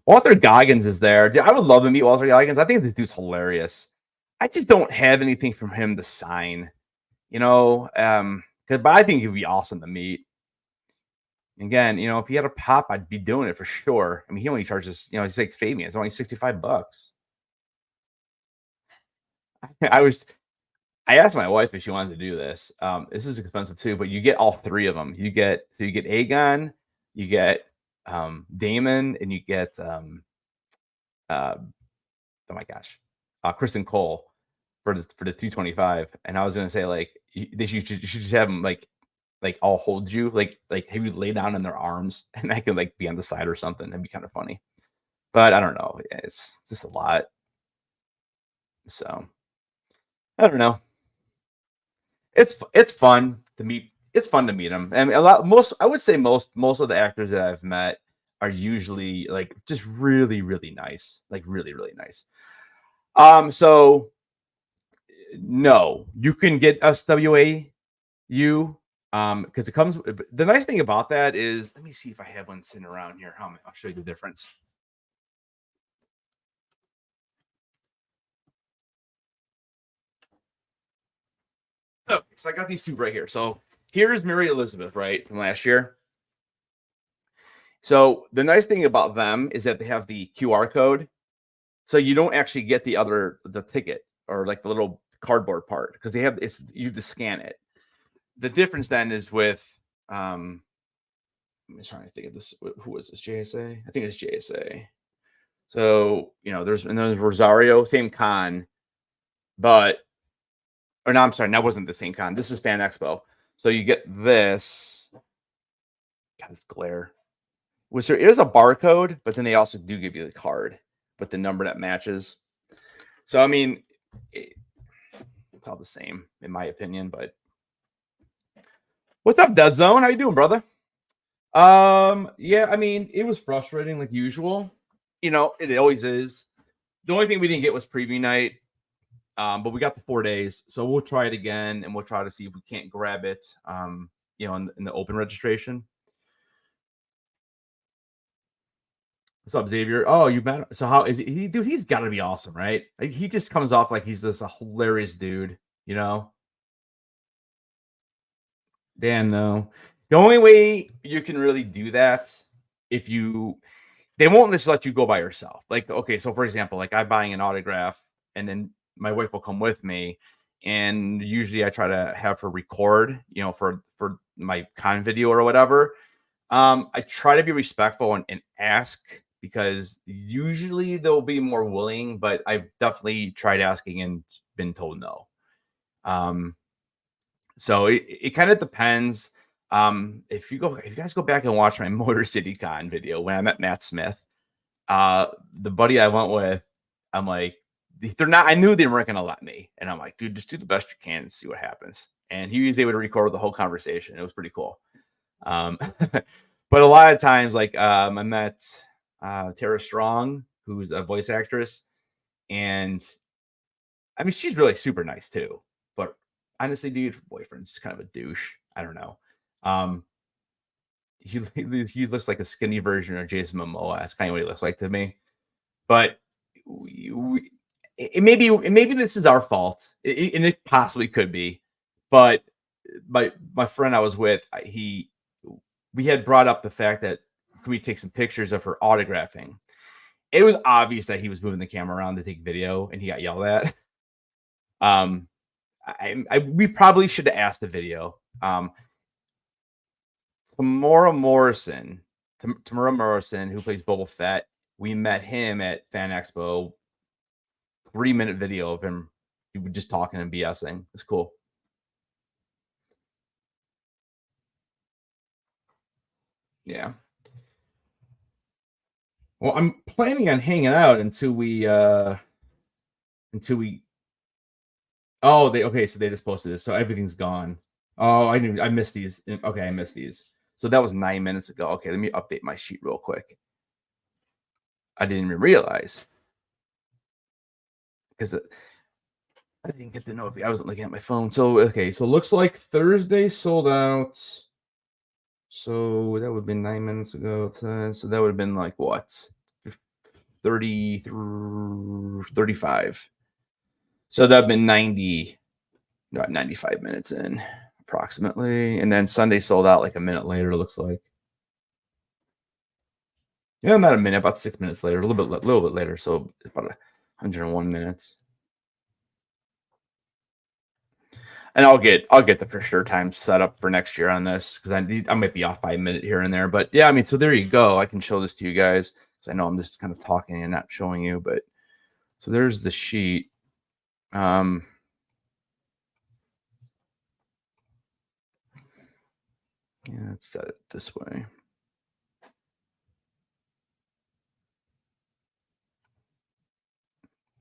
Walter Goggins is there. Dude, I would love to meet Walter Goggins. I think the dude's hilarious. I just don't have anything from him to sign, you know. But I think he'd be awesome to meet. Again, you know, if he had a pop, I'd be doing it for sure. I mean, he only charges, you know, he's like Fabian. It's only $65. I asked my wife if she wanted to do this. This is expensive too, but you get all three of them. You get Aegon, you get Damon, and you get oh my gosh, Kristen Cole for the 225. And I was gonna say, like, you should just have them like all hold you, like have you lay down in their arms, and I can like be on the side or something. That'd be kind of funny. But I don't know. It's just a lot. So I don't know. it's fun to meet. It's fun to meet them. And I would say most of the actors that I've met are usually like just really, really nice. Like really, really nice. So no, you can get SWAU because it comes. The nice thing about that is, let me see if I have one sitting around here. I'll show you the difference. Okay, so I got these two right here. So here's Mary Elizabeth, right, from last year. So the nice thing about them is that they have the QR code. So you don't actually get the ticket or like the little cardboard part because you have to scan it. The difference then is with I'm trying to think of this. Who is this? JSA? I think it's JSA. So there's Rosario, same con, but no, I'm sorry, that wasn't the same con. This is Fan Expo. So you get this. God, this glare. There is a barcode, but then they also do give you the card with the number that matches. So I mean, it's all the same in my opinion. But what's up, Dead Zone? How you doing, brother? Yeah, I mean, it was frustrating like usual. It always is. The only thing we didn't get was preview night. But we got the 4 days, so we'll try it again, and we'll try to see if we can't grab it. In the open registration. What's up, Xavier? Oh, you met him. So how is he? Dude, he's got to be awesome, right? Like, he just comes off like he's just a hilarious dude, Dan, no. The only way you can really do that they won't just let you go by yourself. Like, okay, so for example, like I'm buying an autograph, and then my wife will come with me, and usually I try to have her record, for my con video or whatever. I try to be respectful and ask, because usually they'll be more willing, but I've definitely tried asking and been told no. So it kind of depends. If you guys go back and watch my Motor City Con video when I met Matt Smith, the buddy I went with, I'm like, I knew they weren't gonna let me, and I'm like, dude, just do the best you can and see what happens. And he was able to record the whole conversation. It was pretty cool. But a lot of times, like, I met Tara Strong, who's a voice actress, and I mean, she's really super nice too. But honestly, dude, her boyfriend's kind of a douche. I don't know. He looks like a skinny version of Jason Momoa. That's kind of what he looks like to me. But maybe this is our fault, and it possibly could be. But my friend I was with, we had brought up the fact that could we take some pictures of her autographing. It was obvious that he was moving the camera around to take video, and he got yelled at. We probably should have asked the video. Tamora Morrison, who plays Boba Fett, we met him at Fan Expo. 3-minute video of him just talking and BSing. It's cool. Yeah. Well, I'm planning on hanging out until we oh, so they just posted this. So everything's gone. Oh, I missed these. Okay, I missed these. So that was 9 minutes ago. Okay, let me update my sheet real quick. I didn't even realize, because I didn't get the note. I wasn't looking at my phone. So okay, so looks like Thursday sold out. So that would have been 9 minutes ago. So that would have been like what? 30 through 35. So that would have been 95 minutes in approximately. And then Sunday sold out like a minute later, it looks like. Yeah, not a minute, about 6 minutes later, a little bit later. So about 101 minutes. And I'll get the for sure time set up for next year on this, because I might be off by a minute here and there. But yeah, I mean, so there you go. I can show this to you guys, because I know I'm just kind of talking and not showing you. But so there's the sheet. Yeah, let's set it this way.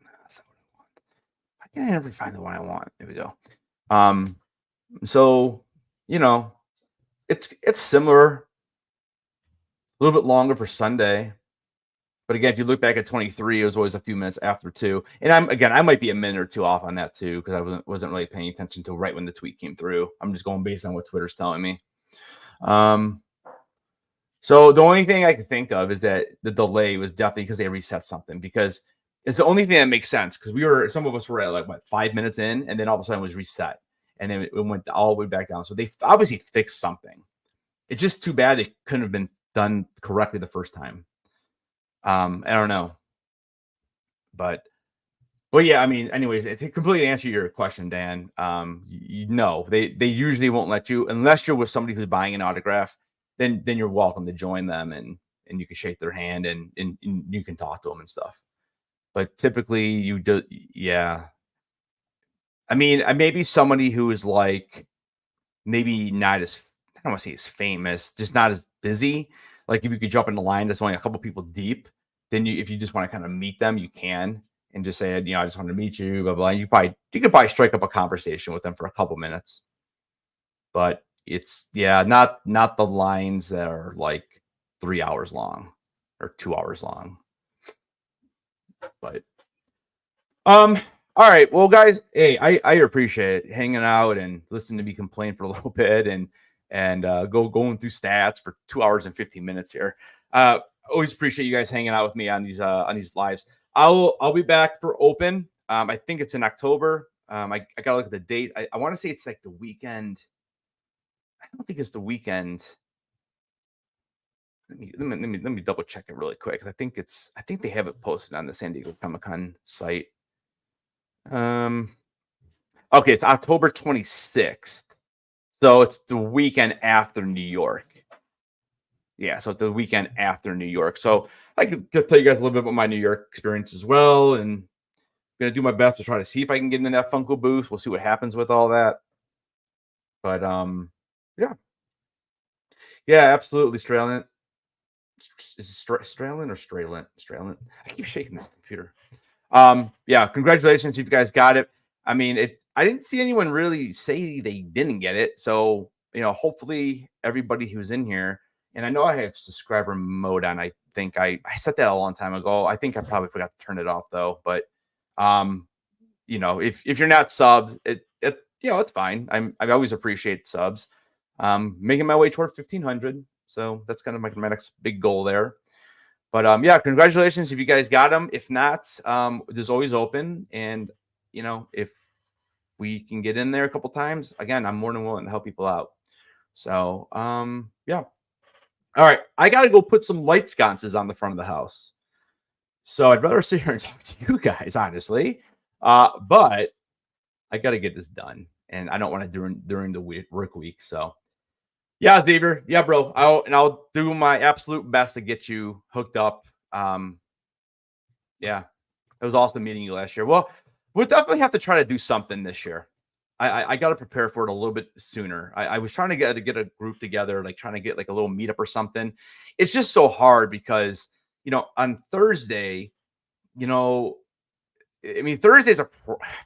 That's not what I want. Why can't I never find the one I want? There we go. So, you know, it's similar, a little bit longer for Sunday. But again, if you look back at 23, it was always a few minutes after 2. And I might be a minute or two off on that too, because I wasn't really paying attention till right when the tweet came through. I'm just going based on what Twitter's telling me. So the only thing I can think of is that the delay was definitely because they reset something, because it's the only thing that makes sense, because some of us were at like what 5 minutes in, and then all of a sudden it was reset, and then it went all the way back down. So they obviously fixed something. It's just too bad it couldn't have been done correctly the first time. I don't know, but yeah, I mean, anyways, to completely answer your question, Dan, no, they usually won't let you unless you're with somebody who's buying an autograph. Then you're welcome to join them, and you can shake their hand and you can talk to them and stuff. But typically, you do, yeah. I mean, maybe somebody who is like maybe not as, I don't want to say as famous, just not as busy. Like if you could jump in the line that's only a couple people deep, then if you just want to kind of meet them, you can, and just say, I just want to meet you, blah blah. You could probably strike up a conversation with them for a couple minutes. But it's not the lines that are like 3 hours long or 2 hours long. But all right, well guys, hey, I appreciate it, hanging out and listening to me complain for a little bit and going through stats for 2 hours and 15 minutes here. Always appreciate you guys hanging out with me on these lives. I'll be back for open. I think it's in October. I gotta look at the date. I want to say it's like the weekend. I don't think it's the weekend. Let me double check it really quick. I think they have it posted on the San Diego Comic-Con site. Okay, it's October 26th. So it's the weekend after New York. Yeah, so it's the weekend after New York. So I could tell you guys a little bit about my New York experience as well, and I'm gonna do my best to try to see if I can get into that Funko booth. We'll see what happens with all that. But yeah, absolutely, Stralin. Is it Stralin or Stralin? Stralin. I keep shaking this computer. Yeah, congratulations if you guys got it. I mean, I didn't see anyone really say they didn't get it. So, hopefully everybody who's in here, and I know I have subscriber mode on. I think I set that a long time ago. I think I probably forgot to turn it off though. But if you're not subbed, it's fine. I always appreciate subs. Making my way toward 1,500. So that's kind of my next big goal there. But yeah, congratulations if you guys got them. If not, there's always open. And if we can get in there a couple times, again, I'm more than willing to help people out. So yeah. All right, I gotta go put some light sconces on the front of the house. So I'd rather sit here and talk to you guys, honestly. But I gotta get this done, and I don't want to during the work week. So yeah, Xavier. Yeah, bro. I'll do my absolute best to get you hooked up. Yeah, it was awesome meeting you last year. Well, we'll definitely have to try to do something this year. I got to prepare for it a little bit sooner. I was trying to get a group together, like trying to get like a little meetup or something. It's just so hard because on Thursday, I mean Thursdays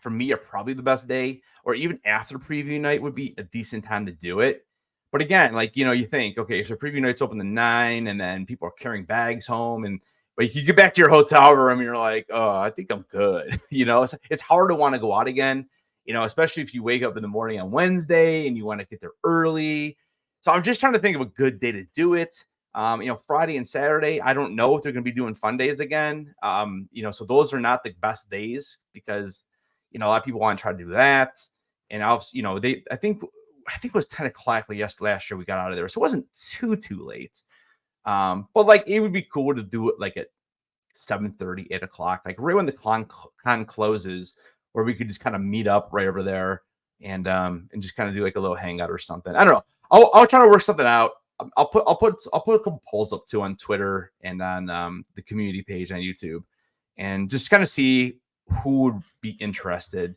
for me are probably the best day, or even after preview night would be a decent time to do it. But again, like, you think, okay, so preview night's open to 9 and then people are carrying bags home, but you get back to your hotel room and you're like, oh, I think I'm good. It's hard to want to go out again, especially if you wake up in the morning on Wednesday and you want to get there early. So I'm just trying to think of a good day to do it. Friday and Saturday, I don't know if they're going to be doing fun days again. So those are not the best days because, a lot of people want to try to do that. And I think it was 10 o'clock last year we got out of there. So it wasn't too late. But like, it would be cool to do it like at 7:30, 8 o'clock, like right when the con closes, where we could just kind of meet up right over there and just kind of do like a little hangout or something. I don't know. I'll try to work something out. I'll put a couple polls up too on Twitter and on the community page on YouTube, and just kind of see who would be interested,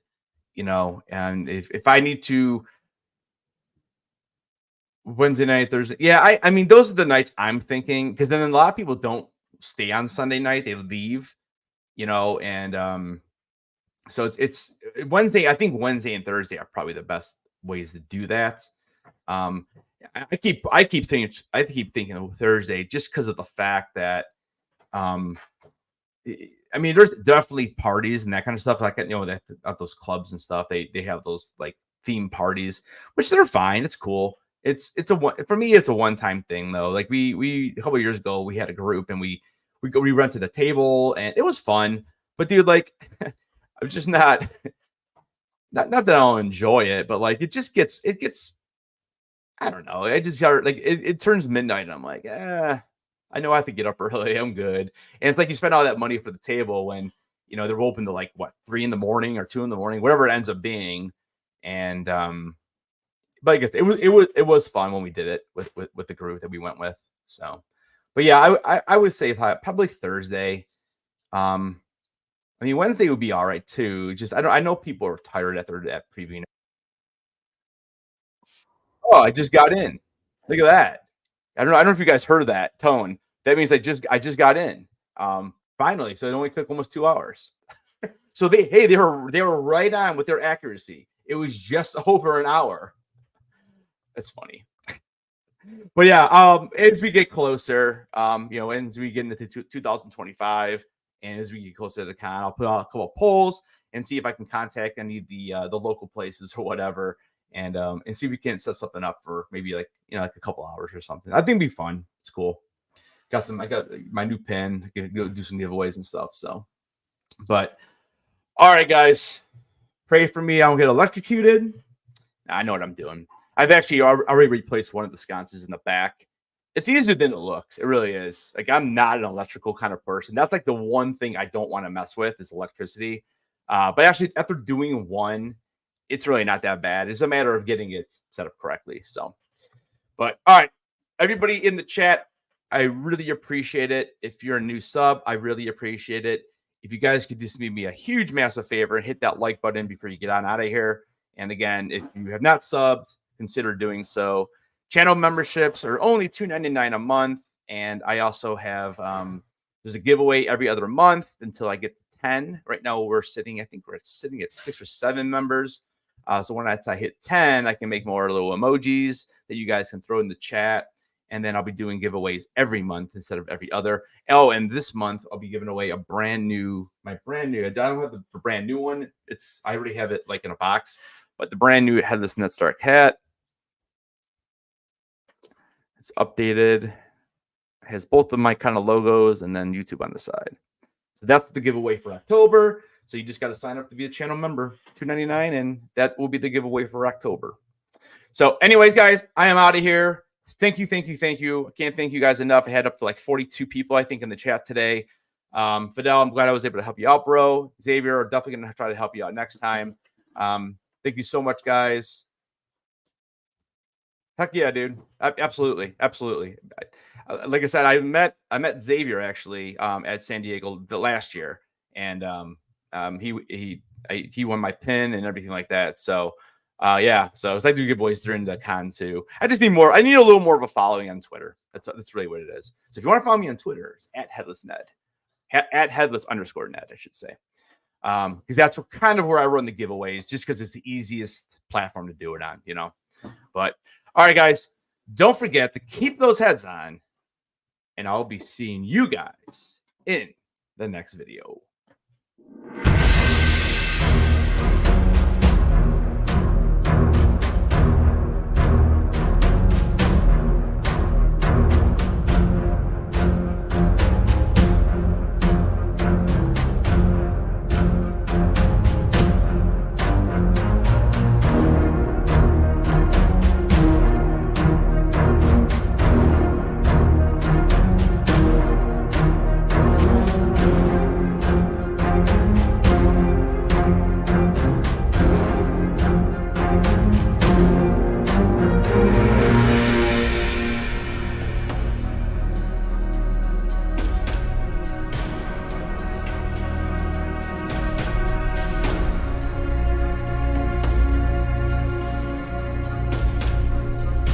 and if I need to. Wednesday night, Thursday. Yeah, I mean, those are the nights I'm thinking, because then a lot of people don't stay on Sunday night. They leave, and so it's Wednesday. I think Wednesday and Thursday are probably the best ways to do that. I keep thinking of Thursday just because of the fact that I mean, there's definitely parties and that kind of stuff. Like, you know, that at those clubs and stuff, they have those like theme parties, which they're fine. It's cool. It's for me, it's a one-time thing though. Like we a couple of years ago, we had a group and we rented a table and it was fun. But dude, like, I'm just not that I'll enjoy it, but like it gets I don't know. I just got like it turns midnight and I'm like, I know I have to get up early. I'm good. And it's like you spend all that money for the table when, you know, they're open to like what, 3 in the morning or 2 in the morning, whatever it ends up being. And but I guess it was fun when we did it with the group that we went with. So, but yeah, I would say probably Thursday. I mean, Wednesday would be all right too. Just I know people are tired after that preview. Oh, I just got in. Look at that. I don't know if you guys heard of that tone. That means I just got in. Finally. So it only took almost 2 hours. So they were right on with their accuracy. It was just over an hour. That's funny. But yeah, as we get closer, you know, as we get into 2025 and as we get closer to the con, I'll put out a couple of polls and see if I can contact any of the local places or whatever. And see if we can set something up for maybe like, you know, like a couple hours or something. I think it'd be fun. It's cool. I got my new pen. I can go do some giveaways and stuff. So, but all right, guys, pray for me. I don't get electrocuted. I know what I'm doing. I've actually already replaced one of the sconces in the back. It's easier than it looks. It really is. Like, I'm not an electrical kind of person. That's like the one thing I don't want to mess with is electricity. But actually, after doing one, it's really not that bad. It's a matter of getting it set up correctly. So, but all right, everybody in the chat, I really appreciate it. If you're a new sub, I really appreciate it. If you guys could just do me a huge, massive favor and hit that like button before you get on out of here. And again, if you have not subbed, consider doing so. Channel memberships are only $2.99 a month. And I also have, there's a giveaway every other month until I get to 10. Right now we're sitting, I think we're sitting at 6 or 7 members. So when I hit 10, I can make more little emojis that you guys can throw in the chat. And then I'll be doing giveaways every month instead of every other. Oh, and this month I'll be giving away I don't have the brand new one. I already have it like in a box, but the brand new Headless Net Stark hat. It's updated. It has both of my kind of logos and then YouTube on the side. So that's the giveaway for October. So you just got to sign up to be a channel member, $2.99, and that will be the giveaway for October. So anyways, guys, I am out of here. Thank you. I can't thank you guys enough. I had up to like 42 people, I think, in the chat today. Fidel, I'm glad I was able to help you out, bro. Xavier, I'm definitely going to try to help you out next time. Thank you so much, guys. Heck yeah, dude. Absolutely. Like I said, I met Xavier actually at San Diego last year, and he won my pin and everything like that. So yeah, so it's like do giveaways during the con too. I just need more. I need a little more of a following on Twitter. That's really what it is. So if you want to follow me on Twitter, it's at HeadlessNed, at Headless_Ned, I should say, because that's kind of where I run the giveaways, just because it's the easiest platform to do it on, you know. But all right, guys, don't forget to keep those heads on, and I'll be seeing you guys in the next video.